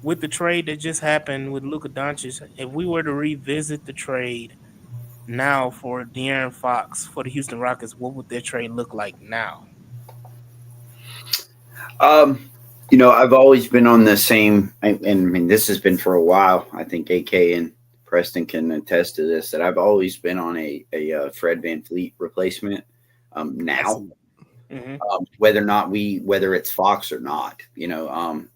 with the trade that just happened with Luka Doncic, if we were to revisit the trade now for De'Aaron Fox for the Houston Rockets, what would that trade look like now? I've always been on the same, and I mean, this has been for a while. I think AK and Preston can attest to this, that I've always been on a Fred VanVleet replacement. Now, whether it's Fox or not,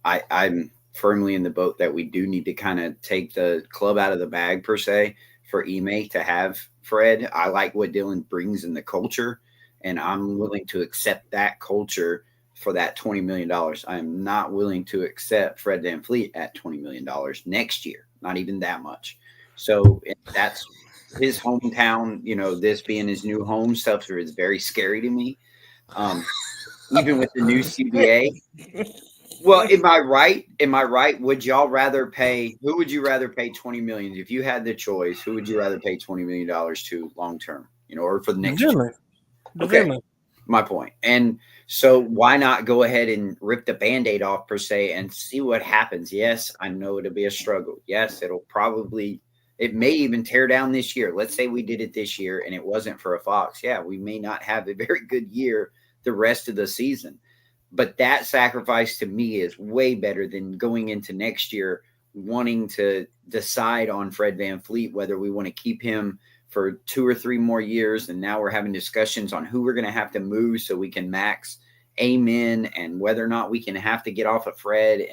I'm firmly in the boat that we do need to kind of take the club out of the bag per se for Ime to have Fred. I like what Dylan brings in the culture, and I'm willing to accept that culture for that $20 million. I am not willing to accept Fred VanVleet at $20 million next year, not even that much. So that's his hometown, this being his new home stuff is very scary to me. Even with the new CBA. Well, am I right? Who would you rather pay $20 million? If you had the choice, who would you rather pay $20 million to long term, or for the next year? Okay. My point. And so why not go ahead and rip the Band-Aid off per se and see what happens? Yes, I know it'll be a struggle. Yes, it may even tear down this year. Let's say we did it this year and it wasn't for a Fox. Yeah, we may not have a very good year the rest of the season. But that sacrifice to me is way better than going into next year wanting to decide on Fred VanVleet, whether we want to keep him for 2 or 3 more years. And now we're having discussions on who we're going to have to move so we can max Amen, and whether or not we can have to get off of Fred,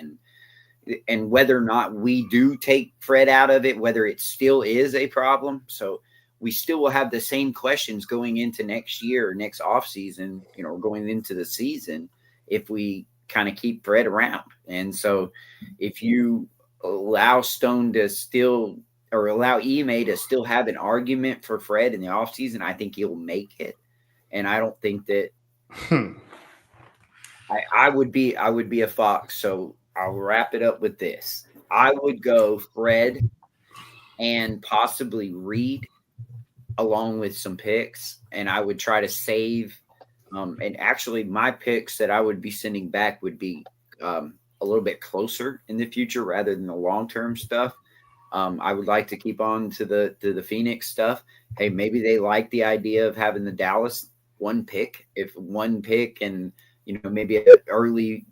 and whether or not we do take Fred out of it, whether it still is a problem. So we still will have the same questions going into next year, next offseason, going into the season, if we kind of keep Fred around. And so if you allow Stone to still, or allow Ime to still have an argument for Fred in the offseason, I think he'll make it. And I don't think that I would be a Fox. So I'll wrap it up with this. I would go Fred and possibly Reed along with some picks, and I would try to save. And actually, my picks that I would be sending back would be a little bit closer in the future rather than the long-term stuff. I would like to keep on to the Phoenix stuff. Hey, maybe they like the idea of having the Dallas one pick, and maybe an early,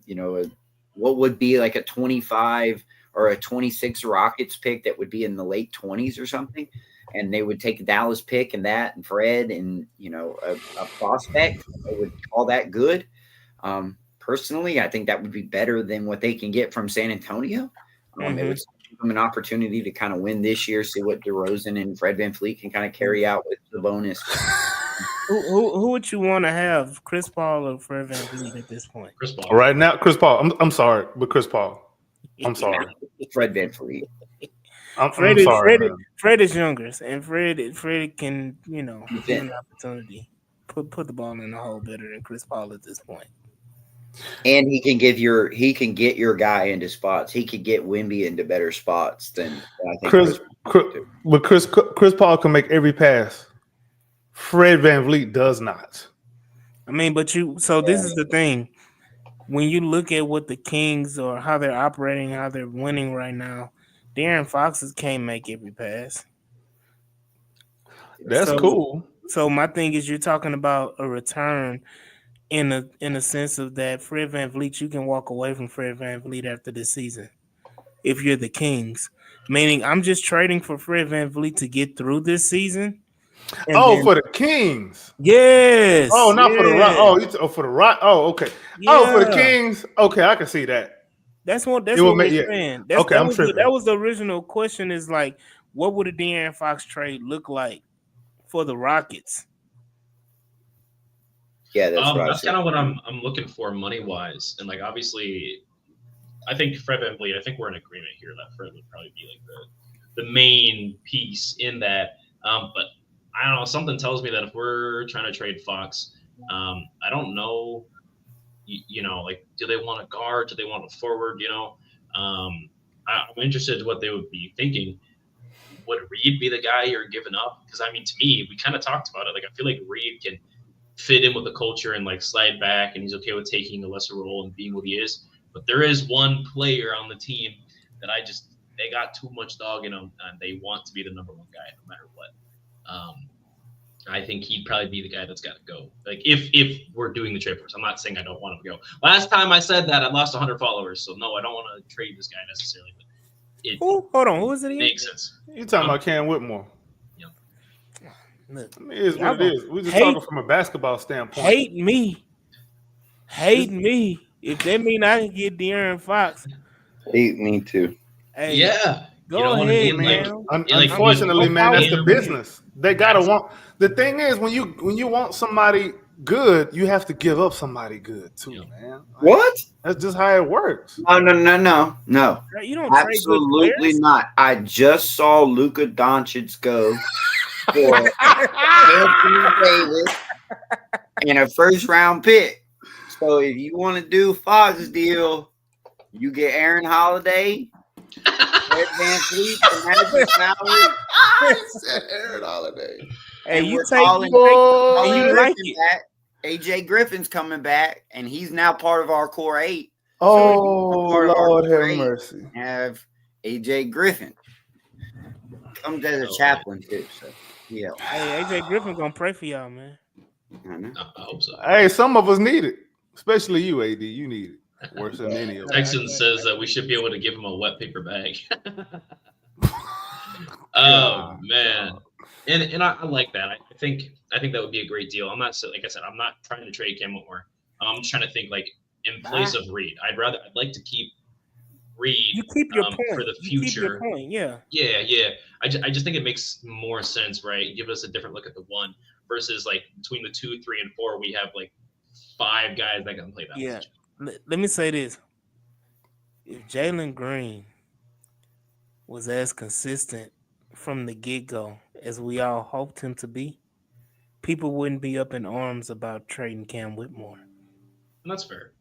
what would be like a 25 or a 26 Rockets pick that would be in the late 20s or something. And they would take a Dallas pick and that, and Fred, and a prospect. They would call that good. Personally, I think that would be better than what they can get from San Antonio. It would give them an opportunity to kind of win this year, see what DeRozan and Fred VanVleet can kind of carry out with the bonus. Who would you want to have, Chris Paul or Fred VanVleet at this point? Chris Paul. Right now, Chris Paul. I'm sorry, but Chris Paul. I'm sorry. Fred VanVleet. Fred is younger, and Fred can, give an opportunity, put the ball in the hole better than Chris Paul at this point. And he can get your guy into spots. He could get Wemby into better spots than I think. Chris Paul can make every pass. Fred VanVleet does not. I mean, this is the thing. When you look at what the Kings or how they're operating, how they're winning right now, De'Aaron Fox can't make every pass. That's cool. So my thing is, you're talking about a return in a sense of that Fred VanVleet, you can walk away from Fred VanVleet after this season if you're the Kings. Meaning, I'm just trading for Fred VanVleet to get through this season. For the Kings. Yes. Oh, not for the Rock. For the Rock. Oh, okay. Yeah. For the Kings. Okay, I can see that. That's what we're saying. That was the original question. Is like, what would a De'Aaron Fox trade look like for the Rockets? Yeah, that's kind of what I'm looking for money wise, and like obviously, I think Fred VanVleet. I think we're in agreement here that Fred would probably be like the main piece in that. But I don't know. Something tells me that if we're trying to trade Fox, I don't know. Like, do they want a guard? Do they want a forward? I'm interested in what they would be thinking. Would Reed be the guy you're giving up? Because I mean, to me, we kind of talked about it. Like, I feel like Reed can fit in with the culture and like slide back, and he's okay with taking a lesser role and being what he is. But there is one player on the team that they got too much dog in them, and they want to be the number one guy no matter what. I think he'd probably be the guy that's got to go. Like if we're doing the trade for us, I'm not saying I don't want him to go. Last time I said that, I lost 100 followers, so no, I don't want to trade this guy necessarily. But it Hold on, who is it again? makes sense. You talking about Cam Whitmore? Look, I mean, it is what it is. We're just talking from a basketball standpoint. Hate me. If that mean I can get De'Aaron Fox, Hate me too. hey, Yeah. go You know what I ahead, mean? man. Unfortunately, man, that's the Cam- business. They gotta want. The thing is, when you want somebody good, you have to give up somebody good too, man. Like, What? that's just how it works. No. You don't trade good Absolutely players. not. I just saw Luka Doncic go for Anthony Davis and a first round pick. So if you want to do Fox's deal, you get Aaron Holiday, Ed Van Fleet, and that's your salary. Aaron Holiday. Hey, And you we're take calling and you like Griffin it. back. AJ Griffin's coming back, and he's now part of our core 8. Oh, part of our Lord have trade. mercy. Have AJ Griffin comes as a chaplain too. So yeah, Hey, AJ Griffin gonna pray for y'all, man. I know. I hope so. Hey, some of us need it, especially you, AD. You need it worse than any of us. Texan says that we should be able to give him a wet paper bag. Oh man, and I like that. I think that would be a great deal. I'm not like I said, I'm not trying to trade Cam Whitmore. I'm just trying to think like in place of Reed. I'd like to keep Reed. You keep your point for the You keep your future. point, yeah. Yeah. I just think it makes more sense, right? Give us a different look at the 1 versus like between the 2, 3, and 4, we have like 5 guys that can play that. Yeah. Let me say this: if Jalen Green was as consistent from the get-go as we all hoped him to be, people wouldn't be up in arms about trading Cam Whitmore. And that's fair.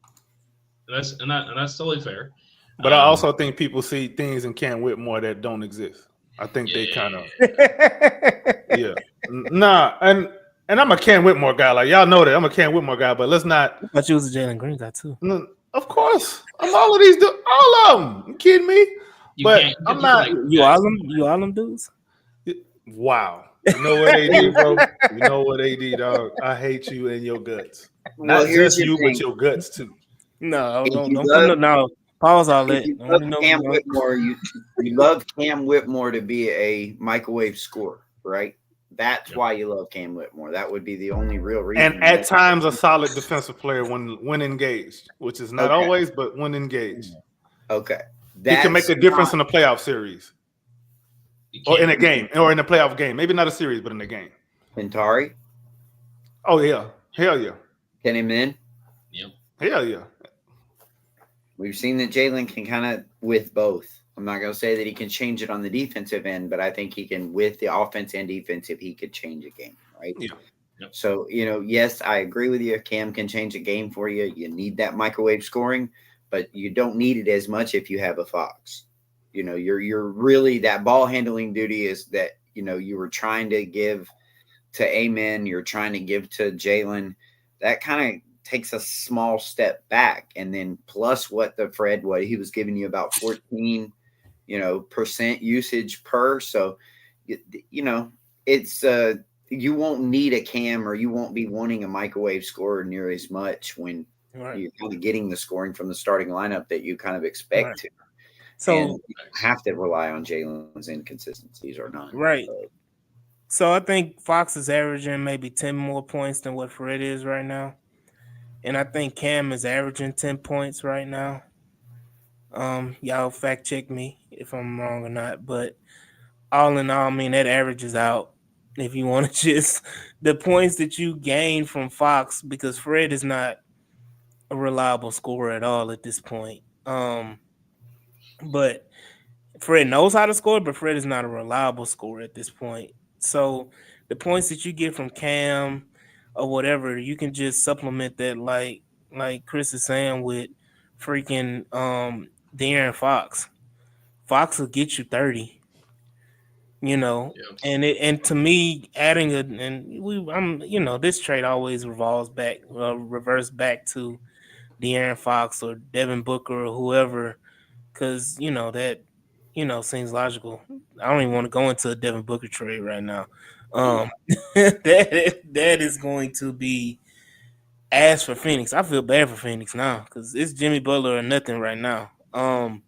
And that's totally fair. But I also think people see things in Cam Whitmore that don't exist. I think they kind of Nah, and I'm a Cam Whitmore guy. Like y'all know that I'm a Cam Whitmore guy, but let's not. I thought you was a Jalen Green guy too. No, of course, I'm all of these. All of them. You kidding me? But I'm not. You all them dudes. Wow. You know what they did, bro? You know what they did, dog? I hate you and your guts. Well, Not here's just the you, thing. but your guts too. No, If don't you put love- no. Pause all that. If you I love wanna know- Cam Whitmore, you love Cam Whitmore to be a microwave scorer, right? That's why you love Cam Whitmore. That would be the only real reason. And at times, a solid defensive player when engaged, which is not always, but when engaged. Okay. He can make a difference in a playoff series. Or in a game, or in a playoff game. Maybe not a series, but in a game. Pintari? Oh, yeah. Hell yeah. Kenny Min? Yep. Hell yeah. We've seen that Jalen can kind of with both. I'm not going to say that he can change it on the defensive end, but I think he can with the offense and defensive, he could change a game, right? Yeah. Yep. So, yes, I agree with you. Cam can change a game for you. You need that microwave scoring, but you don't need it as much if you have a Fox. You're really that ball handling duty is that, you were trying to give to Amen. You're trying to give to Jalen. That kind of takes a small step back. And then plus what he was giving you about 14, % usage per. So, it's you won't need a Cam or you won't be wanting a microwave scorer near as much when you're kind of getting the scoring from the starting lineup that you kind of expect to. So and you have to rely on Jalen's inconsistencies or not. Right. So I think Fox is averaging maybe 10 more points than what Fred is right now. And I think Cam is averaging 10 points right now. Y'all fact check me if I'm wrong or not. But all in all, I mean, that averages out if you want to just the points that you gain from Fox, because Fred is not a reliable scorer at all at this point. But Fred knows how to score, but Fred is not a reliable scorer at this point. So the points that you get from Cam or whatever, you can just supplement that like Chris is saying with freaking De'Aaron Fox. Fox will get you 30. And to me, adding this trade always reverse back to De'Aaron Fox or Devin Booker or whoever, because that seems logical. I don't even want to go into a Devin Booker trade right now, That is going to be ass for Phoenix. I feel bad for Phoenix now because it's Jimmy Butler or nothing right now. And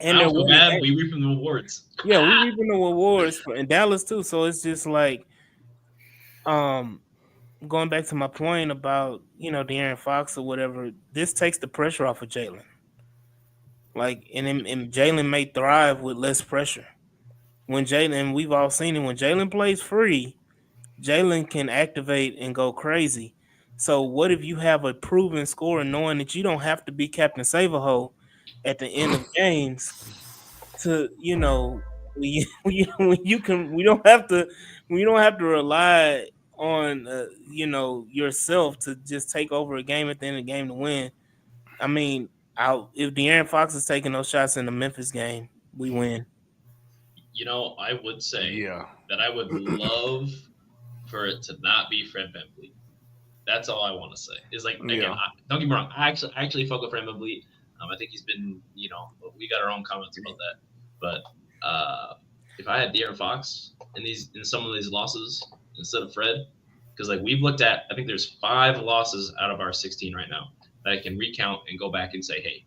I don't feel bad. We reap from the awards. Yeah, we reaping the awards in Dallas too. So it's just like, going back to my point about De'Aaron Fox or whatever. This takes the pressure off of Jalen. Like, and Jalen may thrive with less pressure. When Jalen, we've all seen it. When Jalen plays free, Jalen can activate and go crazy. So what if you have a proven scorer knowing that you don't have to be Captain Save-A-Ho at the end of games to, we don't have to rely on, yourself to just take over a game at the end of the game to win. I mean, if De'Aaron Fox is taking those shots in the Memphis game, we win. I would say that I would love for it to not be Fred VanVleet. That's all I want to say. Is like, again, don't get me wrong. I actually fuck with Fred VanVleet. I think he's been, we got our own comments about that. But if I had De'Aaron Fox in some of these losses instead of Fred, because like we've looked at, I think there's 5 losses out of our 16 right now that I can recount and go back and say, hey,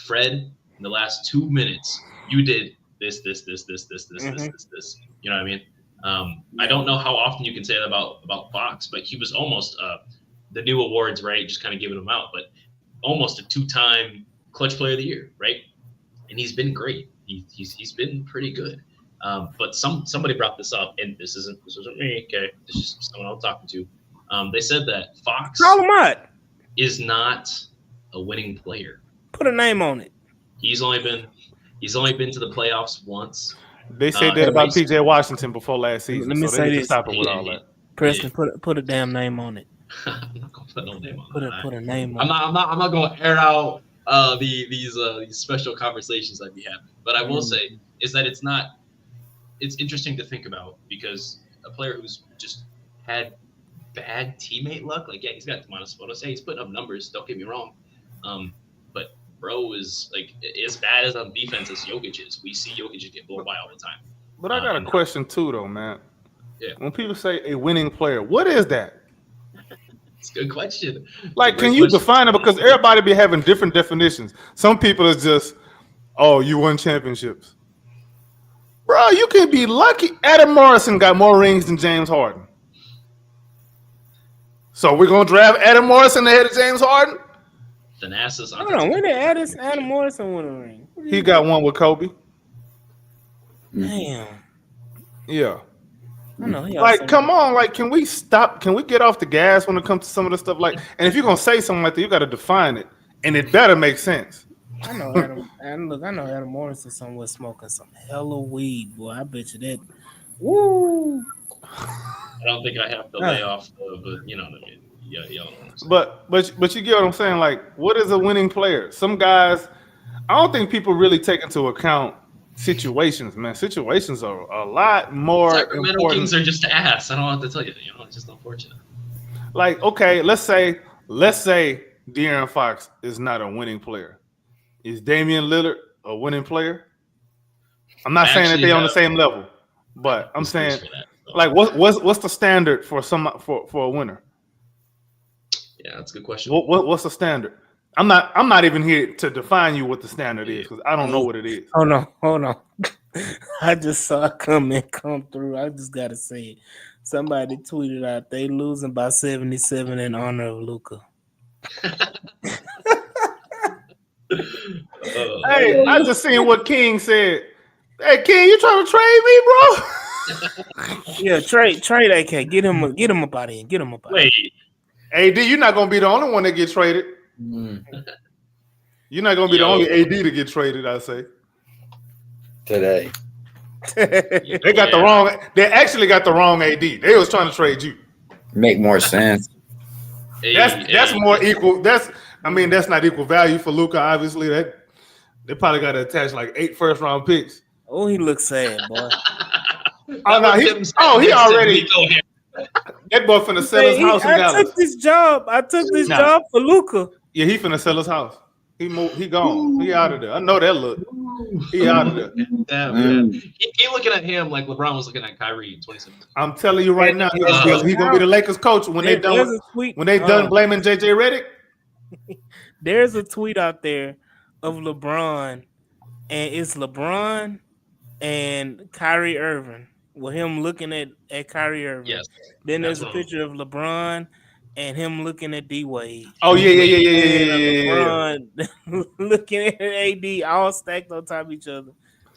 Fred, in the last 2 minutes, you did this. You know what I mean? I don't know how often you can say that about Fox, but he was almost the new awards, right? Just kind of giving them out, but almost a 2-time clutch player of the year, right? And he's been great. He's been pretty good. But somebody brought this up, and this isn't me. Okay, this is someone I'm talking to. They said that Fox is not a winning player. Put a name on it. He's only been to the playoffs once. They said that about PJ Washington before last season. Let me say this. Stop it with all that. Preston, put a damn name on it. I'm not gonna put no name on it. Put a name on it. I'm not gonna air out these special conversations I'd be having. But I will say is that it's interesting to think about, because a player who's just had bad teammate luck, like, yeah, he's got Tomas Photos. Hey, he's putting up numbers, don't get me wrong. But bro is like as bad as on defense as Jokic is. We see Jokic get blown by all the time. But I got a question too, though, man. Yeah. When people say a winning player, what is that? It's a good question. Like, can you define it? Because everybody be having different definitions. Some people are just, oh, you won championships. Bro, you can be lucky. Adam Morrison got more rings than James Harden. So we're going to draft Adam Morrison ahead of James Harden? Thanasis. Hold on, when did Adam Morrison win a ring? He got one with Kobe. Damn. Yeah. I know. Like, come on. Like, can we stop? Can we get off the gas when it comes to some of the stuff? Like, and if you're going to say something like that, you got to define it. And it better make sense. I know Adam Morrison somewhere smoking some hella weed, boy. I bet you that. Woo! I don't think I have to lay off, but you know what I mean. Yeah. But you get what I'm saying. Like, what is a winning player? Some guys, I don't think people really take into account situations. Man, situations are a lot more Sacramento important. Kings are just ass. I don't have to tell you. It's just unfortunate. Like, okay, let's say De'Aaron Fox is not a winning player. Is Damian Lillard a winning player? I'm not saying that they're on the same level, but I'm saying, like, what's the standard for a winner? Yeah, that's a good question. What's the standard? I'm not even here to define you what the standard is, because I don't know what it is. Hold on. I just saw a comment come through. I just gotta say it. Somebody tweeted out they losing by 77 in honor of Luka. Hey, I just seen what King said. Hey, King, you trying to trade me, bro? Yeah, trade AK. Get him up out of here. Get him up out. Wait, AD, you're not gonna be the only one that gets traded. You're not gonna be the only AD to get traded, I say. Today. They got the wrong. They actually got the wrong AD. They was trying to trade you. Make more sense. That's more equal. That's not equal value for Luka. Obviously, that they probably got to attach like 8 first-round picks. Oh, he looks sad, boy. He already. That boy finna sell his house in Dallas. I took this job for Luka. Yeah, he finna sell his house. He gone. He out of there. I know that look. He out of there. Damn, he looking at him like LeBron was looking at Kyrie in 2017. I'm telling you right now, he's gonna be the Lakers coach when they done blaming JJ Redick. There's a tweet out there of LeBron, and it's LeBron and Kyrie Irving with him looking at Kyrie Irving. Yes. Then there's a picture of LeBron and him looking at D Wade. Oh yeah. LeBron looking at AD all stacked on top of each other.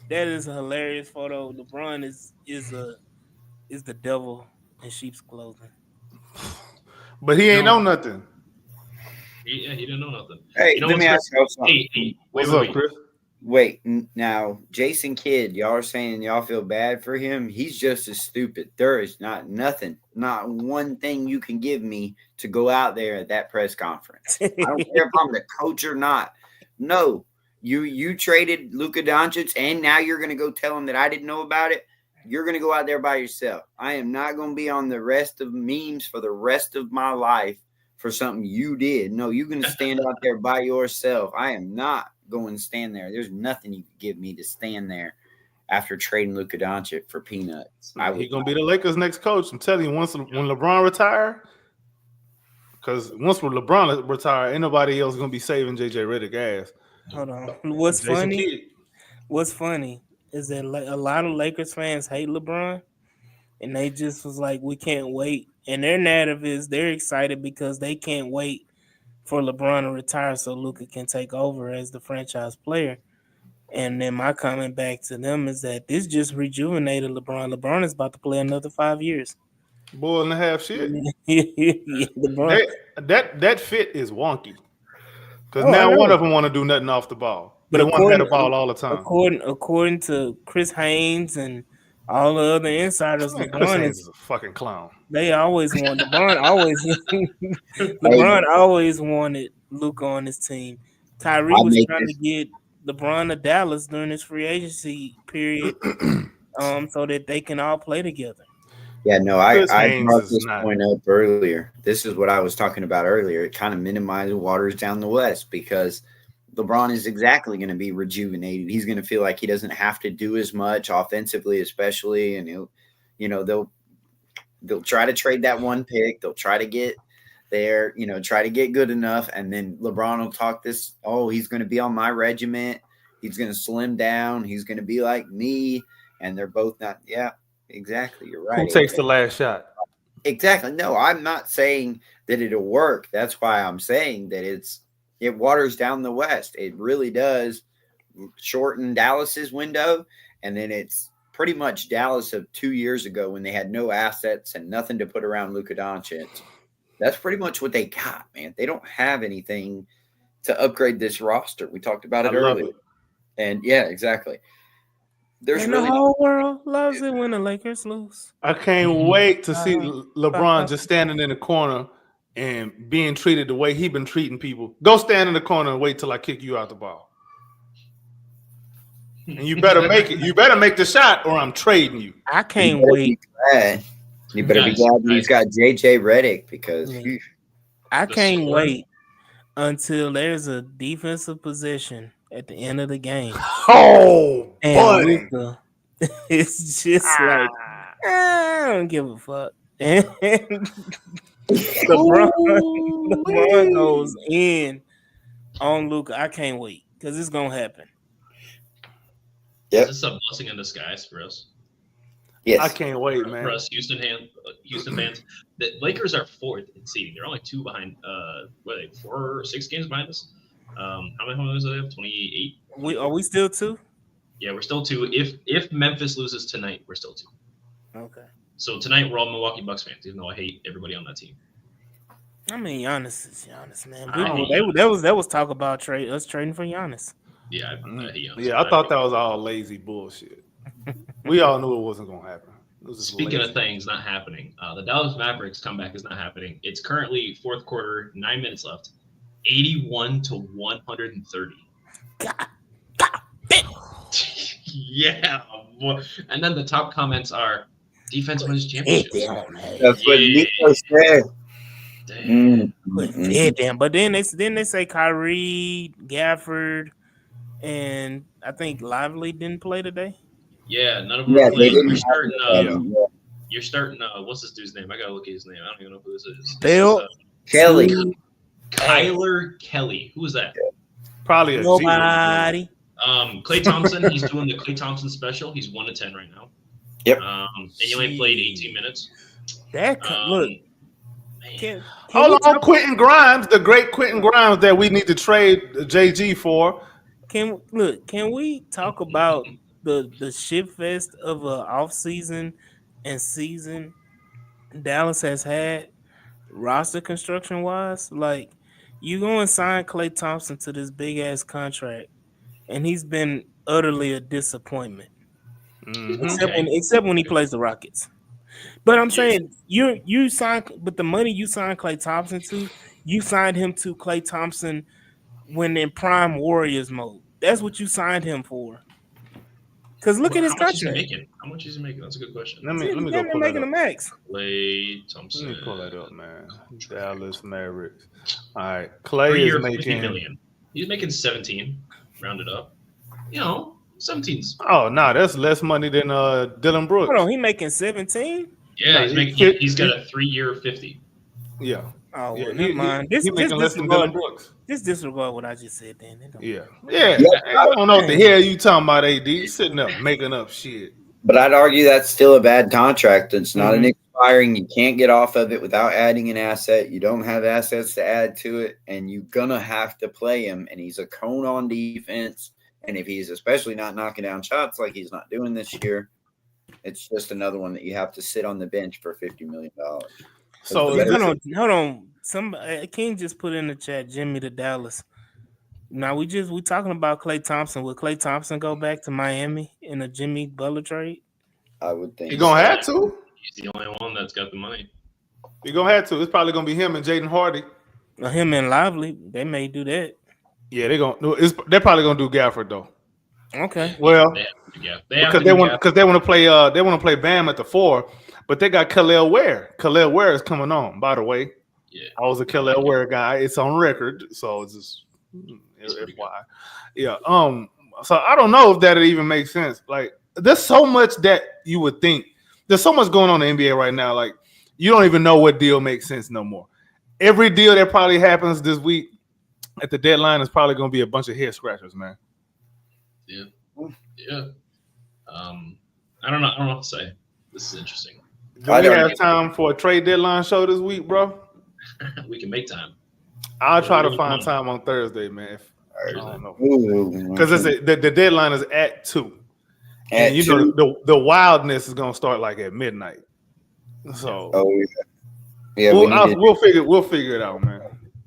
That is a hilarious photo. LeBron is the devil in sheep's clothing. But he ain't know nothing. He didn't know nothing. Hey, let me ask y'all something. Hey, what's up, Chris? Wait, now Jason Kidd, y'all are saying y'all feel bad for him. He's just as stupid. There is not one thing you can give me to go out there at that press conference. I don't care if I'm the coach or not. No, you traded Luka Doncic, and now you're going to go tell him that I didn't know about it. You're going to go out there by yourself. I am not going to be on the rest of memes for the rest of my life for something you did. No, you're going to stand out there by yourself. I am not going to stand there. There's nothing you can give me to stand there after trading Luka Doncic for peanuts. He's going to be the Lakers' next coach. I'm telling you, when LeBron retire, because once LeBron retire, ain't nobody else going to be saving JJ Redick ass. Hold on. What's funny is that a lot of Lakers fans hate LeBron, and they just was like, we can't wait. And their narrative is they're excited because they can't wait for LeBron to retire so Luka can take over as the franchise player. And then my comment back to them is that this just rejuvenated LeBron. LeBron is about to play another 5 years. Boy and a half shit. LeBron. That fit is wonky. Because now one of them want to do nothing off the ball. But they want to have the ball all the time. According to Chris Haynes and all the other insiders, LeBron is a fucking clown. They always want LeBron always wanted Luka on his team. Kyrie was trying to get LeBron to Dallas during his free agency period, so that they can all play together. Yeah, no, I brought this point up earlier. This is what I was talking about earlier. It kind of minimizes waters down the West because LeBron is exactly going to be rejuvenated. He's going to feel like he doesn't have to do as much offensively, especially, and they'll try to trade that one pick. They'll try to get there, try to get good enough, and then LeBron will talk this. Oh, he's going to be on my regiment. He's going to slim down. He's going to be like me, and they're both not. Yeah, exactly. You're right. Who takes the last shot? Exactly. No, I'm not saying that it'll work. That's why I'm saying that it waters down the West. It really does shorten Dallas's window. And then it's pretty much Dallas of 2 years ago when they had no assets and nothing to put around Luka Doncic. That's pretty much what they got, man. They don't have anything to upgrade this roster. We talked about it earlier. And yeah, exactly. The whole world loves it when the Lakers lose. I can't wait to see LeBron just standing in the corner and being treated the way he been treating people. Go stand in the corner and wait till I kick you out the ball. And you better make it. You better make the shot or I'm trading you. I can't wait. You better be glad he's got JJ Redick because I can't wait until there's a defensive possession at the end of the game. Oh, buddy. Luka, it's just like I don't give a fuck. And LeBron goes in on Luka. I can't wait because it's gonna happen. Yep. This is a blessing in disguise for us. Yes. I can't wait, man. For us Houston fans, the Lakers are fourth in seeding. They're only two behind. What are they? 4 or 6 games behind us. How many home games do they have? 28. Are we still 2? Yeah, we're still 2. If Memphis loses tonight, we're still 2. Okay. So tonight we're all Milwaukee Bucks fans, even though I hate everybody on that team. I mean, Giannis is Giannis, man. That was talk about us trading for Giannis. Yeah, I hate Giannis. Yeah, I thought that was all lazy bullshit. We all knew it wasn't going to happen. Speaking of things not happening, the Dallas Mavericks comeback is not happening. It's currently fourth quarter, 9 minutes left, 81-130. God. Yeah, boy. And then the top comments are defense wins championships. That's what Nico said. Damn. But then they say Kyrie, Gafford, and I think Lively didn't play today. Yeah, none of them are playing. You're starting. What's this dude's name? I gotta look at his name. I don't even know who this is. Bill Kelly. Kyler Kelly. Who is that? Probably a nobody. Klay Thompson. He's doing the Klay Thompson special. He's 1-10 right now. Yep. And he only played 18 minutes. That look. Hold on, Quentin Grimes, the great Quentin Grimes that we need to trade JG for. Can we talk about the shit fest of a offseason and season Dallas has had roster construction wise? Like, you go and sign Klay Thompson to this big ass contract, and he's been utterly a disappointment. Except when he plays the Rockets. But I'm saying you signed, but the money you signed Klay Thompson to, you signed him to Klay Thompson when in prime Warriors mode. That's what you signed him for. Because look at his contract. How much is he making? That's a good question. Let me go pull making that a max. Klay Thompson. Let me pull that up, man. Dallas Mavericks. All right, Klay is making $50 million. He's making 17, rounded up. 17's. Oh no, that's less money than Dylan Brooks. Hold on, he making 17? Yeah, he's got a 3-year 50. Yeah. Oh, well, never mind. He's making less than Dylan Brooks. Just disregard what I just said then. Yeah. I don't know what the hell you talking about, AD. You sitting up making up shit. But I'd argue that's still a bad contract. It's not an expiring. You can't get off of it without adding an asset. You don't have assets to add to it, and you're going to have to play him. And he's a cone on defense. And if he's especially not knocking down shots like he's not doing this year, it's just another one that you have to sit on the bench for $50 million. So hold on. Somebody King just put in the chat Jimmy to Dallas. Now we talking about Klay Thompson. Will Klay Thompson go back to Miami in a Jimmy Butler trade? I would think he's gonna have to. He's the only one that's got the money. He's gonna have to. It's probably gonna be him and Jaden Hardy. Him and Lively, they may do that. Yeah, they're probably gonna do Gafford though. Okay. Well, because they want to play Bam at the 4, but they got Khalil Ware. Khalil Ware is coming on, by the way. Yeah, I was a Khalil Ware guy. It's on record, so it's just FYI. Yeah. So I don't know if that even makes sense. Like, there's so much that you would think. There's so much going on in the NBA right now. Like, you don't even know what deal makes sense no more. Every deal that probably happens this week at the deadline is probably going to be a bunch of head scratchers, man. Yeah. I don't know what to say. This is interesting. Do we have time for a trade deadline show this week, bro? We can make time. I'll try to find time on Thursday, man. I don't know, because the deadline is at 2, and the wildness is going to start like at midnight. So, we'll figure it out, man.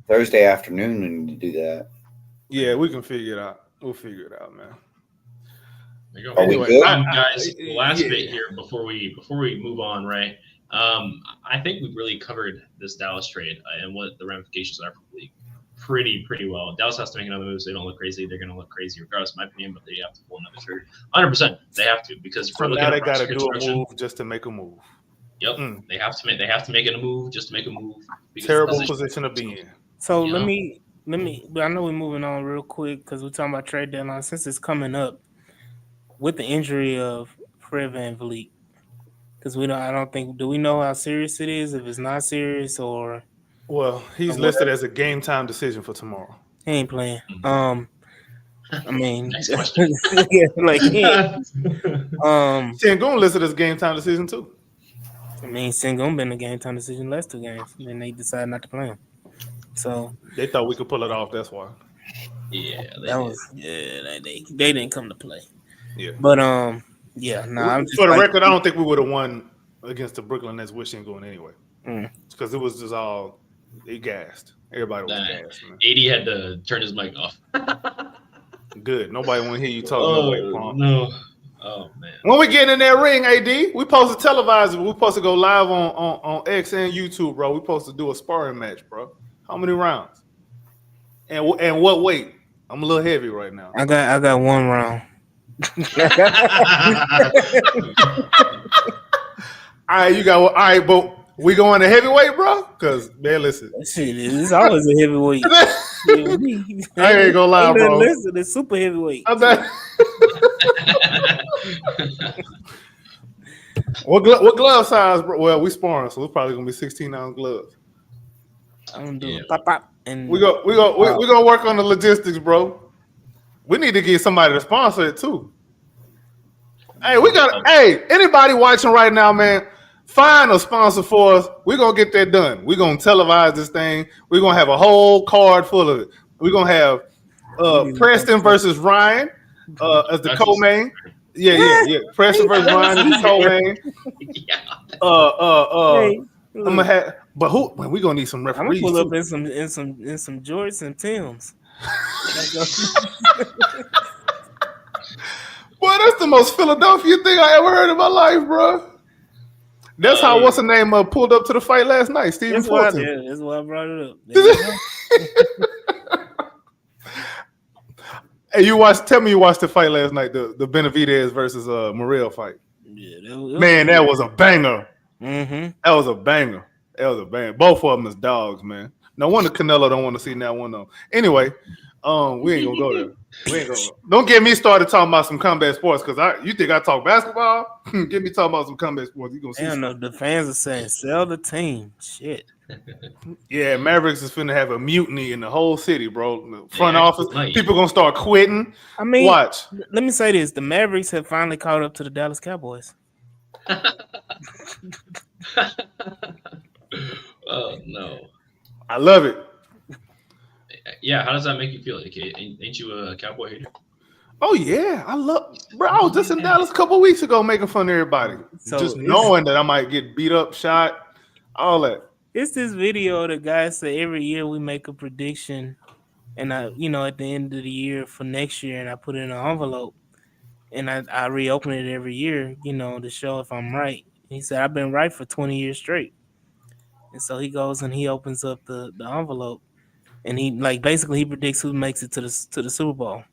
Thursday afternoon, we need to do that. Yeah, we can figure it out. We'll figure it out, man. There you go. Anyway, guys, last bit here before we move on, right? I think we've really covered this Dallas trade and what the ramifications are for the league pretty well. Dallas has to make another move so they don't look crazy. They're going to look crazy regardless of my opinion, but they have to pull another trigger. 100%, they have to, because if we're looking they got to do a move just to make a move. Yep, they have to make it a move just to make a move. Terrible position to be in. So let me. But I know we're moving on real quick because we're talking about trade deadline since it's coming up with the injury of Fred VanVleet. Because do we know how serious it is? If it's not serious or. Well, he's listed as a game time decision for tomorrow. He ain't playing. I mean, Sengun listed as game time decision too. I mean, Sengun been a game time decision last 2 games, and then they decided not to play him. So they thought we could pull it off. That's why. Yeah, they didn't come to play. Yeah, but yeah. No, for the record, I don't think we would have won against the Brooklyn Nets with Sengun anyway, because it was just all they gassed. Everybody was gassed. Man. AD had to turn his mic off. Good. Nobody want to hear you talk. No. Oh man. When we get in that ring, AD, we supposed to televise it. We supposed to go live on X and YouTube, bro. We supposed to do a sparring match, bro. How many rounds? And what weight? I'm a little heavy right now. I got 1 round. All right, you got all right, but We going to heavyweight, bro? Because man, listen, Shit, it's always a heavyweight. I ain't gonna lie, bro. Listen, it's super heavyweight. What glove size, bro? Well, we sparring, so it's probably gonna be 16-ounce gloves. I'm doing pop, and we gonna work on the logistics, bro. We need to get somebody to sponsor it too. Hey, anybody watching right now, man, find a sponsor for us. We're gonna get that done. We're gonna televise this thing. We're gonna have a whole card full of it. We're gonna have Preston versus Ryan as the co-main. Yeah. Preston versus Ryan as the co-main. I'm gonna have, but who? Man, we gonna need some referees. I'm gonna pull up in some Jorts and Tims. Boy, that's the most Philadelphia thing I ever heard in my life, bro. That's how what's the name pulled up to the fight last night, Stephen Fulton. That's why I brought it up. Hey, tell me you watched the fight last night, the Benavidez versus Morrell fight. Yeah, that was a banger. Mm-hmm. That was a banger. Both of them is dogs, man. No wonder Canelo don't want to see that one though. Anyway, we ain't gonna go there. Don't get me started talking about some combat sports because you think I talk basketball? Get me talking about some combat sports. You gonna see? The fans are saying sell the team. Shit. Yeah, Mavericks is finna have a mutiny in the whole city, bro. The front office, people gonna start quitting. I mean, watch. Let me say this: the Mavericks have finally caught up to the Dallas Cowboys. Oh no! I love it. Yeah, how does that make you feel? Okay, ain't you a Cowboy hater? Oh yeah, I was just in Dallas a couple weeks ago making fun of everybody, just knowing that I might get beat up, shot, all that. It's this video the guy said every year we make a prediction, and at the end of the year for next year, and I put it in an envelope, and I reopen it every year, to show if I'm right. He said I've been right for 20 years straight, and so he goes and he opens up the envelope. And he basically he predicts who makes it to the Super Bowl,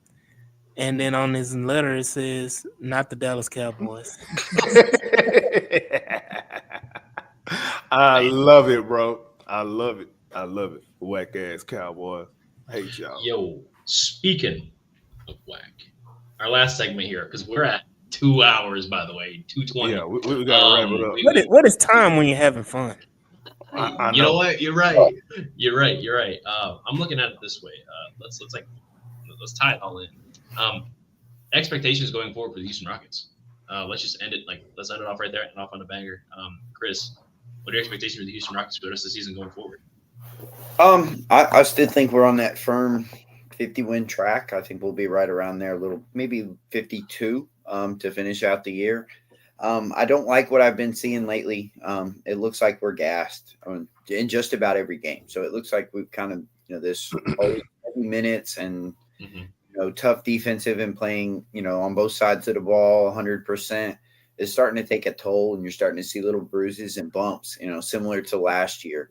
and then on his letter it says not the Dallas Cowboys. I love it, bro. I love it. Whack ass Cowboys. I hate y'all. Yo, speaking of whack, our last segment here because we're at 2 hours, by the way, 2:20. Yeah, we gotta wrap it up. What is time when you're having fun? I know what? You're right. I'm looking at it this way. Let's tie it all in. Expectations going forward for the Houston Rockets. Let's just end it. Let's end it off right there and off on a banger. Chris, what are your expectations for the Houston Rockets for the rest of the season going forward? I still think we're on that firm 50-win track. I think we'll be right around there, maybe 52 to finish out the year. I don't like what I've been seeing lately. It looks like we're gassed in just about every game. So it looks like we've kind of, this always heavy minutes and, tough defensive and playing, on both sides of the ball, 100% is starting to take a toll. And you're starting to see little bruises and bumps, similar to last year.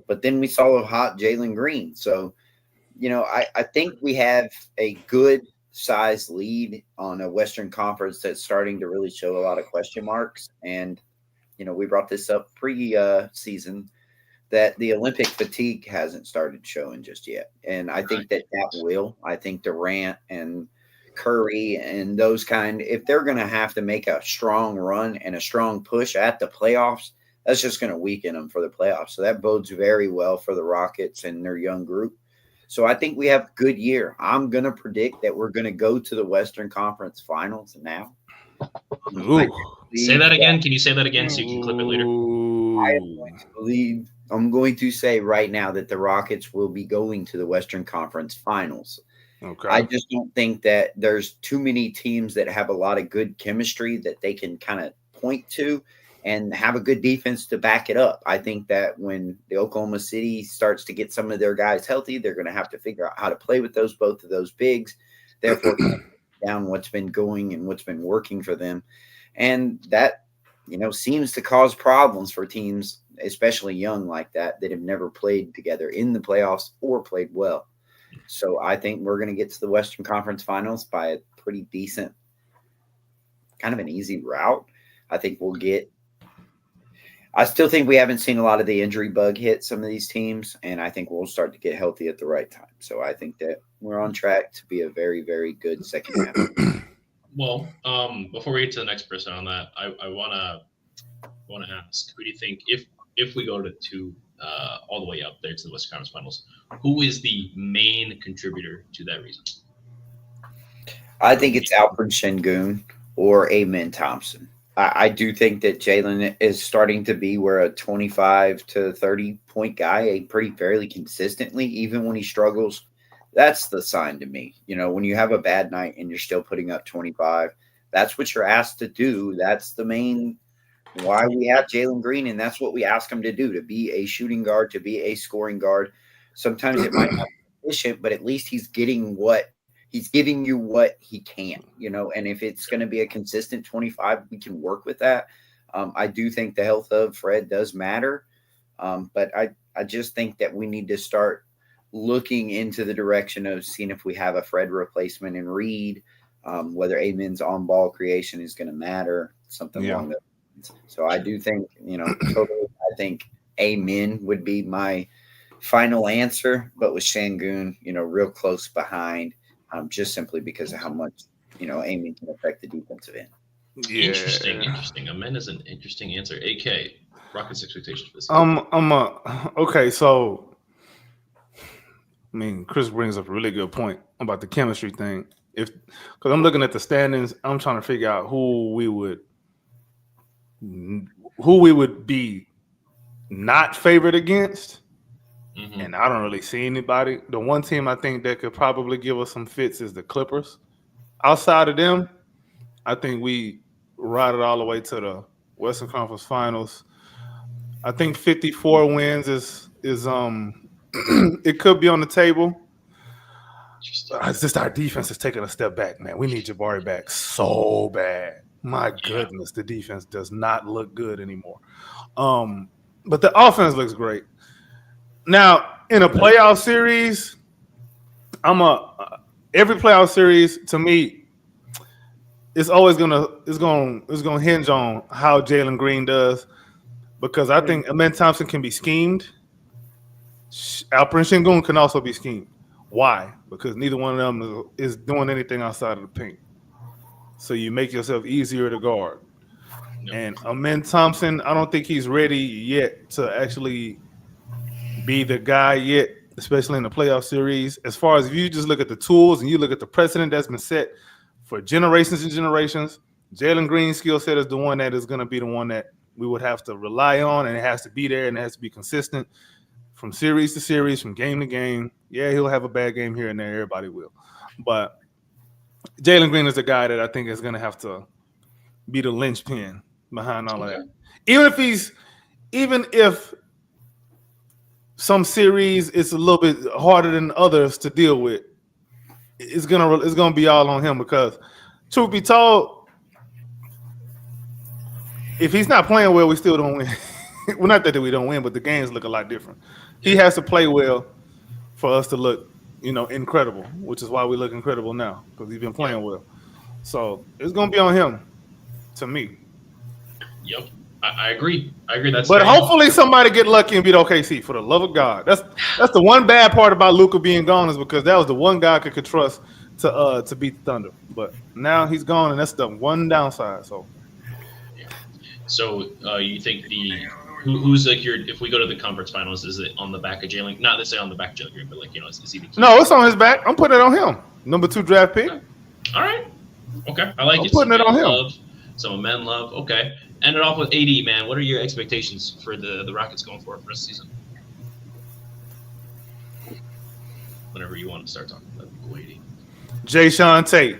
But then we saw a hot Jalen Green. So, I think we have a good size lead on a Western Conference that's starting to really show a lot of question marks. And, we brought this up pre-season that the Olympic fatigue hasn't started showing just yet. And I think that will. I think Durant and Curry and those if they're going to have to make a strong run and a strong push at the playoffs, that's just going to weaken them for the playoffs. So that bodes very well for the Rockets and their young group. So I think we have a good year. I'm going to predict that we're going to go to the Western Conference Finals now. Say that again. Can you say that again so you can clip it later? I'm going to say right now that the Rockets will be going to the Western Conference Finals. Okay. I just don't think that there's too many teams that have a lot of good chemistry that they can kind of point to and have a good defense to back it up. I think that when the Oklahoma City starts to get some of their guys healthy, they're going to have to figure out how to play with both of those bigs. Therefore, down what's been going and what's been working for them. And that, seems to cause problems for teams, especially young like that have never played together in the playoffs or played well. So I think we're going to get to the Western Conference Finals by a pretty decent, kind of an easy route. I think we'll get I still think we haven't seen a lot of the injury bug hit some of these teams, and I think we'll start to get healthy at the right time. So I think that we're on track to be a very, very good second half. Well, before we get to the next person on that, I wanna ask, who do you think if we go to all the way up there to the Western Conference Finals, who is the main contributor to that reason? I think it's Alfred Şengün or Amen Thompson. I do think that Jalen is starting to be where a 25 to 30 point guy, fairly consistently, even when he struggles. That's the sign to me. When you have a bad night and you're still putting up 25, that's what you're asked to do. That's the main why we have Jalen Green, and that's what we ask him to do, to be a shooting guard, to be a scoring guard. Sometimes it might not be efficient, but at least he's giving you what he can, and if it's going to be a consistent 25, we can work with that. I do think the health of Fred does matter, but I just think that we need to start looking into the direction of seeing if we have a Fred replacement in Reed, whether Amen's on-ball creation is going to matter, something along those lines. So I do think, totally, I think Amen would be my final answer, but with Şengün, real close behind. Just simply because of how much, Amen can affect the defensive end. Yeah. Interesting. Amen is an interesting answer. AK, Rockets expectations for this. Okay, so Chris brings up a really good point about the chemistry thing. Because I'm looking at the standings, I'm trying to figure out who we would be not favored against. Mm-hmm. And I don't really see anybody. The one team I think that could probably give us some fits is the Clippers. Outside of them, I think we ride it all the way to the Western Conference Finals. I think 54 wins is it could be on the table. It's just our defense is taking a step back, man. We need Jabari back so bad. My goodness, the defense does not look good anymore. But the offense looks great. Now, in a playoff series, every playoff series to me, it's always gonna hinge on how Jalen Green does, because I think Amen Thompson can be schemed. Alperen Şengün can also be schemed. Why? Because neither one of them is doing anything outside of the paint. So you make yourself easier to guard. And Amen Thompson, I don't think he's ready yet to actually be the guy yet, especially in the playoff series. As far as if you just look at the tools and you look at the precedent that's been set for generations and generations, Jalen Green's skill set is the one that is going to be the one that we would have to rely on, and it has to be there and it has to be consistent from series to series, from game to game. Yeah, he'll have a bad game here and there. Everybody will. But Jalen Green is the guy that I think is going to have to be the linchpin behind all of that. Even if some series it's a little bit harder than others to deal with, it's gonna be all on him, because truth be told, if he's not playing well, we still don't win. Well, not that we don't win, but the games look a lot different. He has to play well for us to look, incredible, which is why we look incredible now, because he's been playing well. So it's gonna be on him, to me. Yep. I agree. But hopefully somebody get lucky and beat OKC, for the love of God. That's the one bad part about Luka being gone, is because that was the one guy I could trust to beat the Thunder. But now he's gone, and that's the one downside. So, So you think who's like if we go to the conference finals, is it on the back of Jalen? Not necessarily on the back of Jalen Green, but is he the key? No, it's on his back. I'm putting it on him. Number 2 draft pick. Okay. All right. Okay, I like it. I'm putting it on him. Some men love. Okay. End it off with AD, man. What are your expectations for the Rockets going forward for the season? Whenever you want to start talking about AD. Jayshawn Tate.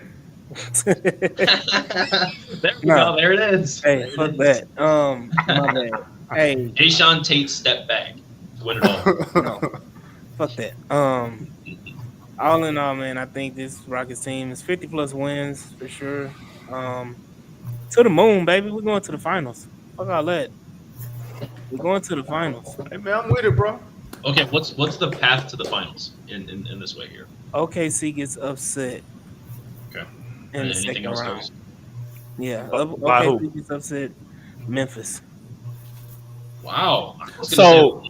There we go. There it is. Hey, fuck that. My bad. Hey, Jayshawn Tate step back to win it all. No, fuck that. All in all, man, I think this Rockets team is 50+ wins for sure. To the moon, baby. We're going to the finals. Fuck all that. We're going to the finals. Hey, man, I'm with it, bro. Okay, what's the path to the finals in this way here? OKC gets upset. Okay. In the second round. Goes? Yeah. By OKC gets upset. Memphis. Wow. So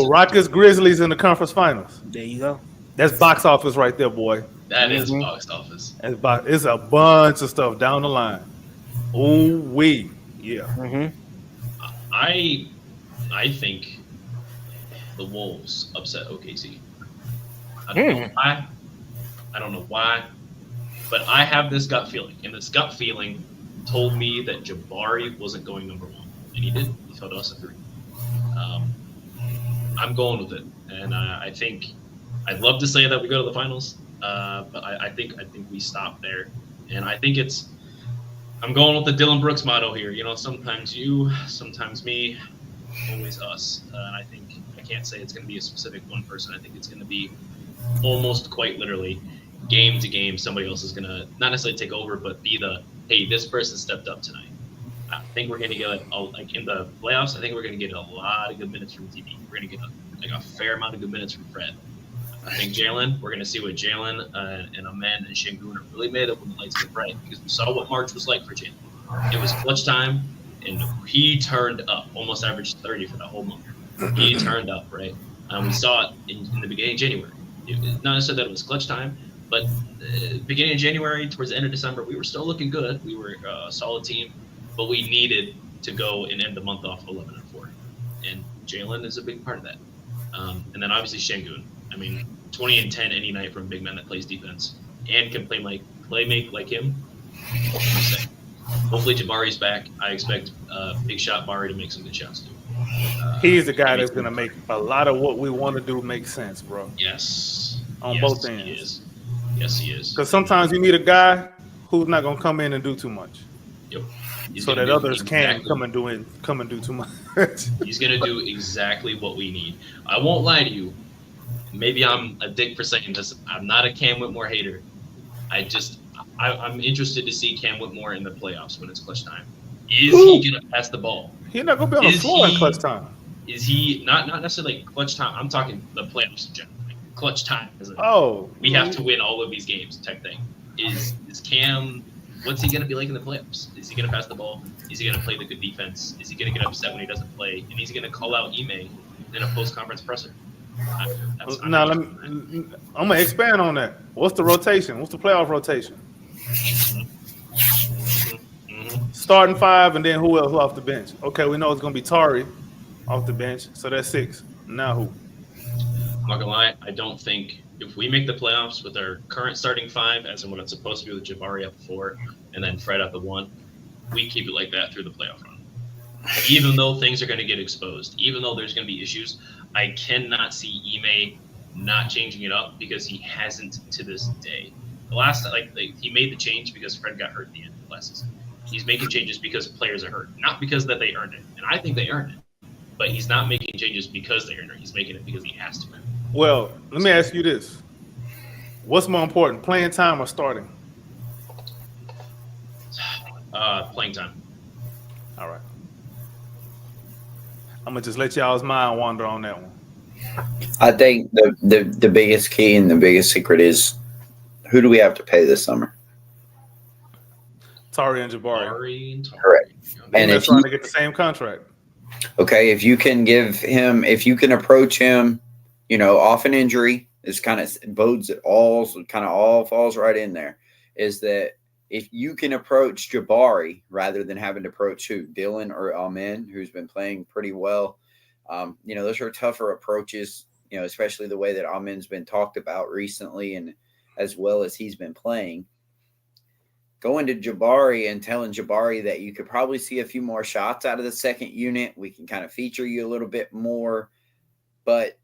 Rockets Grizzlies in the conference finals. There you go. That's box office right there, boy. That is box office. It's a bunch of stuff down the line. Oh, yeah. Mm-hmm. I think the Wolves upset OKC. I don't know why, but I have this gut feeling, and this gut feeling told me that Jabari wasn't going number one, and he did. He told us a 3. I'm going with it, and I think I'd love to say that we go to the finals, but I think we stop there, and I think I'm going with the Dylan Brooks motto here. You know, sometimes you, sometimes me, always us. And I think I can't say it's going to be a specific one person. I think it's going to be almost quite literally game to game. Somebody else is going to not necessarily take over, but be hey, this person stepped up tonight. I think we're going to get like in the playoffs. I think we're going to get a lot of good minutes from TB. We're going to get a fair amount of good minutes from Fred. I think Jalen, we're going to see what Jalen and Amen and Şengün are really made of when the lights get bright, because we saw what March was like for Jalen. It was clutch time, and he turned up, almost averaged 30 for the whole month. He turned up, right? We saw it in the beginning of January. Not necessarily that it was clutch time, but beginning of January towards the end of December, we were still looking good. We were a solid team, but we needed to go and end the month off 11-4. And Jalen is a big part of that. And then obviously Şengün. I mean, 20 and 10 any night from a big man that plays defense and can play make like him. Hopefully Jabari's back. I expect Big Shot Bari to make some good shots too. He's the guy that's going to make a lot of what we want to do make sense, bro. Yes. On both ends. He is. Yes, he is. Because sometimes you need a guy who's not going to come in and do too much. Yep. So that others can come and do too much. He's going to do exactly what we need. I won't lie to you. Maybe I'm a dick for saying this. I'm not a Cam Whitmore hater. I'm interested to see Cam Whitmore in the playoffs when it's clutch time. Is he going to pass the ball? He's not going to be on the floor in clutch time. Is he not necessarily like clutch time? I'm talking the playoffs in general. Like clutch time. We have to win all of these games type thing. Is Cam? What's he going to be like in the playoffs? Is he going to pass the ball? Is he going to play the good defense? Is he going to get upset when he doesn't play? And is he going to call out Ime in a post-conference presser? I'm going to expand on that. What's the rotation? What's the playoff rotation? Starting 5, and then who else off the bench? Okay, we know it's going to be Tari off the bench, so that's 6. Now who? I'm not going to lie. I don't think if we make the playoffs with our current starting 5, as in what it's supposed to be with Jabari at 4 and then Fred at the 1, we keep it like that through the playoff run. Even though things are going to get exposed, even though there's going to be issues, I cannot see Ime not changing it up because he hasn't to this day. The last, he made the change because Fred got hurt at the end of last season. He's making changes because players are hurt, not because that they earned it. And I think they earned it. But he's not making changes because they earned it. He's making it because he has to. Well, let me ask you this. What's more important, playing time or starting? Playing time. All right. I'm going to just let y'all's mind wander on that one. I think the biggest key and the biggest secret is, who do we have to pay this summer? Tari and Jabari. Correct. And they're trying to get the same contract. Okay, if you can approach him, off an injury, it's kind of bodes it all, so kind of all falls right in there, is that if you can approach Jabari rather than having to approach Dylan or Amen, who's been playing pretty well, those are tougher approaches, especially the way that Amen's been talked about recently and as well as he's been playing. Going to Jabari and telling Jabari that you could probably see a few more shots out of the second unit. We can kind of feature you a little bit more, but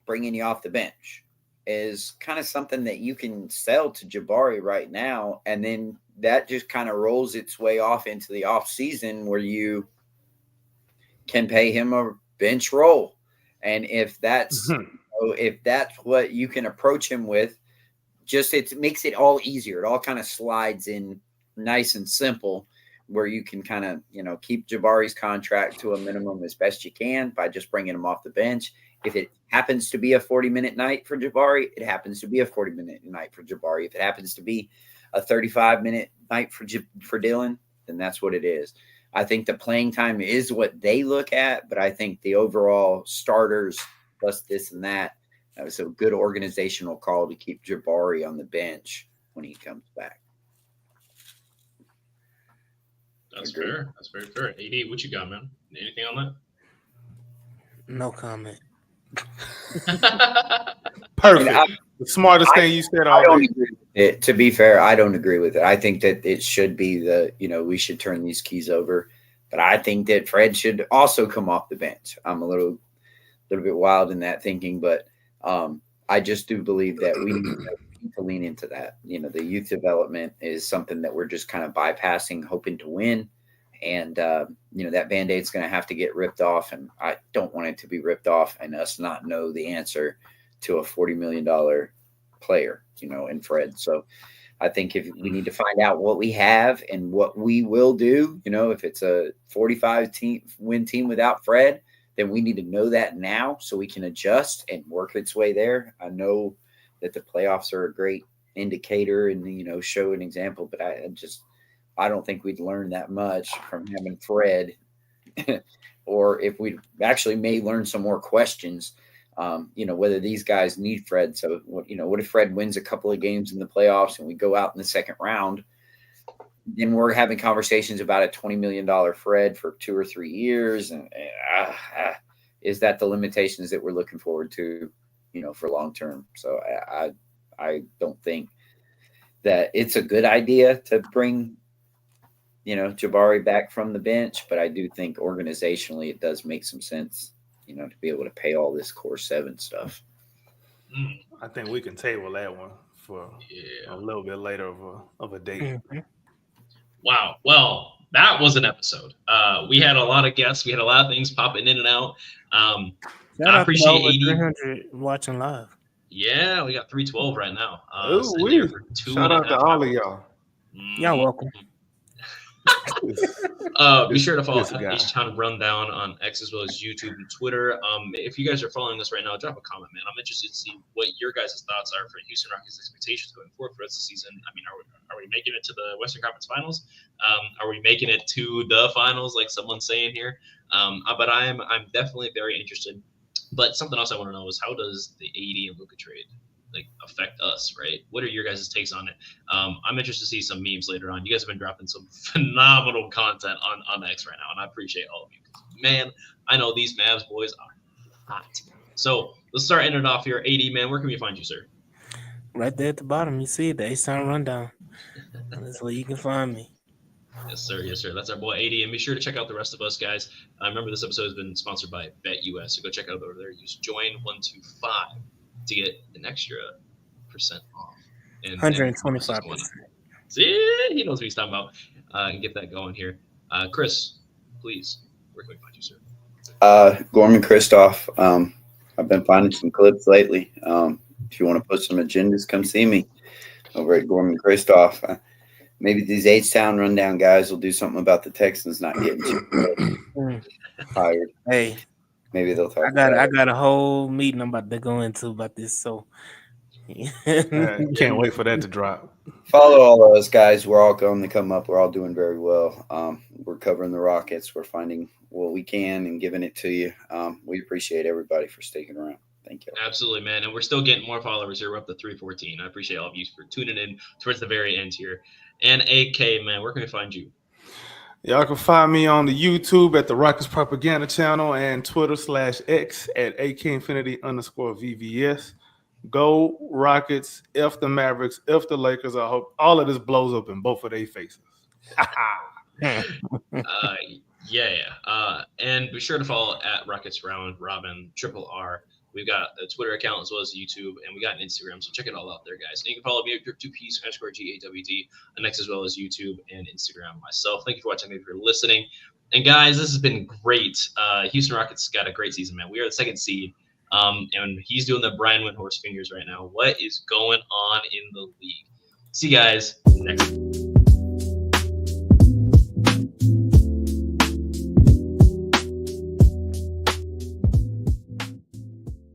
bringing you off the bench is kind of something that you can sell to Jabari right now. And then that just kind of rolls its way off into the off season where you can pay him a bench role. And if that's, if that's what you can approach him with, it makes it all easier. It all kind of slides in nice and simple where you can kind of, keep Jabari's contract to a minimum as best you can by just bringing him off the bench. If it happens to be a 40-minute night for Jabari, it happens to be a 40-minute night for Jabari. If it happens to be a 35-minute night for Dylan, then that's what it is. I think the playing time is what they look at, but I think the overall starters plus this and that was a good organizational call to keep Jabari on the bench when he comes back. That's fair. That's very fair. AD, what you got, man? Anything on No comment. that? Perfect. The smartest thing you said all day. To be fair, I don't agree with it. I think that it should be we should turn these keys over. But I think that Fred should also come off the bench. I'm a little bit wild in that thinking, but I just do believe that we need to lean into that. The youth development is something that we're just kind of bypassing, hoping to win. And, that Band-Aid's going to have to get ripped off. And I don't want it to be ripped off and us not know the answer to a $40 million player, in Fred. So I think if we need to find out what we have and what we will do, if it's a 45-win team without Fred, then we need to know that now so we can adjust and work its way there. I know that the playoffs are a great indicator and, show an example, but I don't think we'd learn that much from having Fred or if we actually may learn some more questions, whether these guys need Fred. So, what if Fred wins a couple of games in the playoffs and we go out in the second round? Then we're having conversations about a $20 million Fred for 2 or 3 years. And is that the limitations that we're looking forward to, for long term? So I don't think that it's a good idea to bring, Jabari back from the bench, but I do think organizationally it does make some sense, to be able to pay all this core 7 stuff. I think we can table that one for a little bit later of a date. Mm-hmm. Wow. Well, that was an episode. We had a lot of guests. We had a lot of things popping in and out. I appreciate 300 watching live. Yeah, we got 312 right now. Shout out to all of y'all. Y'all welcome. Be sure to follow HtownRundown on X as well as YouTube and Twitter. If you guys are following us right now, drop a comment, man. I'm interested to see what your guys' thoughts are for Houston Rockets' expectations going forward for the rest of the season. I mean, are we making it to the Western Conference Finals? Are we making it to the finals, like someone's saying here? But I'm definitely very interested. But something else I want to know is, how does the AD and Luka trade affect us, right? What are your guys' takes on it? I'm interested to see some memes later on. You guys have been dropping some phenomenal content on X right now, and I appreciate all of you. Man, I know these Mavs boys are hot. So let's start ending it off here. AD, man, where can we find you, sir? Right there at the bottom, you see it, the HtownRundown. That's where you can find me. Yes, sir. Yes, sir. That's our boy AD. And be sure to check out the rest of us, guys. Remember, this episode has been sponsored by BetUS. So go check out over there. Use JOIN125 to get an extra % off. And 125%. See, he knows what he's talking about. And get that going here. Chris, please, where can we find you, sir? Gorman Kristoff. I've been finding some clips lately. If you want to put some agendas, come see me over at Gorman Kristoff. Maybe these HtownRundown guys will do something about the Texans not getting hired. Hey, maybe they'll talk. I got a whole meeting I'm about to go into about this. So can't wait for that to drop. Follow all of us, guys. We're all going to come up. We're all doing very well. We're covering the Rockets. We're finding what we can and giving it to you. We appreciate everybody for sticking around. Thank you. Absolutely, man. And we're still getting more followers here. We're up to 314. I appreciate all of you for tuning in towards the very end here. And AK, man, where can we find you? Y'all can find me on the YouTube at the Rockets Propaganda Channel and Twitter/X at AK_Infinity_VVS. Go Rockets, F the Mavericks, F the Lakers. I hope all of this blows up in both of their faces. And be sure to follow at Rockets Round Robin RR. We've got a Twitter account as well as YouTube, and we got an Instagram, so check it all out there, guys. And you can follow me at Crypto_GAWD on X as well as YouTube and Instagram myself. Thank you for watching. Thank you for listening. And guys, this has been great. Houston Rockets got a great season, man. We are the 2nd seed, and he's doing the Brian Windhorst fingers right now. What is going on in the league? See you guys next time.